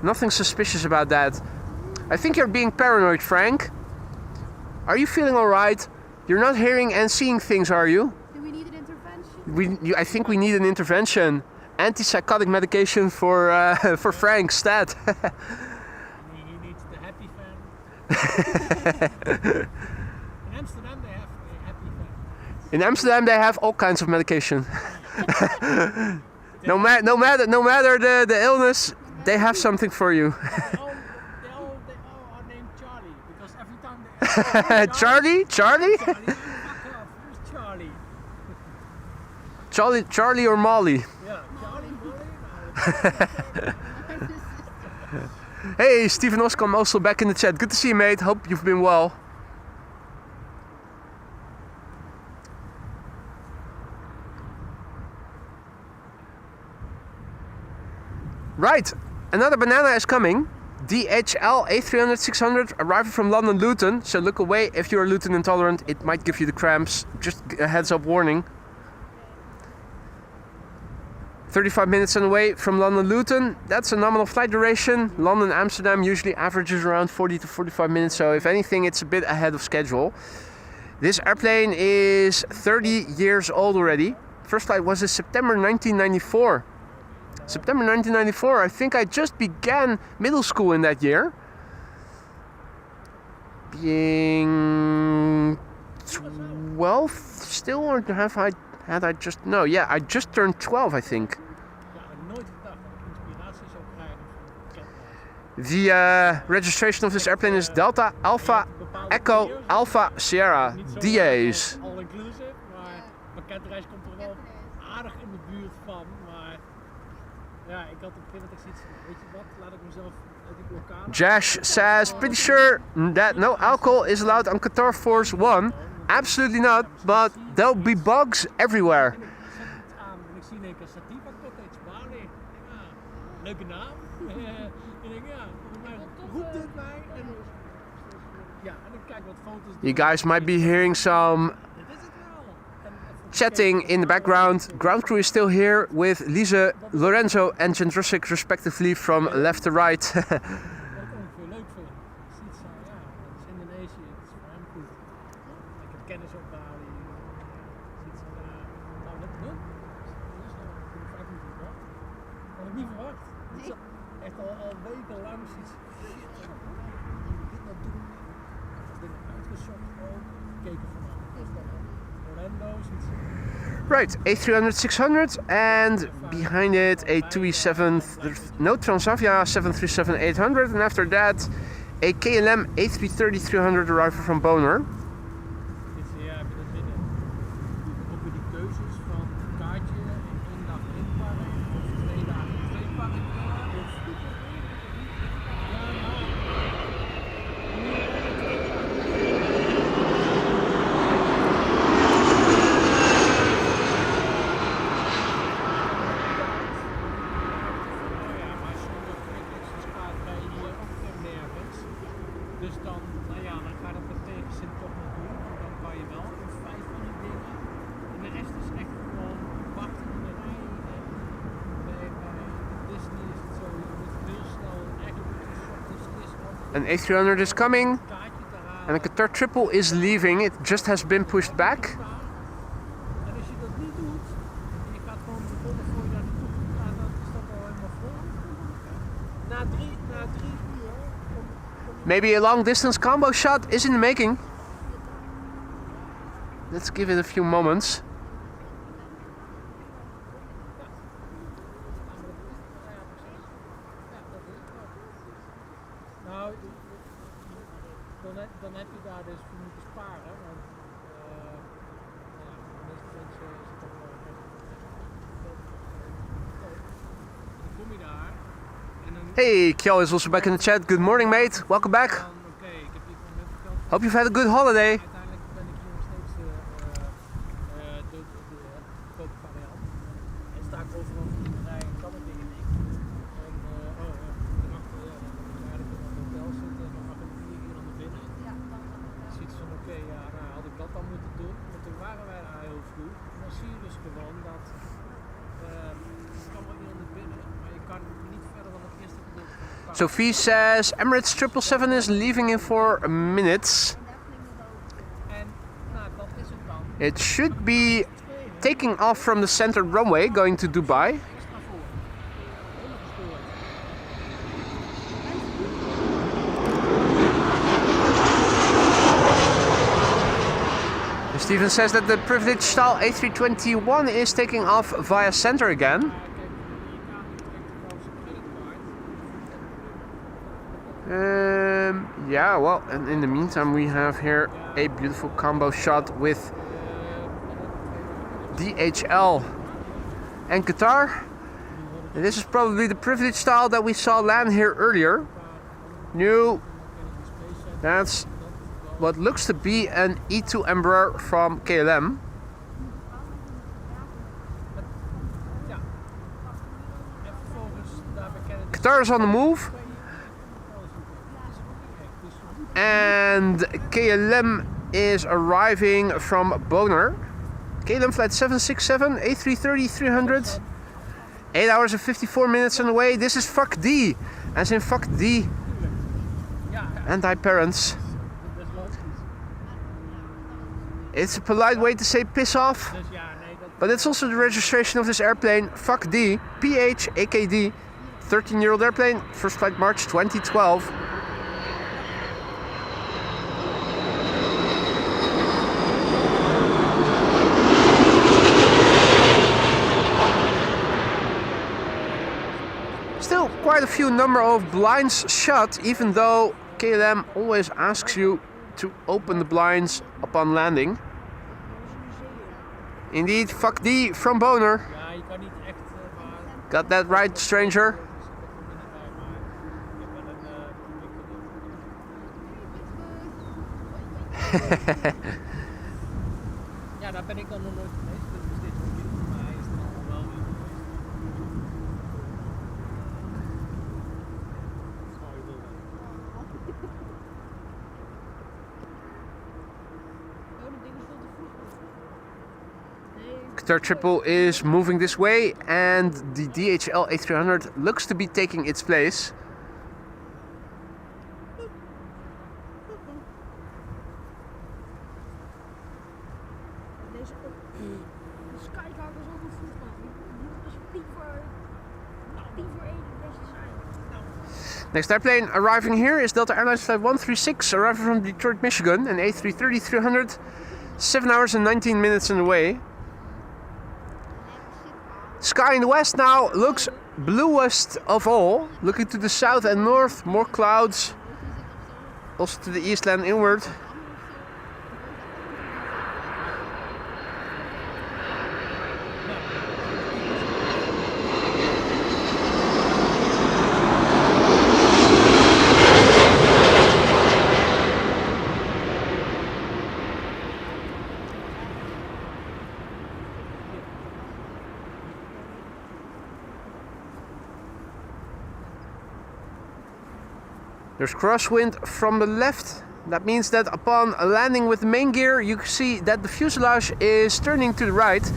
Nothing suspicious about that. I think you're being paranoid, Frank. Are you feeling all right? You're not hearing and seeing things, are you? Do we need an intervention? I think we need an intervention. Antipsychotic medication for Frank stat. He needs the happy fan. In Amsterdam they have In Amsterdam, they have all kinds of medication. no matter the illness, they have something for you. They all are named Charlie because every time they Charlie? Charlie, fuck off. Who's Charlie? Charlie or Molly? Yeah, Charlie, Molly. Hey, Stephen Oskam also back in the chat. Good to see you, mate. Hope you've been well. Right, another banana is coming. DHL A300-600 arriving from London Luton. So look away if you're Luton intolerant. It might give you the cramps. Just a heads up warning. 35 minutes on the way from London Luton. That's a nominal flight duration. London Amsterdam usually averages around 40 to 45 minutes. So if anything, it's a bit ahead of schedule. This airplane is 30 years old already. First flight was in September 1994. September 1994, I think I just began middle school in that year. Being 12 still, or had I just... No, yeah, I just turned 12, I think. The registration of this airplane is Delta Alpha Echo Alpha Sierra DA's. All-inclusive, maar pakketreis komt er wel aardig in de buurt van, maar ja, ik had op een gegeven moment zoiets, weet je wat, laat ik mezelf uit die blokkade... Jash says, pretty sure that no alcohol is allowed on Qatar Force 1. Absolutely not, but there'll be bugs everywhere. En ik zet het aan en ik zie in één keer Sativa Cottage, Bali. Ja, leuke naam. En ik ja, volgens mij roept dit mij. En ja, en ik kijk wat foto's. You guys might be hearing some Dit is het wel. En chatting in the background. Ground crew is still here with Lise, Lorenzo and Jendrusik respectively from left to right. wat ik ongeveer leuk vind. Je ziet zo, ja, het is Indonesië, het is voor hem goed. Ik heb kennis op Bali. Je ziet zo, nou, dat doen. Dat is nog 5 minuten gebracht. Had ik niet verwacht. Het is echt al weken lang zoiets. Shit, wat moet ik dit nou doen? Ik heb dat ding uitgezocht ook. Gekeken van Orlando, zoiets. Right, A300-600 and behind it a TUI 7, no Transavia 737-800 and after that a KLM A330-300 arrival from Bonaire. Dit jaar heb je dat binnen. Ook weer die keuzes van een kaartje en 1 dag inparken of 2 dagen streekparken. Dus dan, nou ja, dan gaat het met tegenzin toch nog doen. En dan kan je wel in 5 van die dingen. En de rest is echt gewoon wachten in de rij. En bij Disney is het zo, je moet heel snel, eigenlijk moet je ochtends An A300 is coming een kaartje te halen. and a Qatar Triple is leaving. It just has been pushed back. En als je dat niet doet, en je gaat gewoon begonnen voor je naar naartoe gaat, dan is dat al helemaal vol. Na 3 uur Maybe a long distance combo shot is in the making. Let's give it a few moments. Nou, dan heb je daar dus voor moeten sparen, want de meeste mensen is het toch wel dan kom je daar en dan Hey, Kjell is also back in the chat. Good morning, mate. Welcome back. dan, oké, ik heb hier gewoon net verteld. Hope you've had a good holiday. Uiteindelijk ben ik hier nog steeds de goedkope variant. En sta ik overal in de rij en kan het dingen niet. En daarachter, ja, dan moet je eigenlijk in het hotel zitten en dan mag ik 4 uur naar binnen. Ja, dan Zoiets van oké, ja, nou had ik dat dan moeten doen. Maar toen waren wij daar heel vroeg. En dan zie je dus gewoon dat je kan wel iemand naar binnen, maar je kan niet verder dan het eerste gedeelte van de kaart. Sophie says Emirates 777 is leaving in 4 minutes. En nou, dat is het dan. It should be taking off from the center runway going to Dubai. Extra voor. Ondergespoord. Steven says that the privileged style A321 is taking off via center again. Yeah, well, and in the meantime we have here a beautiful combo shot with DHL and Qatar. And this is probably the privileged style that we saw land here earlier. No, that's what looks to be an E2 Embraer from KLM. Qatar is on the move. And KLM is arriving from Bonaire. KLM flight 767, A330-300. 8 hours and 54 minutes on the way. This is fuck D, as in fuck D. Anti-parents. It's a polite way to say piss off. But it's also the registration of this airplane, fuck D, PH-AKD. 13-year-old airplane, first flight March 2012. Still quite a few number of blinds shut, even though KLM always asks you to open the blinds upon landing. Indeed, fuck D from Bonaire. Got that right, stranger? Ja, daar ben ik dan nog nooit geweest, dus dit is nieuw voor mij, is het allemaal wel nieuw geweest. Qatar Triple is moving this way and the DHL A300 looks to be taking its place. Next airplane arriving here is Delta Airlines Flight 136, arriving from Detroit, Michigan, an A330-300, 7 hours and 19 minutes on the way. Sky in the west now looks bluest of all. Looking to the south and north, more clouds. Also to the east, land inward. There's crosswind from the left. That means that upon landing with the main gear, you can see that the fuselage is turning to the right.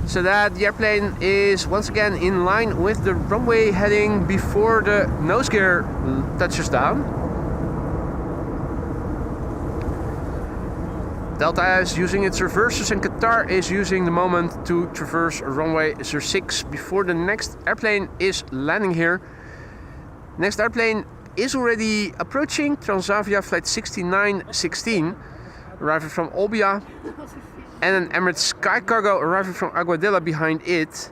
So that the airplane is once again in line with the runway heading before the nose gear touches down. Delta is using its reversers and Qatar is using the moment to traverse runway 06 before the next airplane is landing here. Next airplane is already approaching, Transavia flight 6916, arriving from Olbia, and an Emirates Sky Cargo arriving from Aguadilla behind it.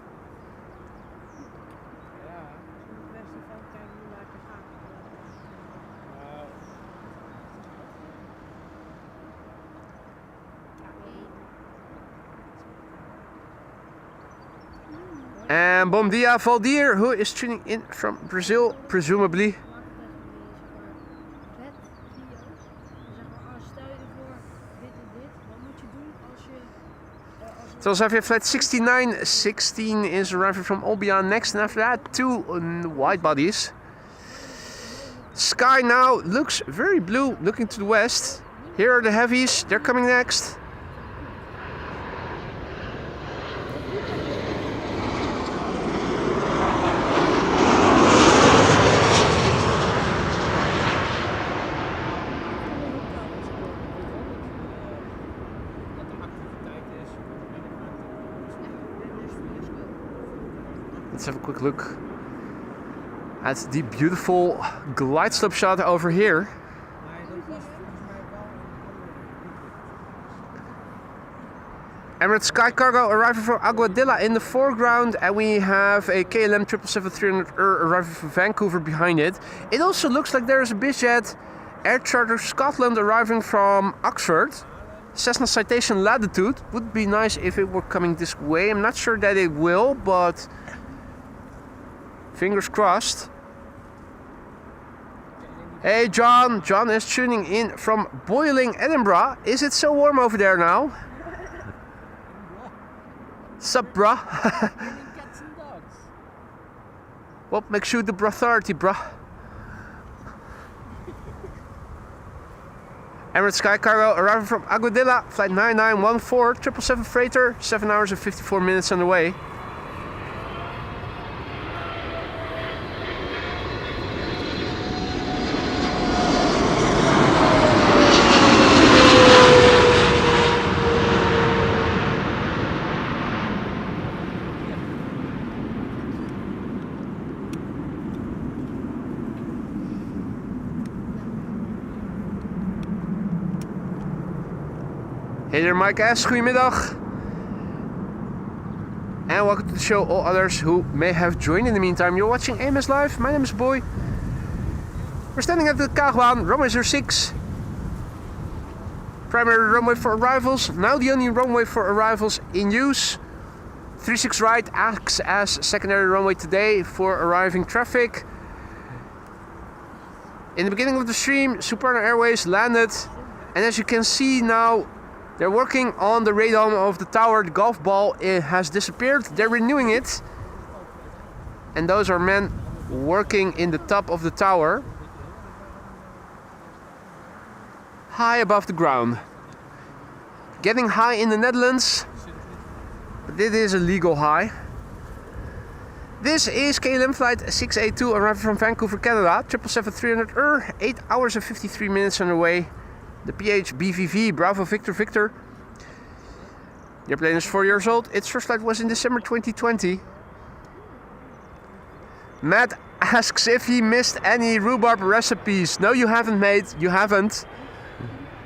And Bom dia Valdir, who is tuning in from Brazil, presumably. Transavia flight 6916 is arriving from Olbia next, and after that, two wide bodies. Sky now looks very blue, looking to the west. Here are the Heavies, they're coming next. Let's have a quick look at the beautiful glide slope shot over here. Emirates Sky Cargo arriving from Aguadilla in the foreground, and we have a KLM 777-300 arriving from Vancouver behind it. It also looks like there is a BizJet Air Charter Scotland arriving from Oxford. Cessna Citation Latitude. Would be nice if it were coming this way. I'm not sure that it will, but fingers crossed. Hey John, John is tuning in from boiling Edinburgh. Is it so warm over there now? Sup, bruh? Cats and dogs. What makes you the authority, bruh? Emirates Sky Cargo arriving from Aguadilla, flight 9914, 777 freighter, 7 hours and 54 minutes on the way. Hey there, Mike S. Goedemiddag. And welcome to the show, all others who may have joined in the meantime. You're watching AMS Live. My name is Boy. We're standing at the Kaagbaan, runway 06. Primary runway for arrivals. Now the only runway for arrivals in use. 36 right acts as secondary runway today for arriving traffic. In the beginning of the stream, Suparna Airways landed. And as you can see now, they're working on the radome of the tower. The golf ball has disappeared. They're renewing it. And those are men working in the top of the tower. High above the ground. Getting high in the Netherlands. But it is a legal high. This is KLM flight 682 arriving from Vancouver, Canada. 777-300 8 hours and 53 minutes on the way. The PH BVV, Bravo Victor Victor. The airplane is 4 years old. Its first flight was in December 2020. Matt asks if he missed any rhubarb recipes. No, you haven't, mate. You haven't.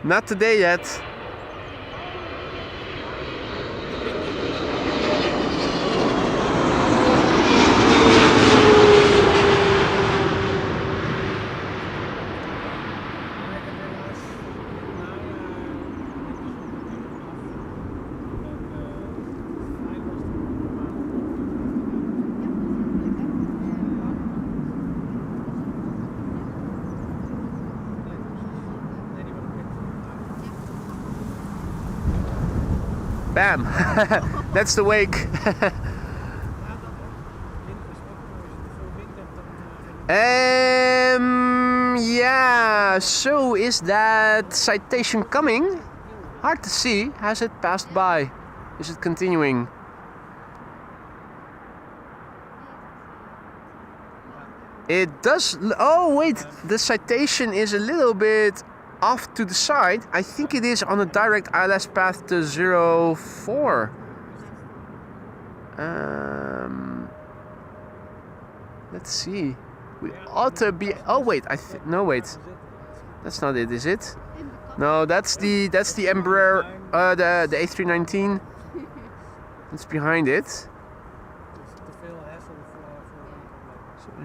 Not today yet. Bam! That's the wake. Yeah, so is that citation coming? Hard to see. Has it passed by? Is it continuing? It does. Oh, wait, the citation is a little bit off to the side. I think it is on a direct ILS path to 04. Let's see. We ought to be. Oh wait, no wait. That's not it, is it? No, that's the Embraer, the A319. It's behind it. So I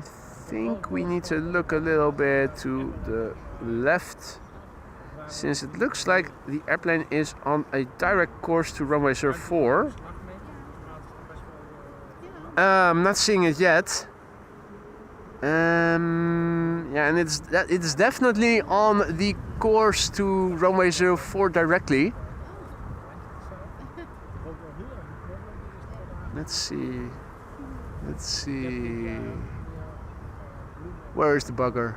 think we need to look a little bit to the left, since it looks like the airplane is on a direct course to runway 04. I'm not seeing it yet. Yeah, and it's definitely on the course to runway 04 directly. Let's see. Where is the bugger?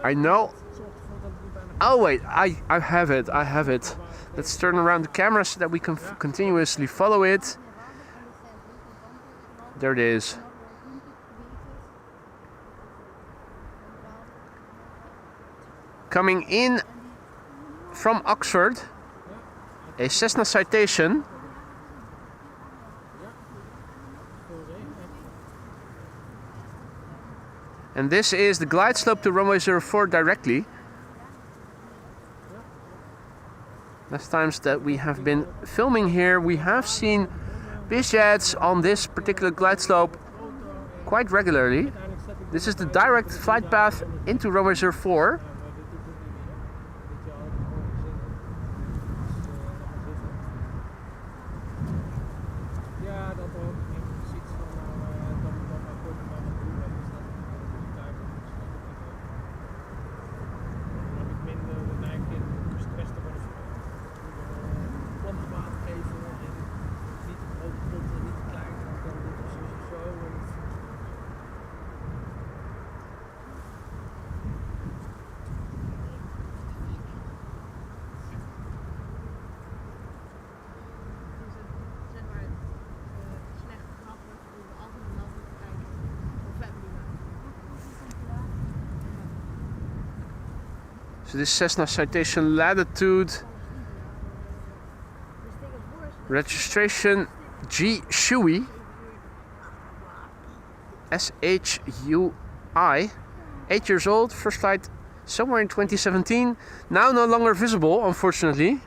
I know. Oh wait, I have it. Let's turn around the camera so that we can continuously follow it. There it is. Coming in from Oxford, a Cessna Citation. And this is the glide slope to runway 04 directly. Last times that we have been filming here, we have seen bizjets on this particular glide slope quite regularly. This is the direct flight path into runway 04. So this Cessna citation latitude, registration G Shui, SHUI, 8 years old, first flight somewhere in 2017, now no longer visible unfortunately.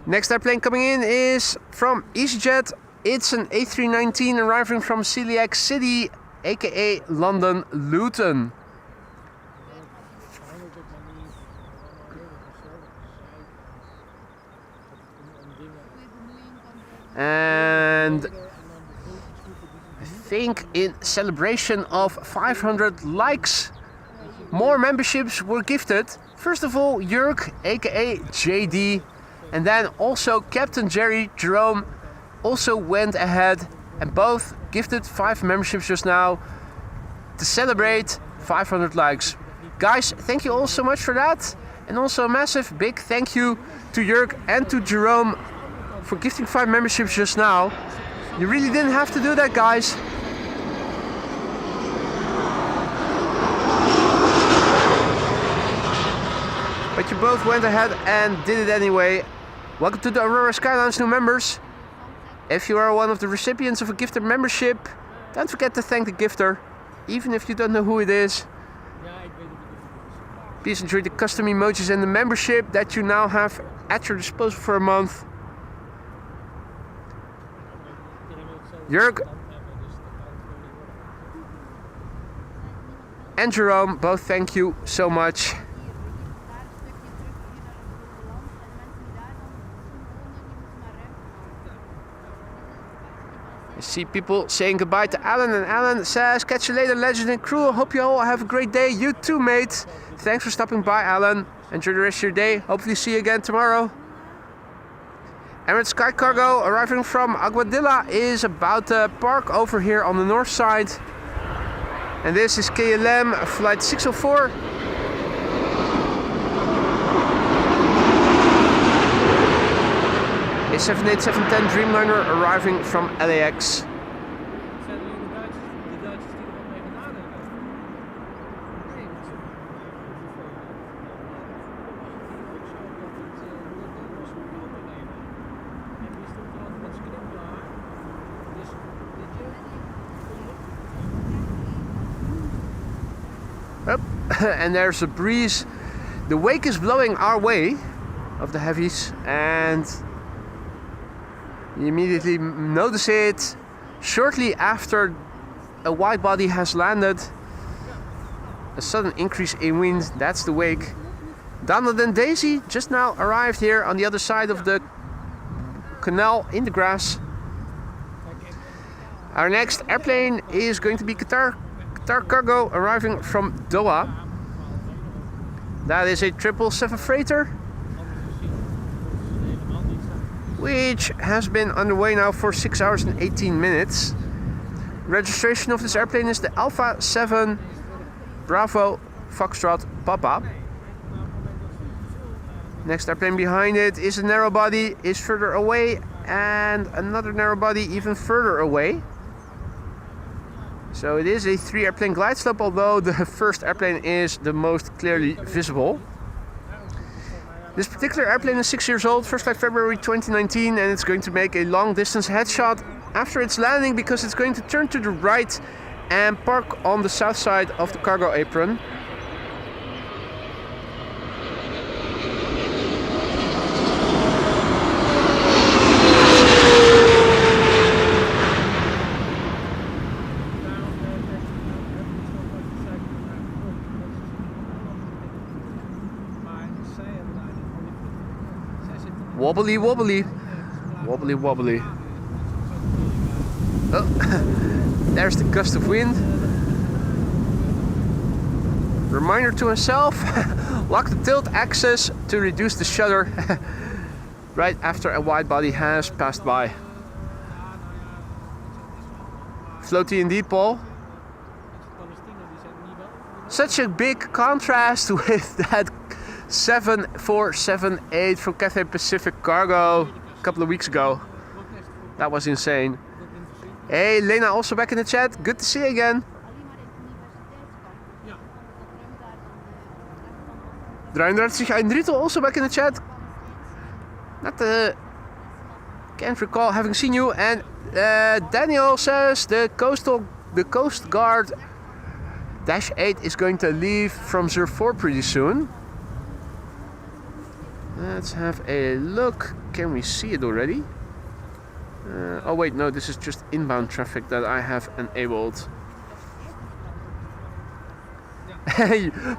Next airplane coming in is from EasyJet. It's an A319 arriving from Celiac City, aka London Luton. And I think in celebration of 500 likes, more memberships were gifted. First of all, Jörg, aka JD, and then also Captain Jerry Jerome also went ahead and both gifted 5 memberships just now to celebrate 500 likes. Guys, thank you all so much for that. And also a massive big thank you to Jörg and to Jerome for gifting 5 memberships just now. You really didn't have to do that, guys. But you both went ahead and did it anyway. Welcome to the Aurora Skyline's new members. If you are one of the recipients of a gifted membership, don't forget to thank the gifter, even if you don't know who it is. Please enjoy the custom emojis and the membership that you now have at your disposal for a month. Jörg and Jerome, both thank you so much. I see people saying goodbye to Alan, and Alan says, catch you later, legend and crew. Hope you all have a great day. You too, mate. Thanks for stopping by, Alan. Enjoy the rest of your day. Hopefully see you again tomorrow. Emirates Sky Cargo arriving from Aguadilla is about to park over here on the north side. And this is KLM flight 604. A 787-10 Dreamliner arriving from LAX. Up. And there's a breeze. The wake is blowing our way of the Heavies, and you immediately notice it shortly after a wide body has landed. A sudden increase in wind, that's the wake. Donald and Daisy just now arrived here on the other side of the canal in the grass. Our next airplane is going to be Qatar Cargo arriving from Doha. That is a 777 freighter, which has been underway now for 6 hours and 18 minutes. Registration of this airplane is the Alpha 7 Bravo Foxtrot Papa. Next airplane behind it is a narrow body, is further away, and another narrow body even further away. So it is a 3 airplane glide slope, although the first airplane is the most clearly visible. This particular airplane is 6 years old, first flight February 2019, and it's going to make a long distance headshot after its landing because it's going to turn to the right and park on the south side of the cargo apron. Wobbly, wobbly, wobbly, wobbly. Oh, there's the gust of wind. Reminder to myself, lock the tilt axis to reduce the shudder right after a wide body has passed by. Floaty indeed, Paul. Such a big contrast with that 7478 from Cathay Pacific Cargo a couple of weeks ago. That was insane. Hey, Lena also back in the chat. Good to see you again. Drieëndertig also back in the chat. Can't recall having seen you. And Daniel says the Coast Guard Dash 8 is going to leave from 04 pretty soon. Let's have a look. Can we see it already? Oh wait, no, this is just inbound traffic that I have enabled.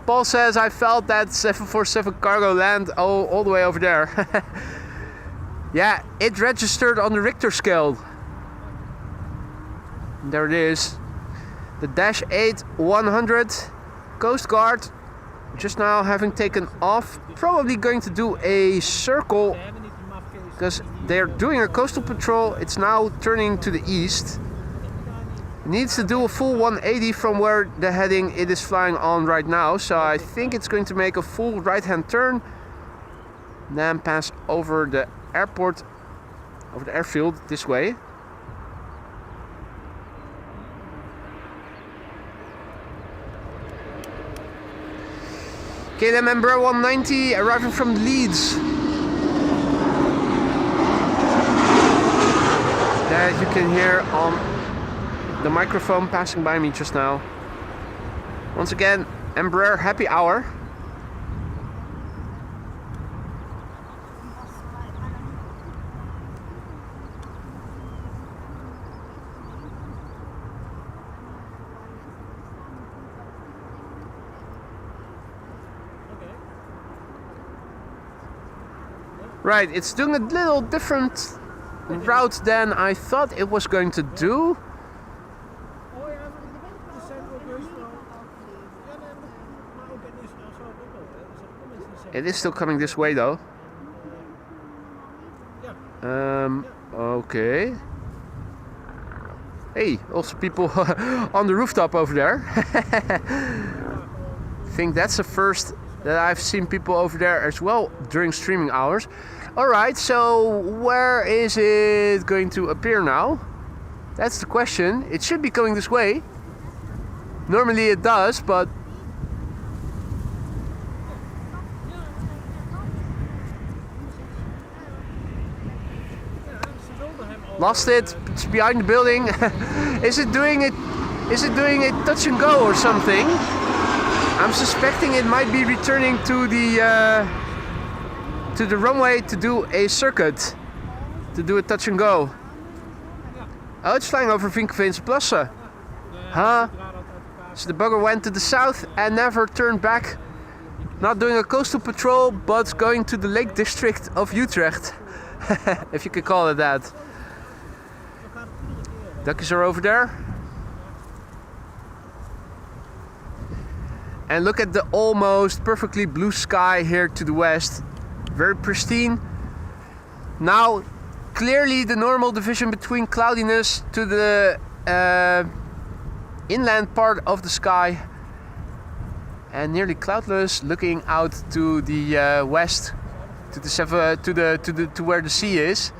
Paul says I felt that 747 cargo land all the way over there. Yeah, it registered on the Richter scale. There it is. The Dash 8 100 Coast Guard just now having taken off, probably going to do a circle because they're doing a coastal patrol. It's now turning to the east. It needs to do a full 180 from where the heading it is flying on right now, so I think it's going to make a full right hand turn, then pass over the airport, over the airfield this way. KLM Embraer 190 arriving from Leeds. That you can hear on the microphone passing by me just now. Once again, Embraer happy hour. Right, it's doing a little different route than I thought it was going to do. It is still coming this way though. Okay. Hey, also people on the rooftop over there. I think that's the first that I've seen people over there as well during streaming hours. Alright, so where is it going to appear now? That's the question. It should be coming this way. Normally it does, but lost it. It's behind the building. Is it doing it? Is it doing a touch and go or something? I'm suspecting it might be returning to the runway to do a circuit, to do a touch and go. Oh, it's flying over Vinkenveense Plassen. Huh? So the bugger went to the south and never turned back. Not doing a coastal patrol, but going to the Lake District of Utrecht. If you could call it that. Duckies are over there. And look at the almost perfectly blue sky here to the west. Very pristine. Now, clearly the normal division between cloudiness to the inland part of the sky and nearly cloudless, looking out to the west, to where the sea is.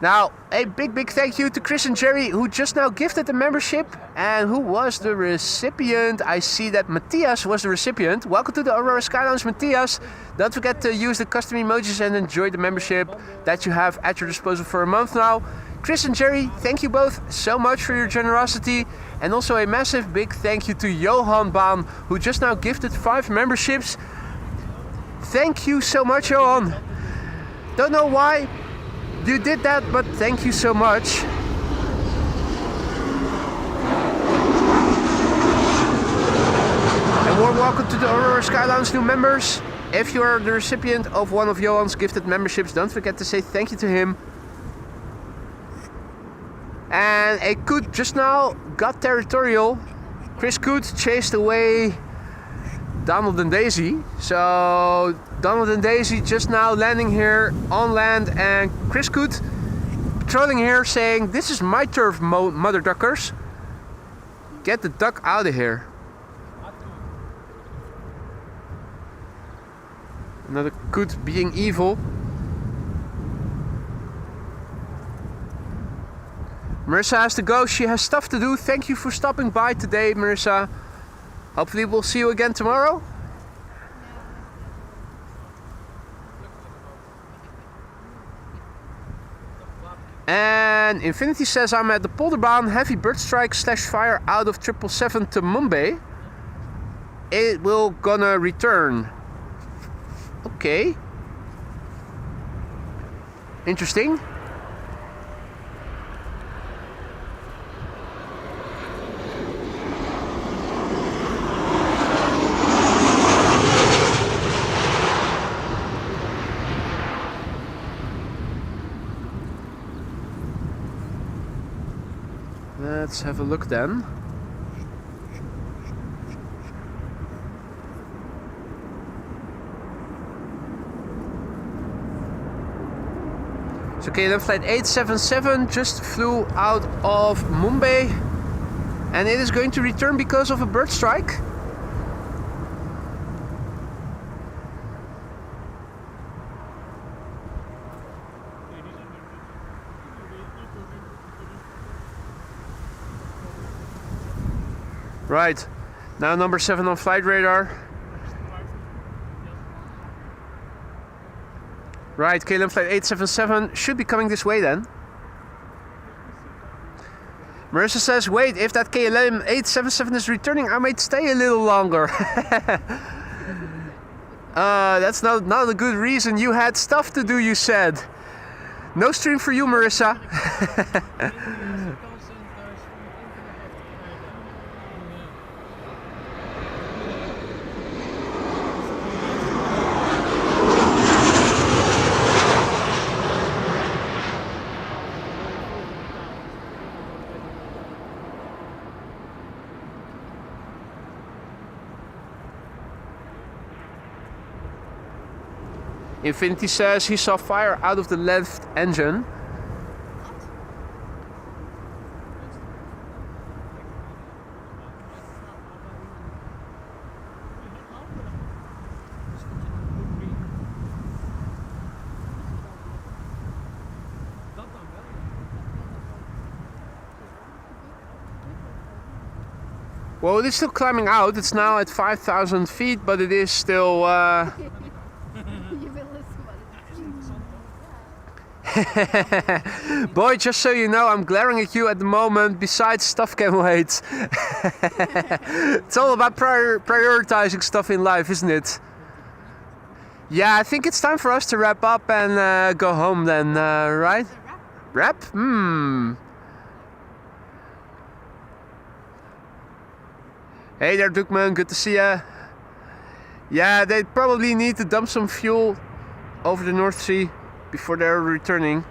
Now, a big thank you to Chris and Jerry, who just now gifted the membership and who was the recipient. I see that Matthias was the recipient. Welcome to the Aurora Sky Lounge, Matthias. Don't forget to use the custom emojis and enjoy the membership that you have at your disposal for a month now. Chris and Jerry, thank you both so much for your generosity. And also a massive big thank you to Johan Baan, who just now gifted 5 memberships. Thank you so much, Johan. Don't know why you did that, but thank you so much. And warm welcome to the Aurora Sky Lounge new members. If you are the recipient of one of Johan's gifted memberships, don't forget to say thank you to him. And a Coot just now got territorial. Chris Coot chased away Donald and Daisy. So Donald and Daisy just now landing here on land, and Chris Coot patrolling here saying, "This is my turf, mother duckers. Get the duck out of here." Another Coot being evil. Marissa has to go, she has stuff to do. Thank you for stopping by today, Marissa. Hopefully we'll see you again tomorrow. And Infinity says, I'm at the Polderbaan, heavy bird strike / fire out of 777 to Mumbai. It will gonna return. Okay. Interesting. Let's have a look then. So KLM flight 877 just flew out of Mumbai, and it is going to return because of a bird strike. Right, now number 7 on flight radar. Right, KLM flight 877 should be coming this way then. Marissa says, wait, if that KLM 877 is returning, I might stay a little longer. That's not a good reason. You had stuff to do, you said. No stream for you, Marissa. Infinity says he saw fire out of the left engine. Well, it is still climbing out. It's now at 5,000 feet, but it is still... Boy, just so you know, I'm glaring at you at the moment. Besides, stuff can wait. It's all about prioritizing stuff in life, isn't it? Yeah, I think it's time for us to wrap up and go home then, right? Wrap? Hey there, Dukman, good to see ya. Yeah, they probably need to dump some fuel over the North Sea before they're returning.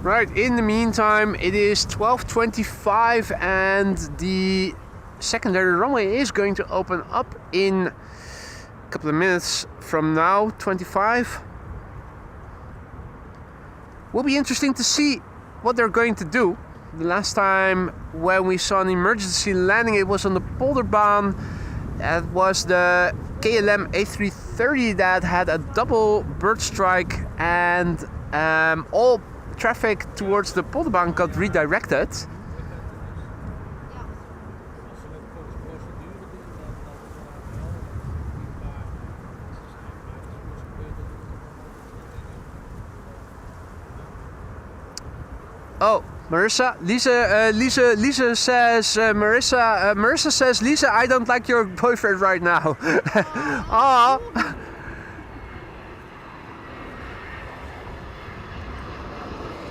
Right, in the meantime, it is 12:25 and the secondary runway is going to open up in couple of minutes from now, 25. Will be interesting to see what they're going to do. The last time when we saw an emergency landing, it was on the Polderbaan. It was the KLM A330 that had a double bird strike, and all traffic towards the Polderbaan got redirected. Oh, Marissa, Lisa says, Marissa says, Lisa, I don't like your boyfriend right now. Aw.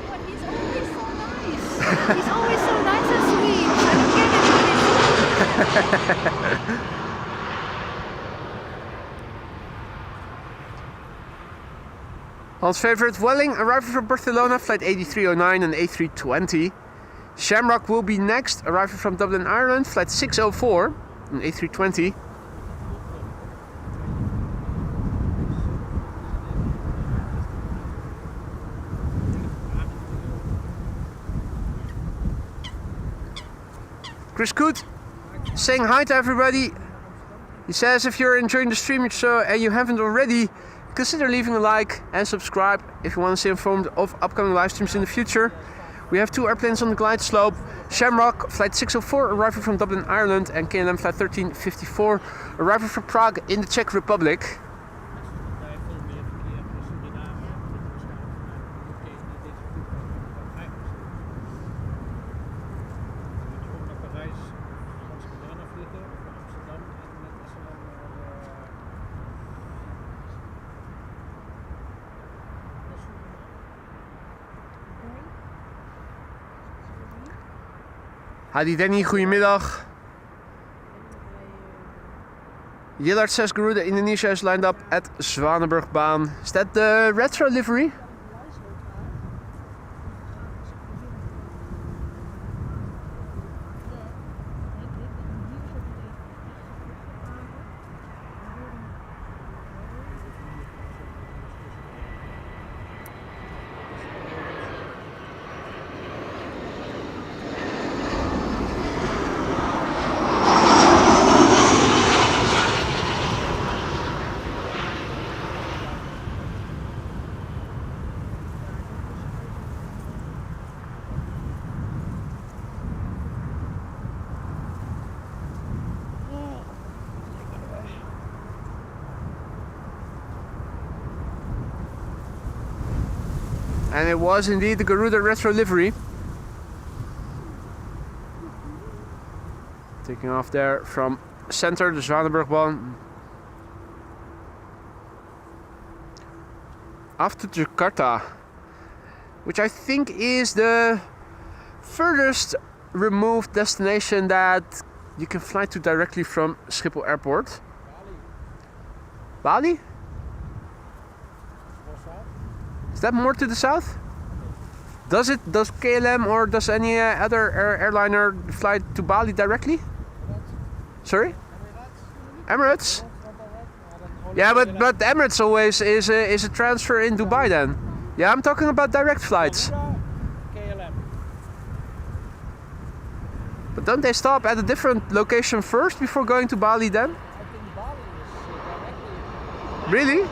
But he's always so nice. He's always so nice and sweet. I don't get it. Hans' favorite, Welling, arriving from Barcelona, flight 8309 and A320. Shamrock will be next, arriving from Dublin, Ireland, flight 604 and A320. Chris Coot saying hi to everybody. He says if you're enjoying the stream show and you haven't already, consider leaving a like and subscribe if you want to stay informed of upcoming live streams in the future. We have 2 airplanes on the glide slope. Shamrock flight 604 arriving from Dublin, Ireland, and KLM flight 1354 arriving from Prague in the Czech Republic. Hadi Danny, goedemiddag. Yillard says Garuda Indonesia is lined up at Zwanenburgbaan. Is that the retro livery? And it was indeed the Garuda retro livery. Taking off there from center, the Zwanenburgbaan. Off to Jakarta, which I think is the furthest removed destination that you can fly to directly from Schiphol Airport. Bali? Is that more to the south? Does KLM or does any other airliner fly to Bali directly? Sorry? Emirates? Yeah, but Emirates always is a transfer in Dubai then. Yeah, I'm talking about direct flights. But don't they stop at a different location first before going to Bali then? Really?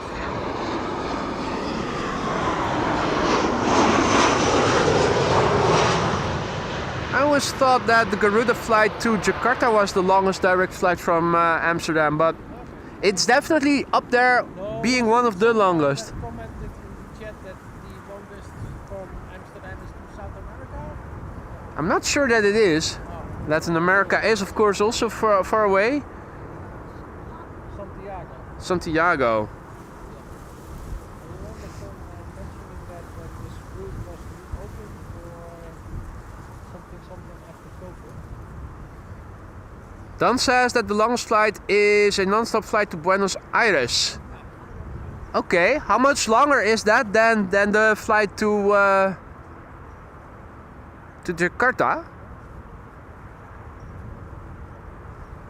I always thought that the Garuda flight to Jakarta was the longest direct flight from Amsterdam, but it's definitely up there being one of the longest. Commented in the chat that the longest from Amsterdam is to South America? I'm not sure that it is. Latin America is of course also far away. Santiago. Santiago. Dan says that the longest flight is a non-stop flight to Buenos Aires. Okay, how much longer is that than the flight to Jakarta?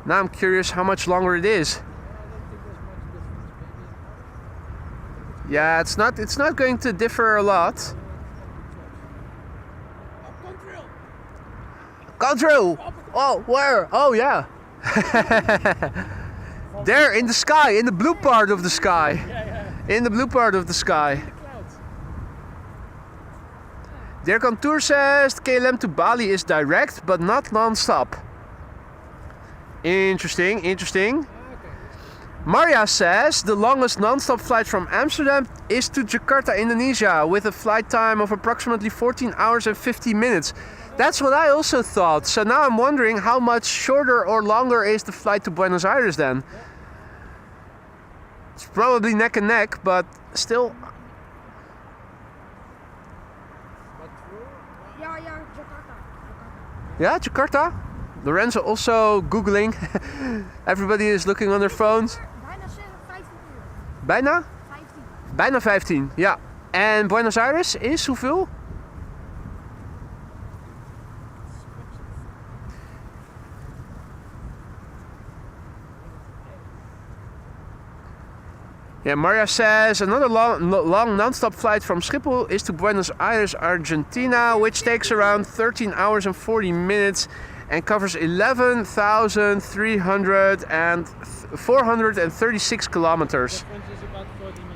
Now I'm curious how much longer it is. Yeah, it's not going to differ a lot. Control! Oh, where? Oh, yeah. There in the sky, in the blue part of the sky. In the blue part of the sky. Their contour says KLM to Bali is direct, but not non-stop. Interesting, interesting. Maria says the longest non-stop flight from Amsterdam is to Jakarta, Indonesia, with a flight time of approximately 14 hours and 50 minutes. That's what I also thought. So now I'm wondering how much shorter or longer is the flight to Buenos Aires then? It's probably neck and neck, but still. Ja, Jakarta. Yeah, Jakarta. Lorenzo also Googling. Everybody is looking on their phones. Bijna 15 uur. Bijna? 15. Bijna 15, ja. En Buenos Aires is hoeveel? Yeah, Maria says another long non-stop flight from Schiphol is to Buenos Aires, Argentina, which takes around 13 hours and 40 minutes and covers 436 kilometers. Difference is about 40 minutes.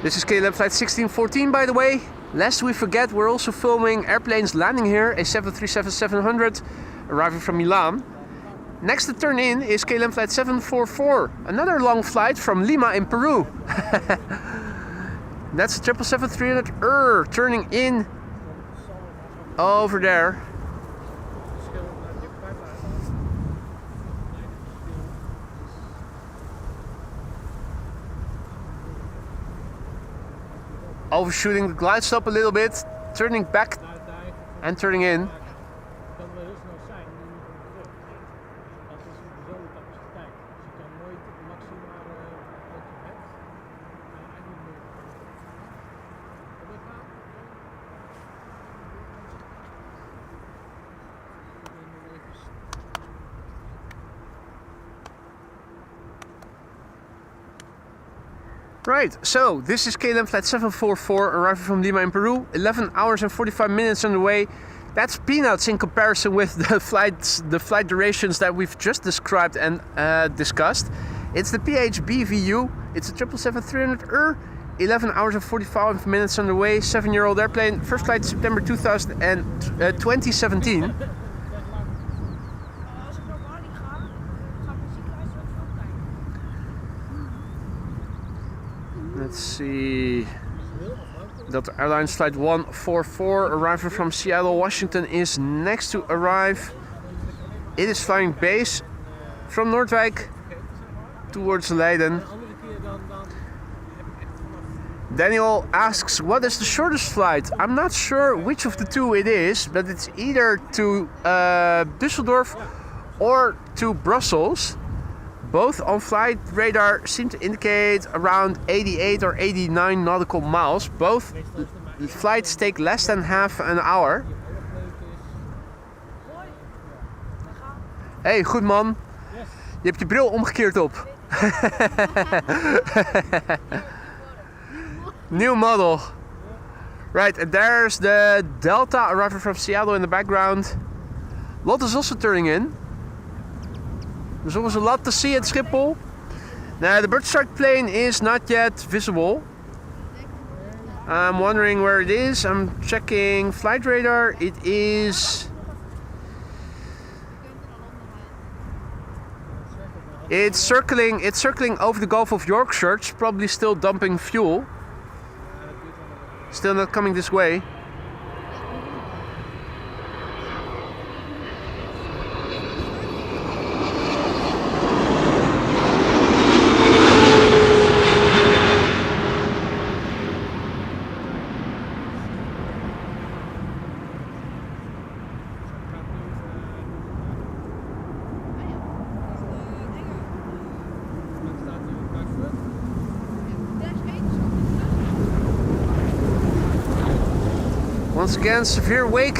This is KLM flight 1614, by the way. Lest we forget, we're also filming airplanes landing here, a 737-700 arriving from Milan. Next to turn in is KLM flight 744, another long flight from Lima in Peru. That's a 777-300 turning in over there. Overshooting the glide stop a little bit, turning back and turning in. Right, so this is KLM flight 744 arriving from Lima in Peru. 11 hours and 45 minutes on the way. That's peanuts in comparison with the flight durations that we've just described and discussed. It's the PHBVU. It's a 777-300 11 hours and 45 minutes on the way. 7-year-old airplane. First flight September 2017. Als ik naar Bali ga, ga ik muziek luisteren op film kijken. Let's see. Delta Airlines flight 144 arriving from Seattle, Washington is next to arrive. It is flying base from Noordwijk towards Leiden. Daniel asks, what is the shortest flight? I'm not sure which of the two it is, but it's either to Düsseldorf or to Brussels. Both on flight radar seem to indicate around 88 or 89 nautical miles. Both flights take less than half an hour. Hey, goed man. Je hebt je bril omgekeerd op. New model. Right, and there's the Delta arriving from Seattle in the background. Lot is also turning in. There's always a lot to see at Schiphol. Now the bird strike plane is not yet visible. I'm wondering where it is. I'm checking flight radar. It is... It's circling over the Gulf of Yorkshire. It's probably still dumping fuel. Still not coming this way. Once again, severe wake.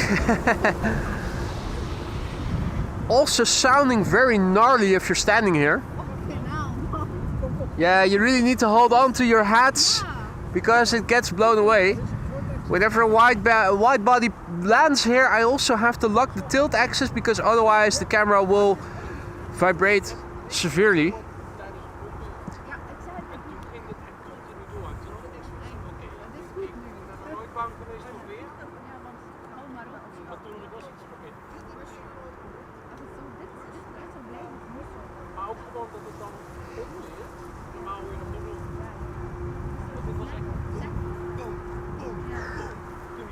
Also sounding very gnarly if you're standing here. Okay, now. Yeah, you really need to hold on to your hats Yeah. because it gets blown away. Whenever a wide body lands here, I also have to lock the tilt axis because otherwise the camera will vibrate severely. Ja, ik zei het niet. In het hek continu door. Oké. Dat is goed nu. Ben je nooit bang geweest voor weer? Ja, want hou maar op. Maar toen was het oké. Als het zo, dit blijft zo blijven. Het moet zo. Maar ook gewoon dat het dan opleert. Normaal weer nog dubbel. Want dit was echt.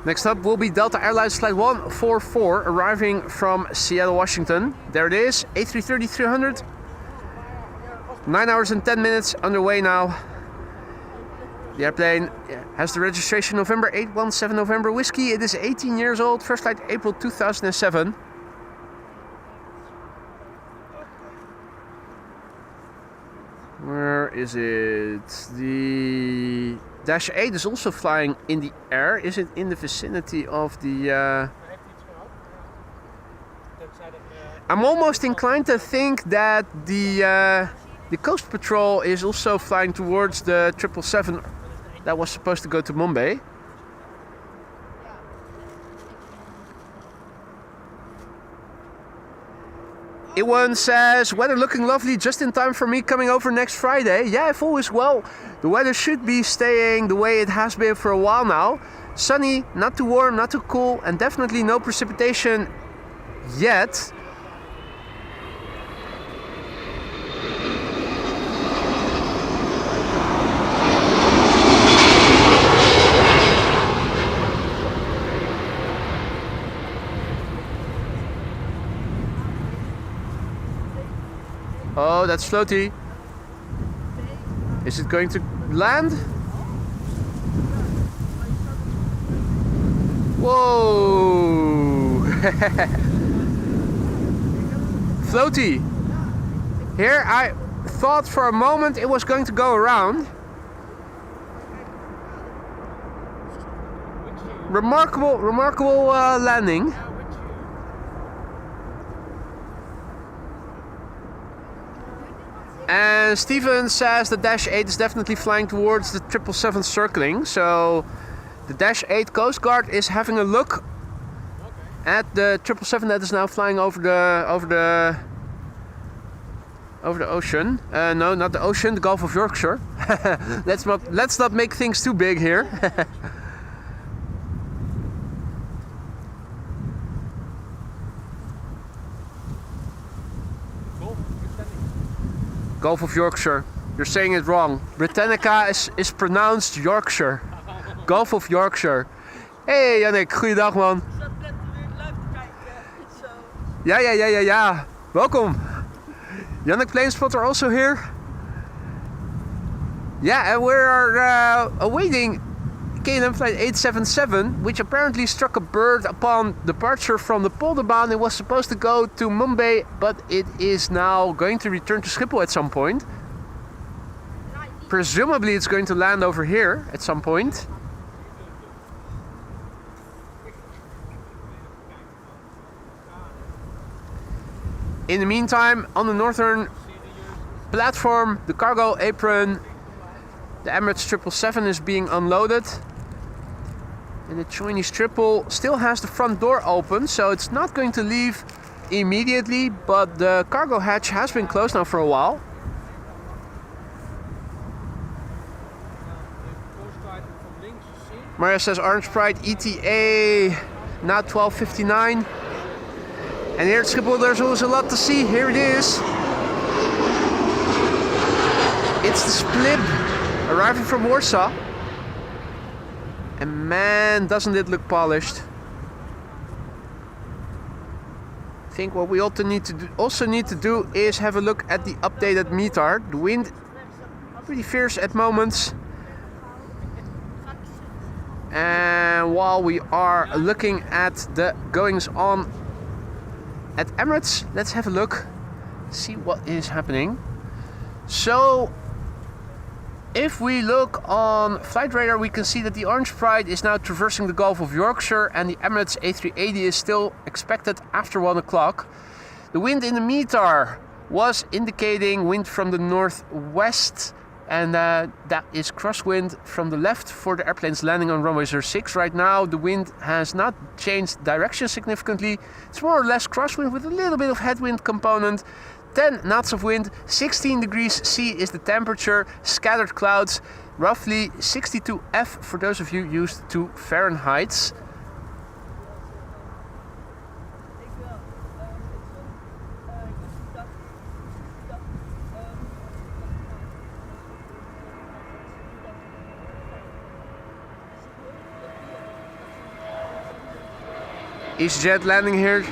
Next up will be Delta Airlines Flight 144 arriving from Seattle, Washington. There it is, A330-300. 9 hours and 10 minutes underway now. The airplane has the registration November 817 November Whiskey. It is 18 years old, first flight April 2007. Where is it? The Dash 8 is also flying in the air. Is it in the vicinity of the... Hij heeft iets gehad. Tenzij dat. I'm almost inclined to think that the Coast Patrol is also flying towards the 777 that was supposed to go to Mumbai. Iwan says, weather looking lovely, just in time for me coming over next Friday. Yeah, if all is well, the weather should be staying the way it has been for a while now. Sunny, not too warm, not too cool, and definitely no precipitation yet. Oh, that's floaty. Is it going to land? Whoa! Floaty. Here I thought for a moment it was going to go around. Remarkable landing. And Steven says the Dash 8 is definitely flying towards the 777 circling. So the Dash 8 Coast Guard is having a look at the 777 that is now flying over the ocean. No, not the ocean, the Gulf of Yorkshire. let's not make things too big here. Gulf of Yorkshire. You're saying it wrong. Britannica is pronounced Yorkshire. Gulf of Yorkshire. Hey Jannik, goeiedag man. Ja. Welcome. Jannik Planespotter also here. Yeah, and we are awaiting KLM flight 877, which apparently struck a bird upon departure from the Polderbaan. It was supposed to go to Mumbai, but it is now going to return to Schiphol at some point. Presumably it's going to land over here at some point. In the meantime, on the northern platform, the cargo apron, the Emirates 777 is being unloaded. And the Chinese triple still has the front door open, so it's not going to leave immediately, but the cargo hatch has been closed now for a while. Maria says Orange Pride ETA now 12:59. And here at Schiphol there's always a lot to see. Here it is. It's the Splib arriving from Warsaw. And man, doesn't it look polished. I think what we also need to do is have a look at the updated METAR. The wind pretty fierce at moments. And while we are looking at the goings on at Emirates, let's have a look, see what is happening. So If we look on flight radar, we can see that the Orange Pride is now traversing the Gulf of Yorkshire and the Emirates A380 is still expected after 1 o'clock. The wind in the METAR was indicating wind from the northwest, and that is crosswind from the left for the airplanes landing on runway 06. Right now the wind has not changed direction significantly. It's more or less crosswind with a little bit of headwind component. 10 knots of wind, 16 degrees C is the temperature, scattered clouds, roughly 62 F for those of you used to Fahrenheit. EasyJet landing here.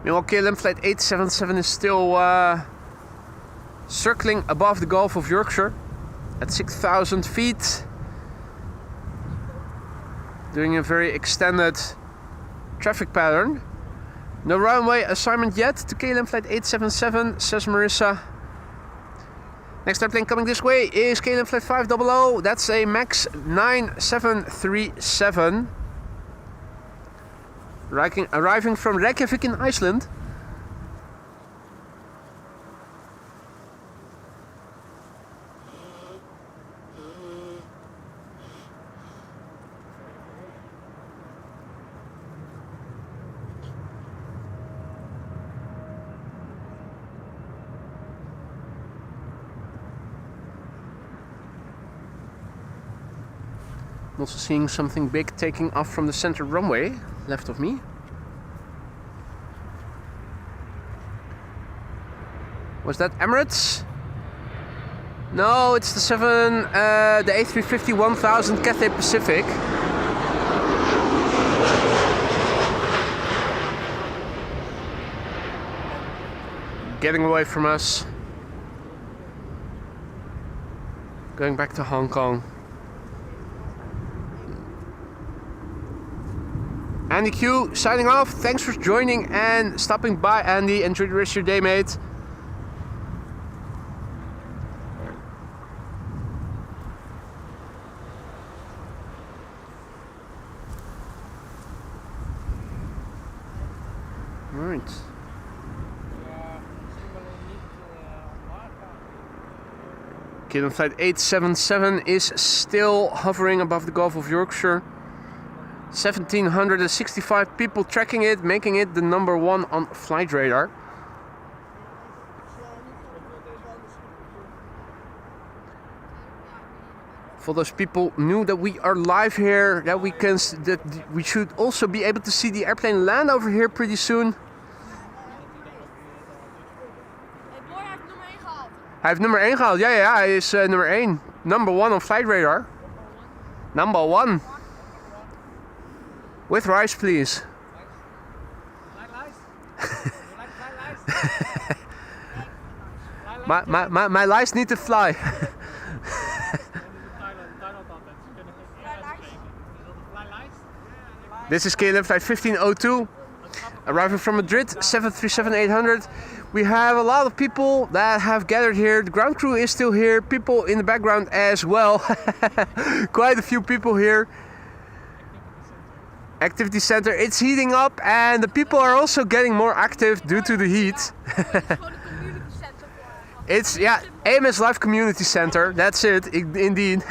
Meanwhile, KLM flight 877 is still circling above the Gulf of Yorkshire at 6,000 feet. Doing a very extended traffic pattern. No runway assignment yet to KLM flight 877, says Marissa. Next airplane coming this way is KLM flight 500. That's a MAX 9737. Arriving from Reykjavik in Iceland. I'm also seeing something big taking off from the center runway, left of me. Was that Emirates? No, it's the the A350 1000 Cathay Pacific. Getting away from us. Going back to Hong Kong. Andy Q signing off. Thanks for joining and stopping by, Andy. Enjoy the rest of your day, mate. Right. KLM flight 877 is still hovering above the Gulf of Yorkshire. 1,765 people tracking it, making it the #1 on flight radar. For those people new that we are live here, that we should also be able to see the airplane land over here pretty soon. Hij heeft nummer 1 gehaald. Ja, hij is nummer 1. #1 on flight radar. #1. With rice, please. My lice need to fly. This is KLM flight 1502, arriving from Madrid, 737-800. We have a lot of people that have gathered here. The ground crew is still here, people in the background as well. Quite a few people here. Activity center, it's heating up and the people are also getting more active due to the heat. It's, yeah, AMS Live Community Center, that's it, indeed.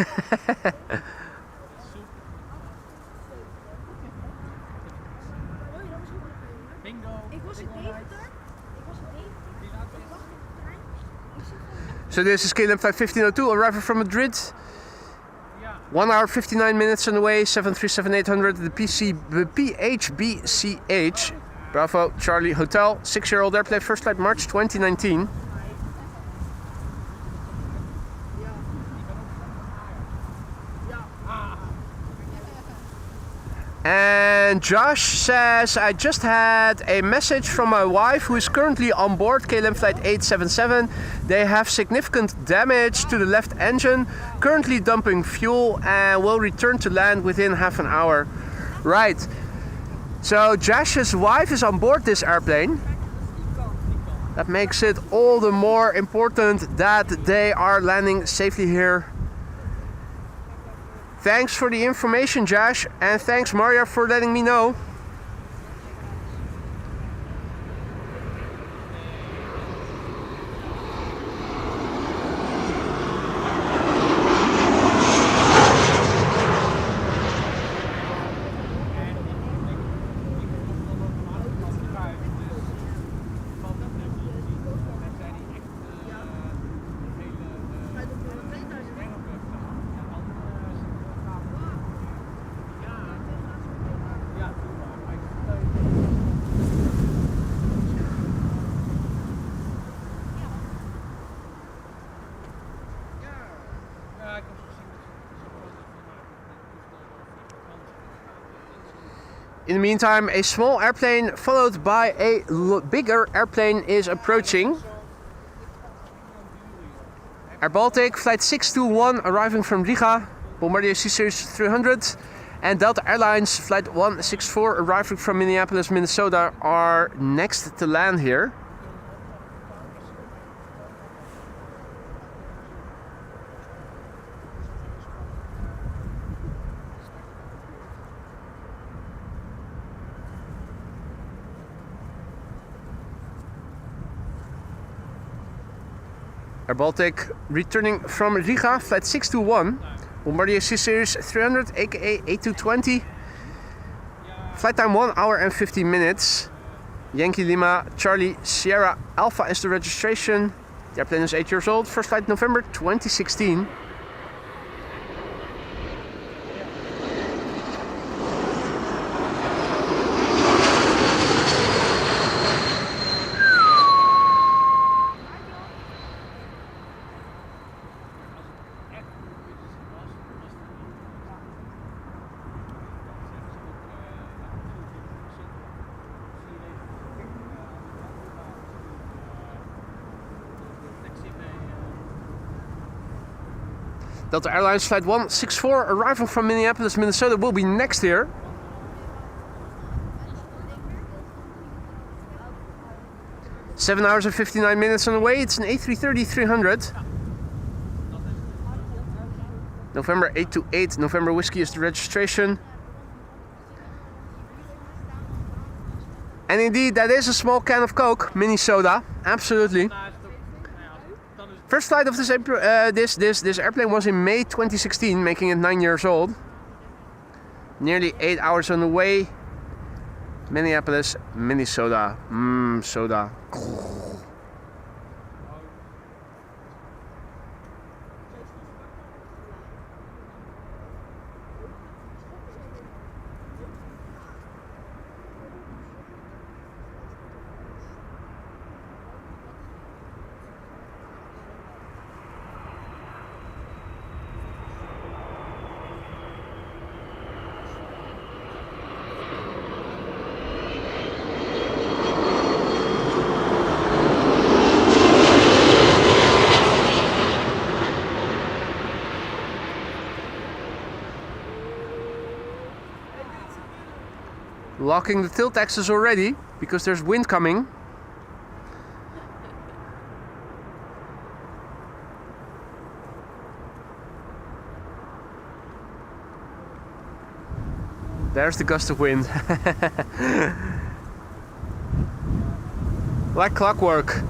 So this is KLM flight 1502, arriving from Madrid. 1 hour 59 minutes on the way, 737-800, the PHBCH, Bravo Charlie Hotel, 6-year-old airplane, first flight March 2019. And Josh says, I just had a message from my wife who is currently on board KLM flight 877. They have significant damage to the left engine, currently dumping fuel and will return to land within half an hour. Right. So Josh's wife is on board this airplane. That makes it all the more important that they are landing safely here. Thanks for the information, Josh, and thanks, Maria, for letting me know. In the meantime, a small airplane followed by a bigger airplane is approaching. Air Baltic flight 621 arriving from Riga, Bombardier C-Series 300, and Delta Airlines flight 164 arriving from Minneapolis, Minnesota are next to land here. Air Baltic returning from Riga, flight 621, Bombardier C-Series 300, aka A220. Flight time 1 hour and 15 minutes. Yankee Lima, Charlie Sierra Alpha is the registration. The airplane is 8 years old. First flight November 2016. Delta Airlines flight 164 arriving from Minneapolis, Minnesota will be next here. Seven hours and 59 minutes on the way. It's an A330-300. November 828, November Whiskey is the registration. And indeed, that is a small can of Coke, mini soda, absolutely. First flight of this airplane was in May 2016, making it 9 years old. Nearly 8 hours on the way. Minneapolis, Minnesota. Soda. Locking the tilt axis already, because there's wind coming. There's the gust of wind. Like clockwork.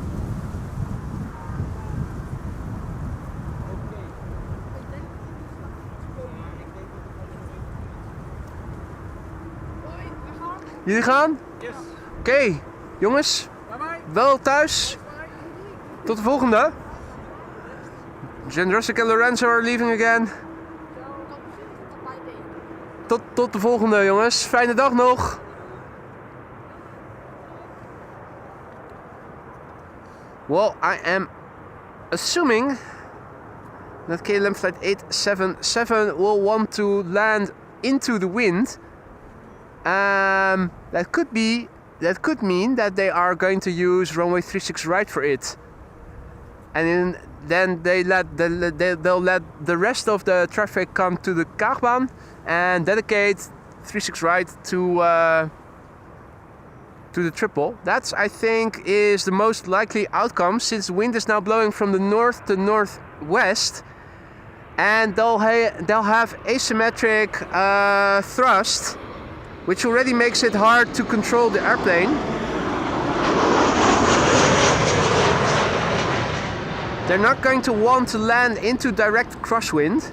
Jullie gaan? Yes. Oké, jongens. Bye bye. Wel thuis. Tot de volgende. Jendrusik en Lorenzo are leaving again. Tot de volgende, jongens. Fijne dag nog. Well, I am assuming that KLM flight 877 will want to land into the wind. That could mean that they are going to use runway 36 right for it, and then they'll let the rest of the traffic come to the Kaagbaan and dedicate 36 right to the triple. That's, I think, is the most likely outcome, since the wind is now blowing from the north to northwest, and they'll have asymmetric thrust, which already makes it hard to control the airplane. They're not going to want to land into direct crosswind.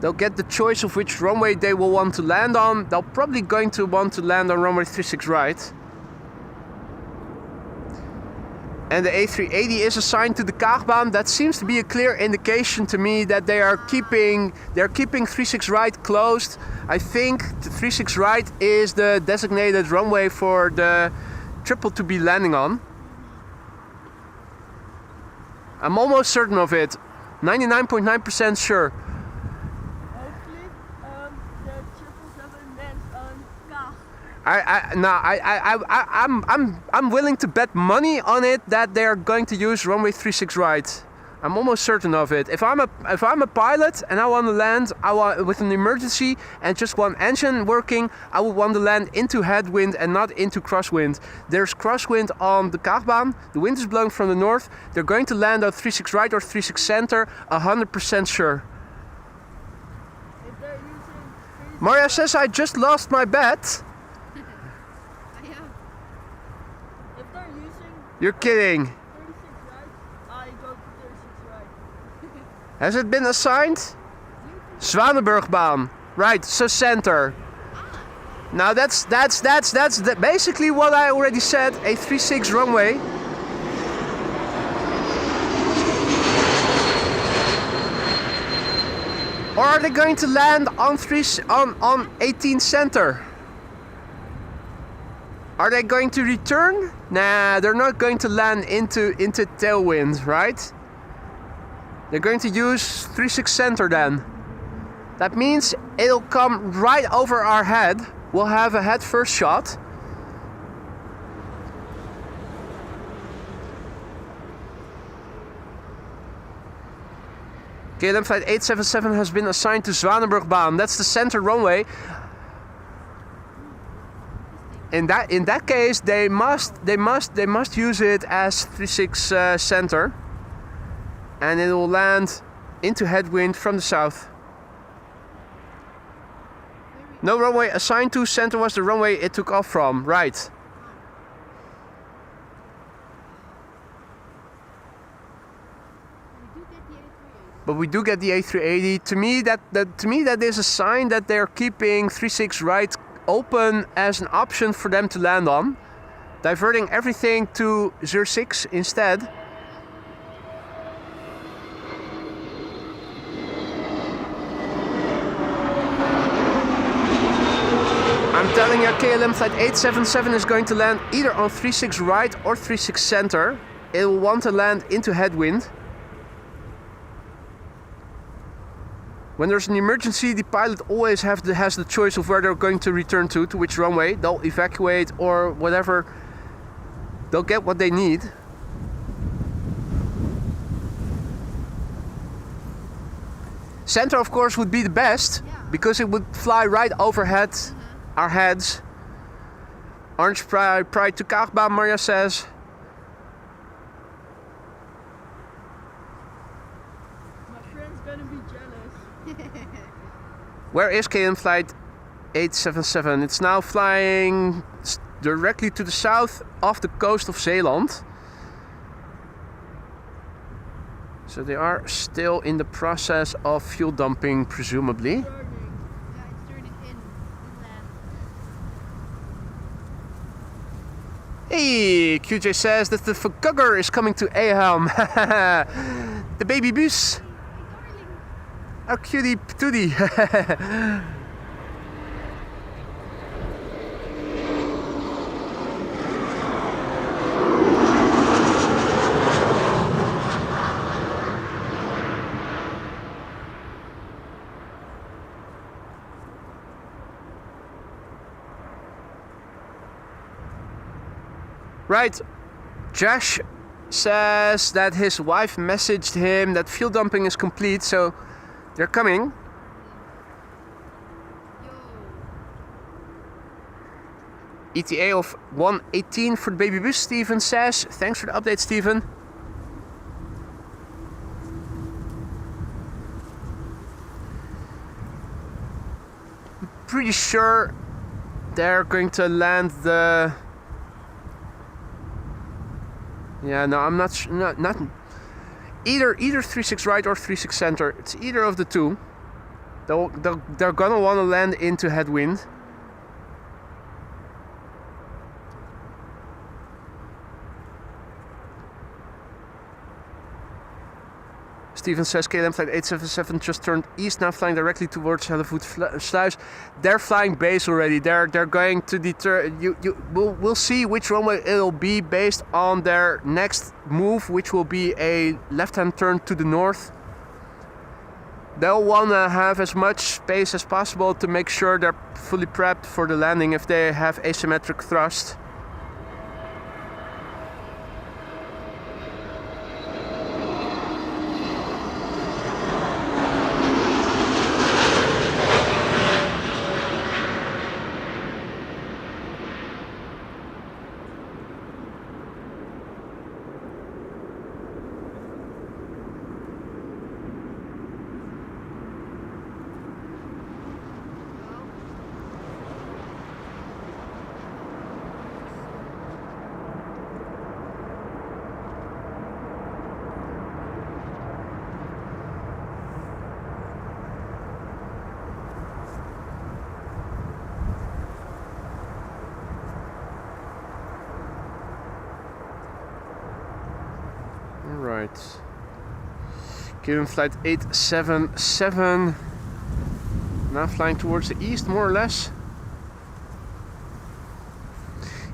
They'll get the choice of which runway they will want to land on. They're probably going to want to land on runway 36 right. And the A380 is assigned to the Kaagbaan. That seems to be a clear indication to me that they're keeping 36 right closed. I think the 36 right is the designated runway for the triple to be landing on. I'm almost certain of it. 99.9% sure. Hopefully, the 777 lands on Kaag. I'm willing to bet money on it that they're going to use runway 36 right. I'm almost certain of it. If I'm a pilot and I want to land, with an emergency and just one engine working, I would want to land into headwind and not into crosswind. There's crosswind on the Kaagbaan. The wind is blowing from the north. They're going to land on 36 right or 36 center, 100% sure. If they're using Maria says I just lost my bet. yeah. If they're using You're kidding. 36 right, I go to 36 right. Has it been assigned? Zwanenburgbaan. Right, so center. Now that's basically what I already said, a 36 runway. Or are they going to land on 18 center? Are they going to return? Nah, they're not going to land into tailwind, right? They're going to use 36 center then. That means it'll come right over our head. We'll have a head first shot. KLM flight 877 has been assigned to Zwanenburgbaan. That's the center runway. In that case, they must use it as 36 center, and it will land into headwind from the south. No runway assigned to center was the runway it took off from. Right. But we do get the A380. To me, that is a sign that they're keeping 36 right open as an option for them to land on, diverting everything to 06 instead. I'm telling you, KLM flight 877 is going to land either on 36 right or 36 center. It will want to land into headwind. When there's an emergency, the pilot always has the choice of where they're going to return to which runway. They'll evacuate or whatever. They'll get what they need. Center, of course, would be the best, because it would fly right overhead our heads. Orange Pride to Kaagbaan, Maria says. Gonna be jealous. Where is KLM flight 877? It's now flying directly to the south off the coast of Zeeland. So they are still in the process of fuel dumping, presumably. Yeah, it's turning inland. Hey, QJ says that the Verkugger is coming to Aham. The baby bus. Oh, cutie patootie. Right. Josh says that his wife messaged him that fuel dumping is complete, so they're coming. ETA of 1:18 for the baby bus, Steven says. Thanks for the update, Steven. I'm pretty sure they're going to land the... Yeah, no, I'm not either 36 right or 36 center. It's either of the two. They're gonna want to land into headwind. Steven says KLM flight 877 just turned east, now flying directly towards Hellevoet Sluis. They're flying base already. They're going to deter. We'll see which runway it'll be based on their next move, which will be a left-hand turn to the north. They'll want to have as much space as possible to make sure they're fully prepped for the landing if they have asymmetric thrust. Right. KLM flight 877. Now flying towards the east, more or less.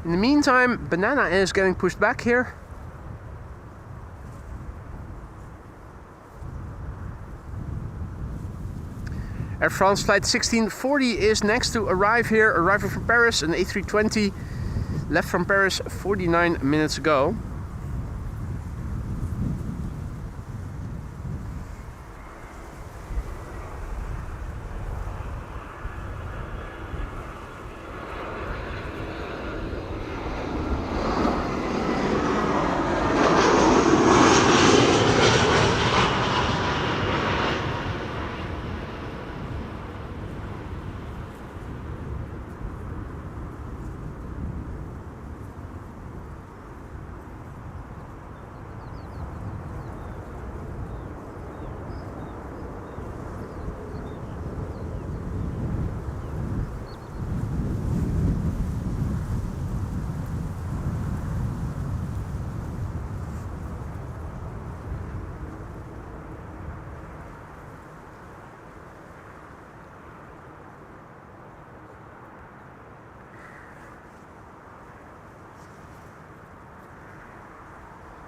In the meantime, Banana is getting pushed back here. Air France flight 1640 is next to arrive here, arriving from Paris, an A320, left from Paris 49 minutes ago.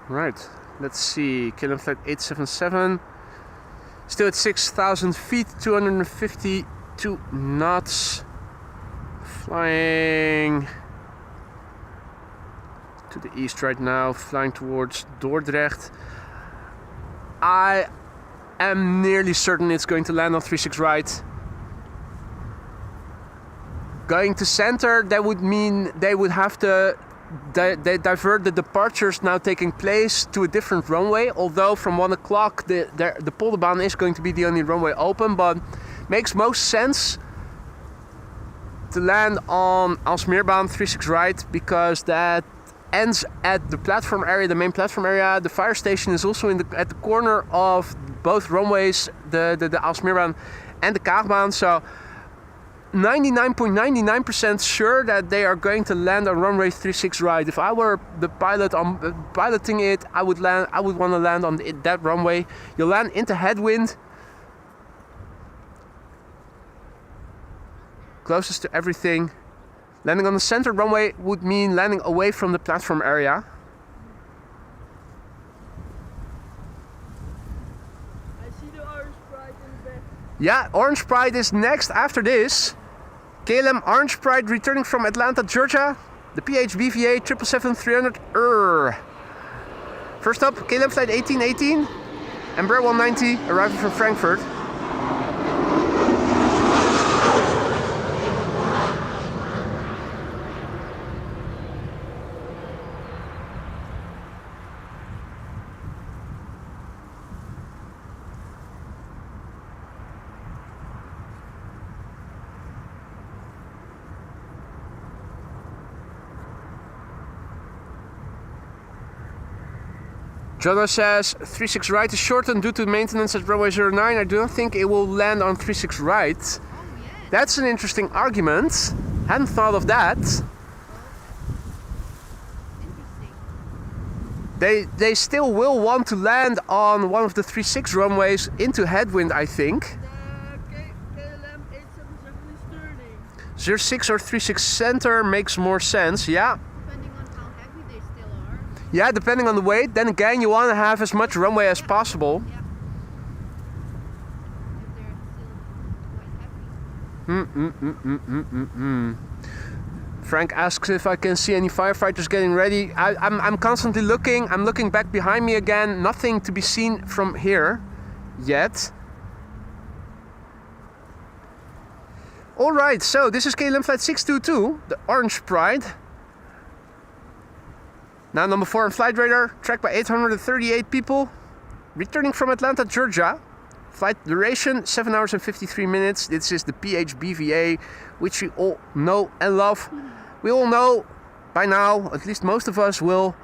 Right, let's see, KLM flight 877, still at 6,000 feet, 252 knots, flying to the east right now, flying towards Dordrecht. I am nearly certain it's going to land on 36 right. Going to center, that would mean they would have to they divert the departures now taking place to a different runway, although from 1 o'clock the Polderbaan is going to be the only runway open, but makes most sense to land on Alsmeerbaan 36 right, because that ends at the platform area, the main platform area. The fire station is also at the corner of both runways, the Alsmeerbaan and the Kaagbaan, so 99.99% sure that they are going to land on runway 36 right. If I were the pilot piloting it, I would want to land on that runway. You'll land into headwind, closest to everything. Landing on the center runway would mean landing away from the platform area. I see the orange pride in the back. Yeah, Orange Pride is next after this. KLM Orange Pride returning from Atlanta, Georgia. the PHBVA 777-300. First up, KLM flight 1818, Embraer 190, arriving from Frankfurt. Jonah says 36 right is shortened due to maintenance at runway 09. I do not think it will land on 36 right. Oh, yeah. That's an interesting argument. Hadn't thought of that. Interesting. They still will want to land on one of the 36 runways into headwind, I think. The KLM 877 is turning. 06 or 36 center makes more sense, yeah. Depending on how heavy they still are. Yeah, depending on the weight. Then again, you want to have as much runway as possible. Yeah. If they're still quite heavy. Frank asks if I can see any firefighters getting ready. I'm constantly looking. I'm looking back behind me again. Nothing to be seen from here yet. Alright, so this is KLM flight 622, the Orange Pride. Now number 4 on flight radar, tracked by 838 people. Returning from Atlanta, Georgia. Flight duration 7 hours and 53 minutes. This is the PHBVA, which we all know and love. We all know by now, at least most of us will.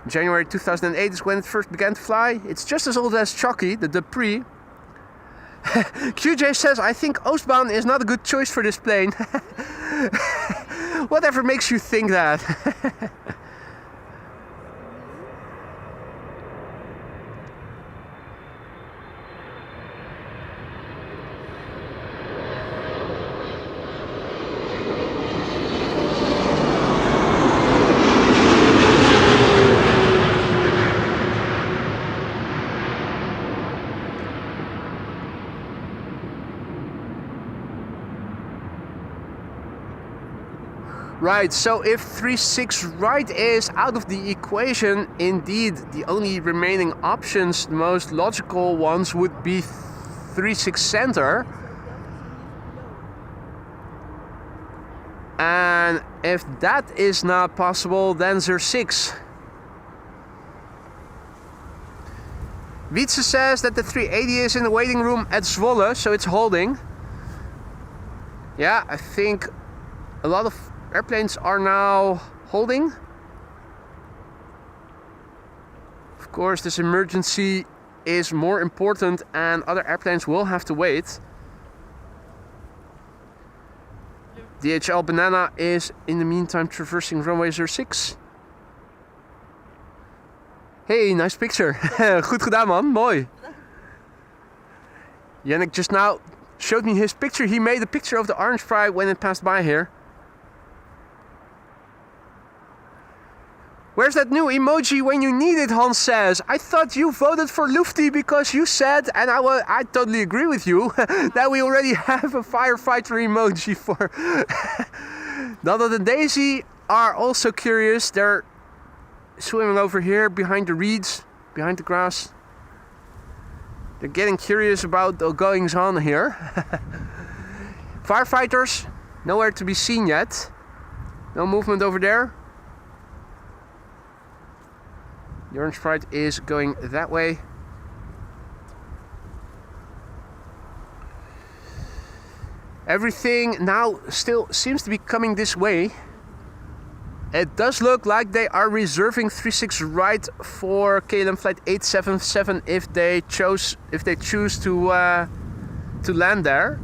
January 2008 is when it first began to fly. It's just as old as Chucky, the Dupree. QJ says, I think Oostbaan is not a good choice for this plane. Whatever makes you think that? Right, so if 36 right is out of the equation, indeed the only remaining options, the most logical ones, would be 36 center. And if that is not possible, then 06. Wietse says that the 380 is in the waiting room at Zwolle, so it's holding. Yeah, I think a lot of airplanes are now holding. Of course, this emergency is more important and other airplanes will have to wait. DHL Banana is in the meantime traversing runway 06. Hey, nice picture. Goed gedaan, man. Mooi. Yannick just now showed me his picture. He made a picture of the Orange Pride when it passed by here. Where's that new emoji when you need it, Hans says. I thought you voted for Lufty because you said, and I totally agree with you, that we already have a firefighter emoji for... Dada and Daisy are also curious. They're swimming over here behind the reeds, behind the grass. They're getting curious about the goings on here. Firefighters, nowhere to be seen yet. No movement over there. The Orange Pride is going that way. Everything now still seems to be coming this way. It does look like they are reserving 36 right for KLM flight 877 if they choose to land there.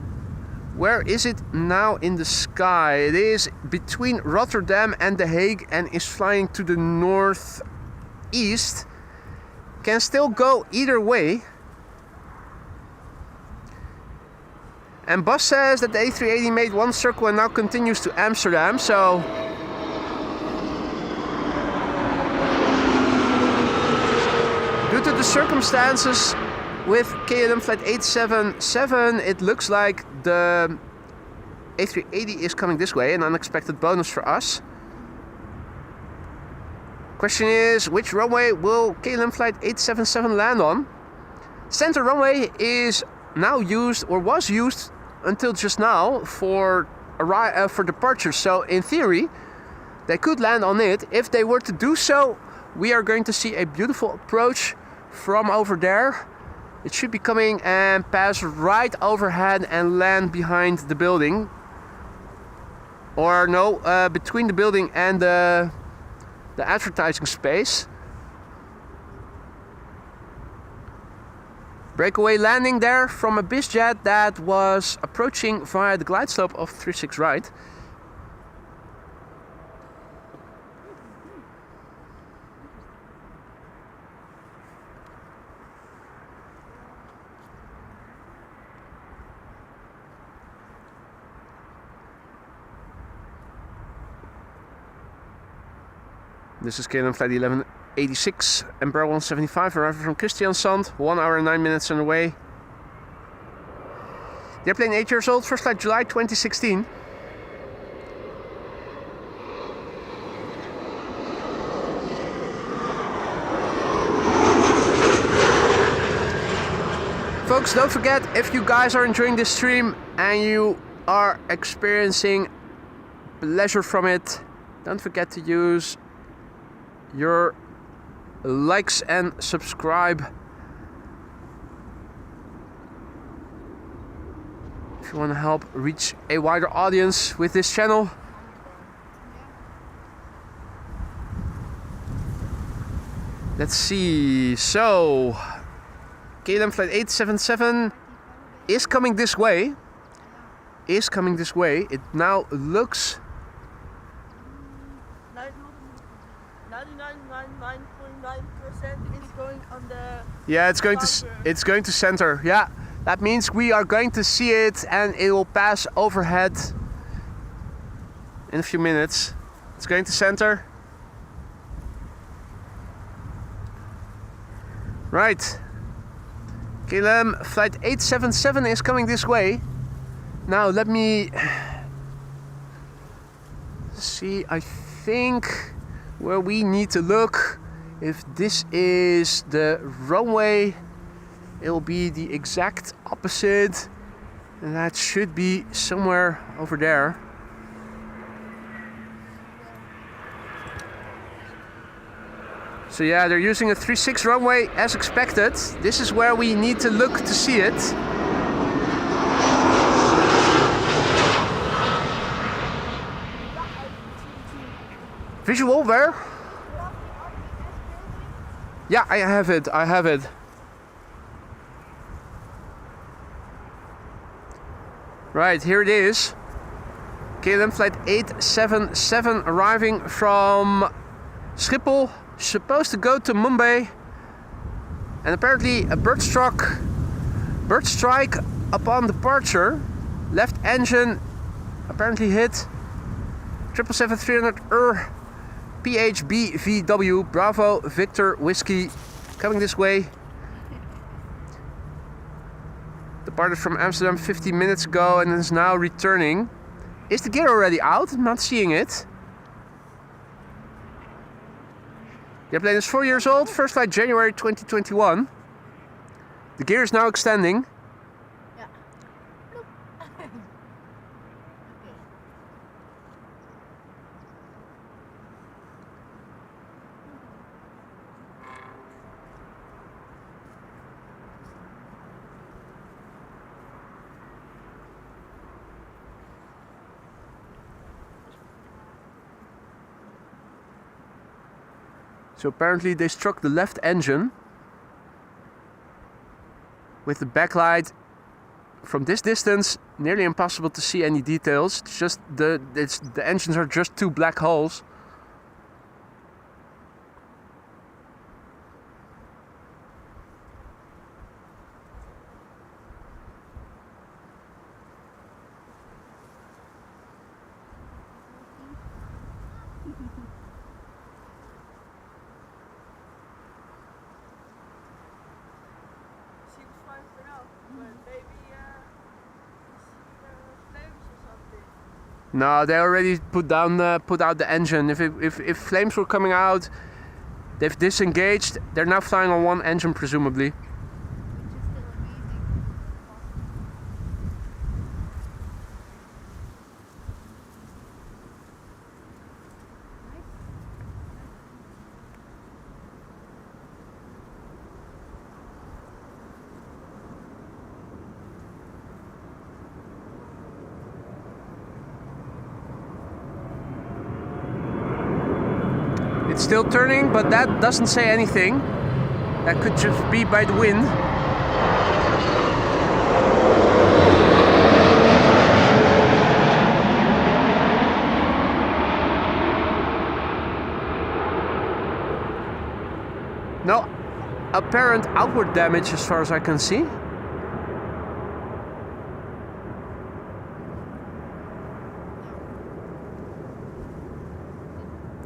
Where is it now in the sky? It is between Rotterdam and The Hague and is flying to the northeast. Can still go either way. And Bas says that the A380 made one circle and now continues to Amsterdam, so due to the circumstances with KLM flight 877, it looks like the A380 is coming this way, an unexpected bonus for us. Question is, which runway will KLM flight 877 land on? Center runway is now used, or was used until just now, for departure. So in theory, they could land on it. If they were to do so, we are going to see a beautiful approach from over there. It should be coming and pass right overhead and land behind the building. Or no, between the building and the advertising space. Breakaway landing there from a bizjet that was approaching via the glide slope of 36 right. This is KLM flight 1186, Embraer 175, arriving from Kristiansand, 1 hour and 9 minutes on the way. The airplane 8 years old, first flight July 2016. Folks, don't forget, if you guys are enjoying this stream and you are experiencing pleasure from it, don't forget to use your likes and subscribe if you want to help reach a wider audience with this channel. Let's see. So KLM flight 877 is coming this way. It now looks 99.9% is going on the... Yeah, it's going to center. Yeah, that means we are going to see it and it will pass overhead in a few minutes. It's going to center. Right. KLM flight 877 is coming this way. Now let me see, I think where we need to look, if this is the runway, it will be the exact opposite, and that should be somewhere over there. So yeah, they're using a 36 runway as expected. This is where we need to look to see it. Visual where? Yeah, I have it. Right, here it is. KLM flight 877 arriving from Schiphol, supposed to go to Mumbai. And apparently a bird strike upon departure. Left engine apparently hit. 777-300 PHB VW Bravo Victor Whiskey coming this way. Departed from Amsterdam 15 minutes ago and is now returning. Is the gear already out? I'm not seeing it. The airplane is 4 years old, first flight January 2021. The gear is now extending. Ja. So apparently they struck the left engine. With the backlight from this distance, nearly impossible to see any details. It's just the engines are just two black holes. Seems fine for now, but maybe flames or something. No, they already put out the engine. If flames were coming out, They've disengaged. They're now flying on one engine, presumably. Which is still amazing. It's still turning, but that doesn't say anything. That could just be by the wind. No apparent outward damage as far as I can see.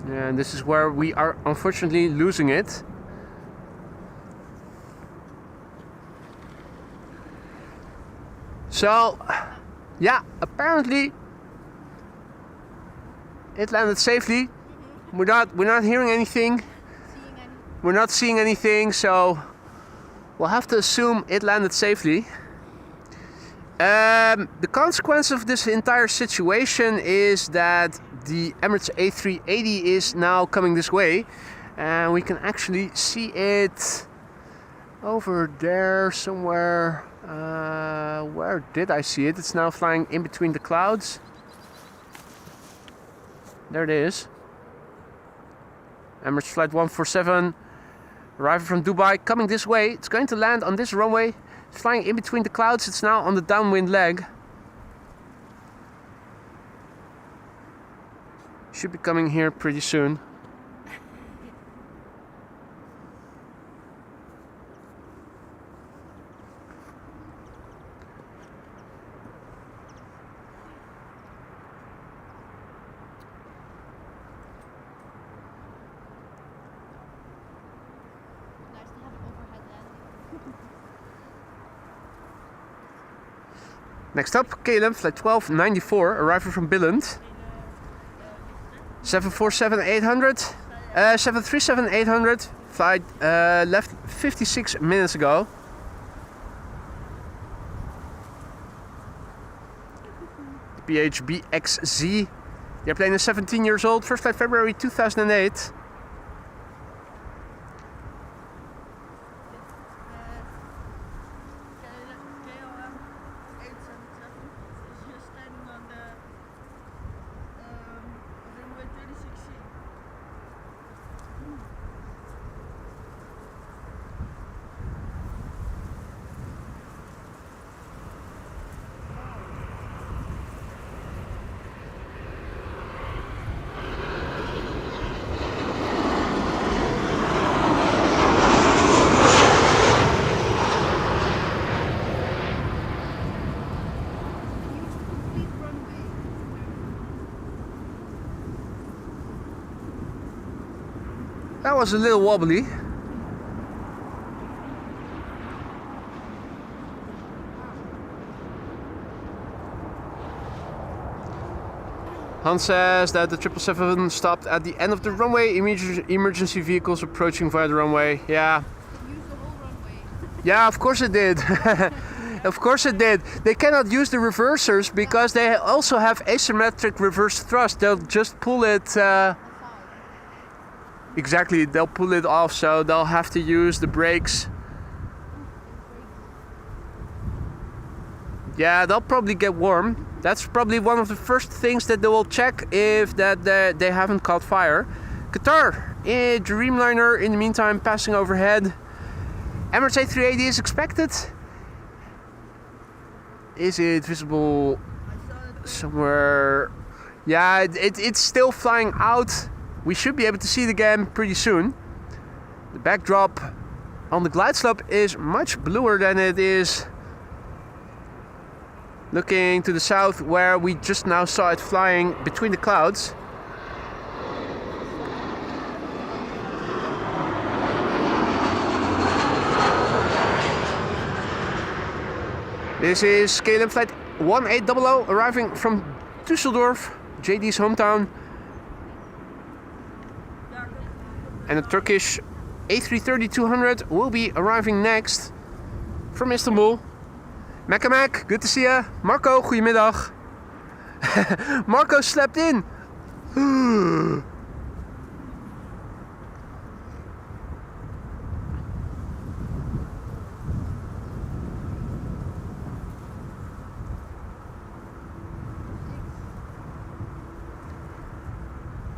And this is where we are unfortunately losing it. So, yeah, apparently it landed safely. We're not hearing anything. We're not seeing anything, so we'll have to assume it landed safely. The consequence of this entire situation is that the Emirates A380 is now coming this way, and we can actually see it over there somewhere. Where did I see it? It's now flying in between the clouds. There it is. Emirates Flight 147, arriving from Dubai, coming this way. It's going to land on this runway. It's flying in between the clouds. It's now on the downwind leg. Should be coming here pretty soon. Nice to have an overhead landing. Next up, KLM Flight 1294, arriving from Billund. 747-800, 737-800, flight left 56 minutes ago. PHBXZ. The airplane is 17 years old, first flight February 2008. That was a little wobbly. Hans says that the 777 stopped at the end of the runway. Emergency vehicles approaching via the runway. Yeah. It used the whole runway. Yeah, of course it did. Of course it did. They cannot use the reversers because they also have asymmetric reverse thrust. They'll just pull it. Exactly, they'll pull it off, so they'll have to use the brakes. Yeah, they'll probably get warm. That's probably one of the first things that they will check if they haven't caught fire. Qatar, a Dreamliner in the meantime passing overhead. Emirates A380 is expected. Is it visible somewhere? Yeah, it's still flying out. We should be able to see it again pretty soon. The backdrop on the glide slope is much bluer than it is looking to the south, where we just now saw it flying between the clouds. This is KLM Flight 1800 arriving from Düsseldorf, JD's hometown. And the Turkish A330-200 will be arriving next from Istanbul. Mekamak, good to see you. Marco, goedemiddag. Marco slept in.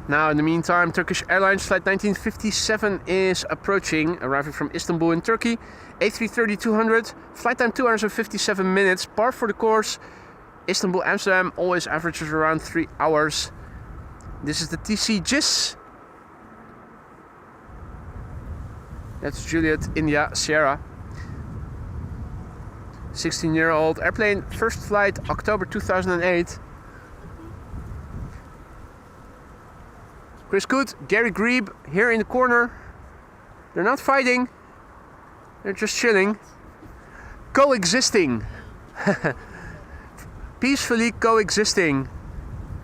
Now, in the meantime, Turkish Airlines Flight 1957 is approaching, arriving from Istanbul in Turkey. A330-200, flight time 2 hours and 57 minutes, par for the course. Istanbul, Amsterdam, always averages around 3 hours. This is the TC GIS. That's Juliet India Sierra. 16-year-old airplane, first flight October 2008. Chris Good, Gary Grebe here in the corner. They're not fighting, they're just chilling. Coexisting. Peacefully coexisting.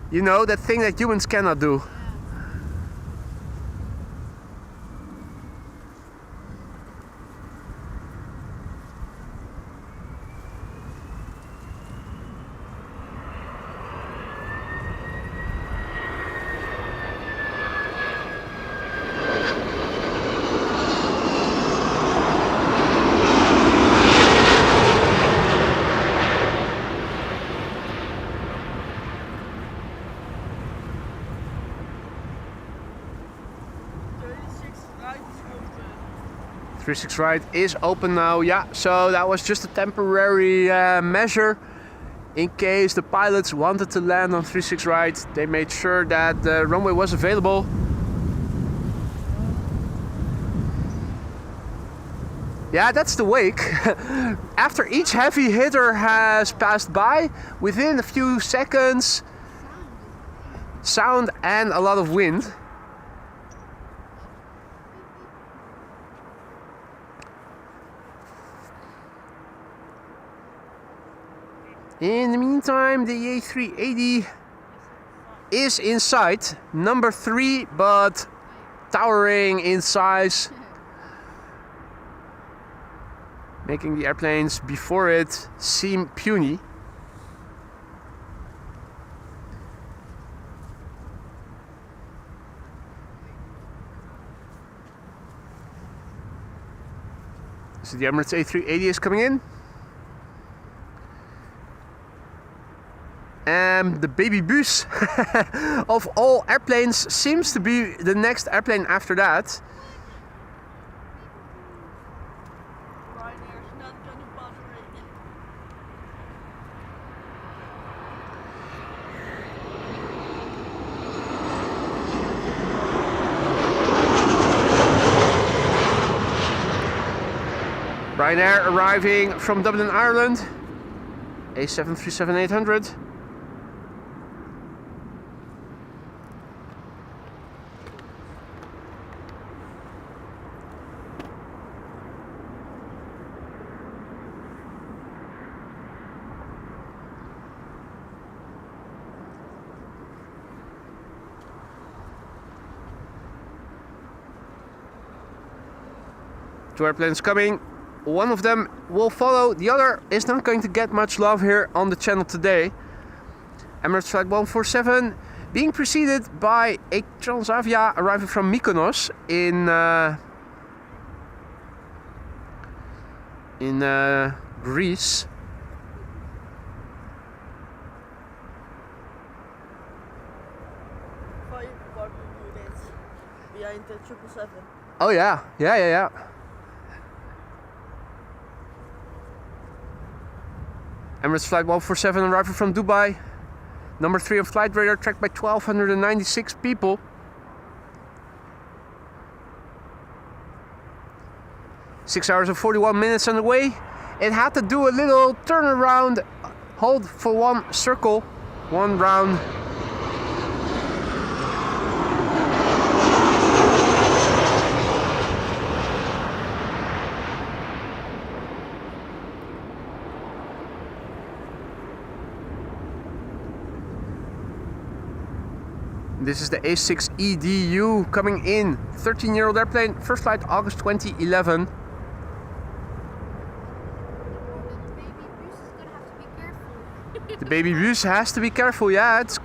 You know, that thing that humans cannot do. Right 36 right is open now, yeah, so that was just a temporary measure in case the pilots wanted to land on 36 right. They made sure that the runway was available. Yeah, that's the wake. After each heavy hitter has passed by, within a few seconds, sound and a lot of wind. In the meantime, the A380 is in sight, number 3, but towering in size, making the airplanes before it seem puny. So the Emirates A380 is coming in. And the baby bus of all airplanes seems to be the next airplane after that. Ryanair's not gonna bother it. Ryanair arriving from Dublin, Ireland. A737-800. Two airplanes coming. One of them will follow. The other is not going to get much love here on the channel today. Emirates Flight 147 being preceded by a Transavia arriving from Mykonos in Greece. Fire department units behind the 777. Oh yeah, yeah. Emirates Flight 147 arriving from Dubai. Number 3 on flight radar, tracked by 1,296 people. Six hours and 41 minutes on the way. It had to do a little turnaround, hold for one circle, one round. This is the A6EDU coming in. 13-year-old airplane. First flight August 2011. The baby goose is gonna have to be careful. The baby bus has to be careful. Yeah, it's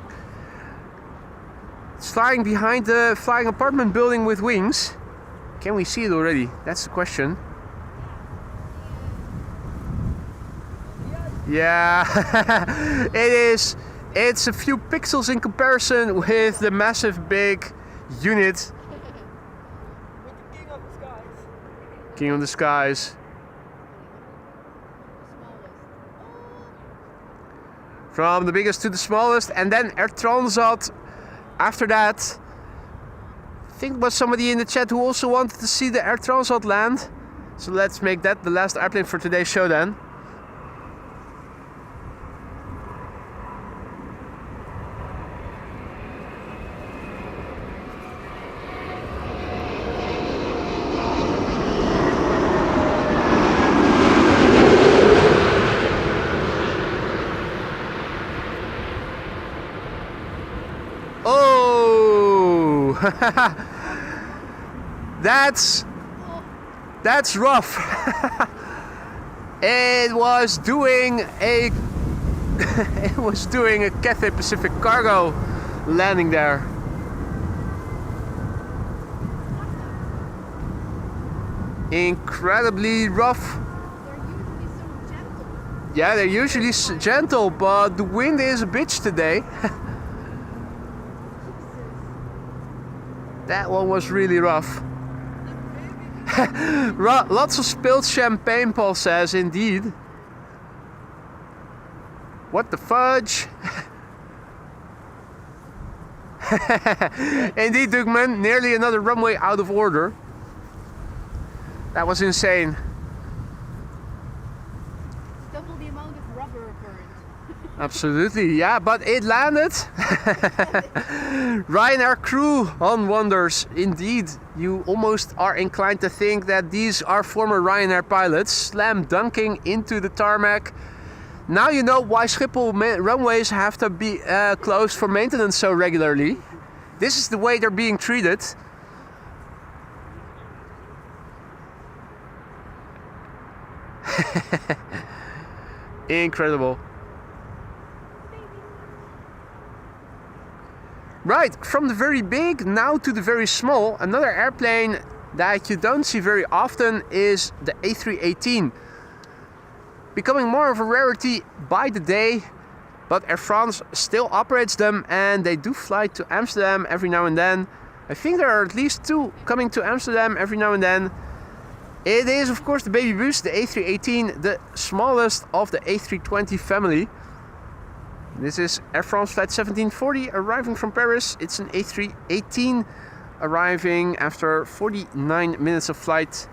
flying behind the flying apartment building with wings. Can we see it already? That's the question. Yeah, it is. It's a few pixels in comparison with the massive big unit. With the king of the skies. King of the skies. From the biggest to the smallest, and then Air Transat after that. I think was somebody in the chat who also wanted to see the Air Transat land. So let's make that the last airplane for today's show then. Oh, that's rough. It was doing a Cathay Pacific cargo landing there. Incredibly rough. They're usually so Yeah, they're usually gentle. gentle, but the wind is a bitch today. That one was really rough. Lots of spilled champagne, Paul says, indeed. What the fudge? Indeed, Dugman, nearly another runway out of order. That was insane. Double the amount of rubber burned. Absolutely, yeah, but it landed. Ryanair crew on wonders. Indeed, you almost are inclined to think that these are former Ryanair pilots slam dunking into the tarmac. Now you know why Schiphol runways have to be closed for maintenance so regularly. This is the way they're being treated. Incredible. Right, from the very big now to the very small. Another airplane that you don't see very often is the A318. Becoming more of a rarity by the day, but Air France still operates them and they do fly to Amsterdam every now and then. I think there are at least two coming to Amsterdam every now and then. It is of course the baby bus, the A318, the smallest of the A320 family. This is Air France flight 1740 arriving from Paris. It's an A318 arriving after 49 minutes of flight.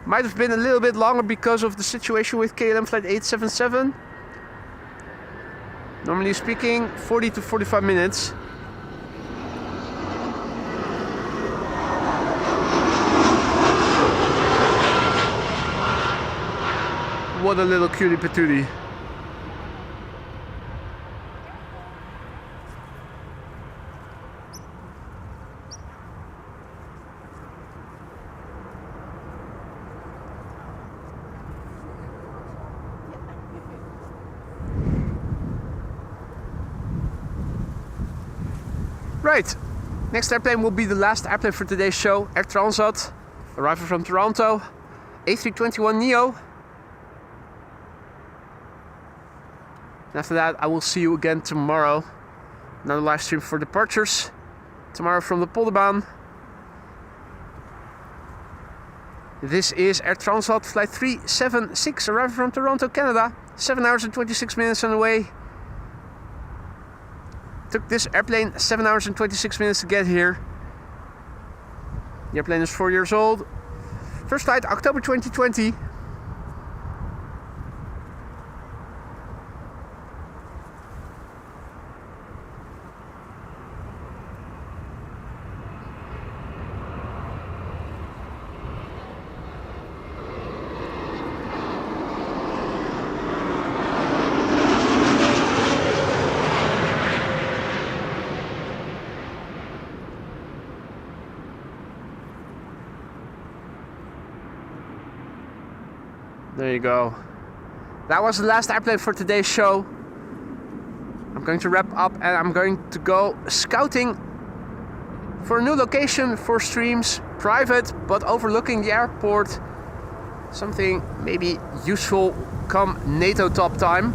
Might have been a little bit longer because of the situation with KLM flight 877. Normally speaking, 40 to 45 minutes. What a little cutie patootie. Right, next airplane will be the last airplane for today's show, Air Transat, arriving from Toronto, A321neo. And after that, I will see you again tomorrow. Another live stream for departures. Tomorrow from the Polderbaan. This is Air Transat flight 376, arriving from Toronto, Canada. 7 hours and 26 minutes on the way. Took this airplane 7 hours and 26 minutes to get here. The airplane is 4 years old. First flight October 2020. There you go. That was the last airplane for today's show. I'm going to wrap up and I'm going to go scouting for a new location for streams. Private, but overlooking the airport. Something maybe useful come NATO top time.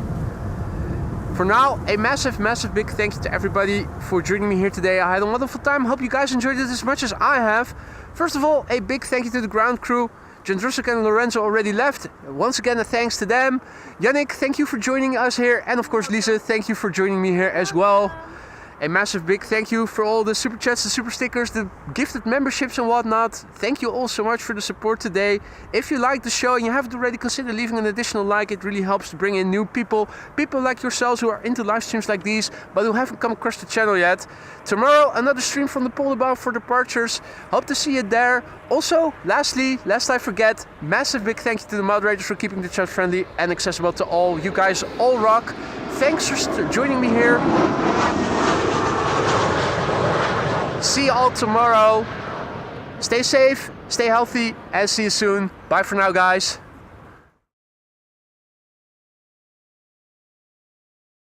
For now, a massive big thank you to everybody for joining me here today. I had a wonderful time. Hope you guys enjoyed it as much as I have. First of all, a big thank you to the ground crew. Jandrusik and Lorenzo already left. Once again, a thanks to them. Yannick, thank you for joining us here. And of course, Lisa, thank you for joining me here as well. A massive big thank you for all the super chats, the super stickers, the gifted memberships and whatnot. Thank you all so much for the support today. If you like the show and you haven't already, consider leaving an additional like. It really helps to bring in new people. People like yourselves who are into live streams like these, but who haven't come across the channel yet. Tomorrow, another stream from the pool above for departures. Hope to see you there. Also, lastly, lest I forget, massive big thank you to the moderators for keeping the chat friendly and accessible to all. You guys all rock. Thanks for joining me here. See you all tomorrow. Stay safe, stay healthy, and see you soon. Bye for now, guys.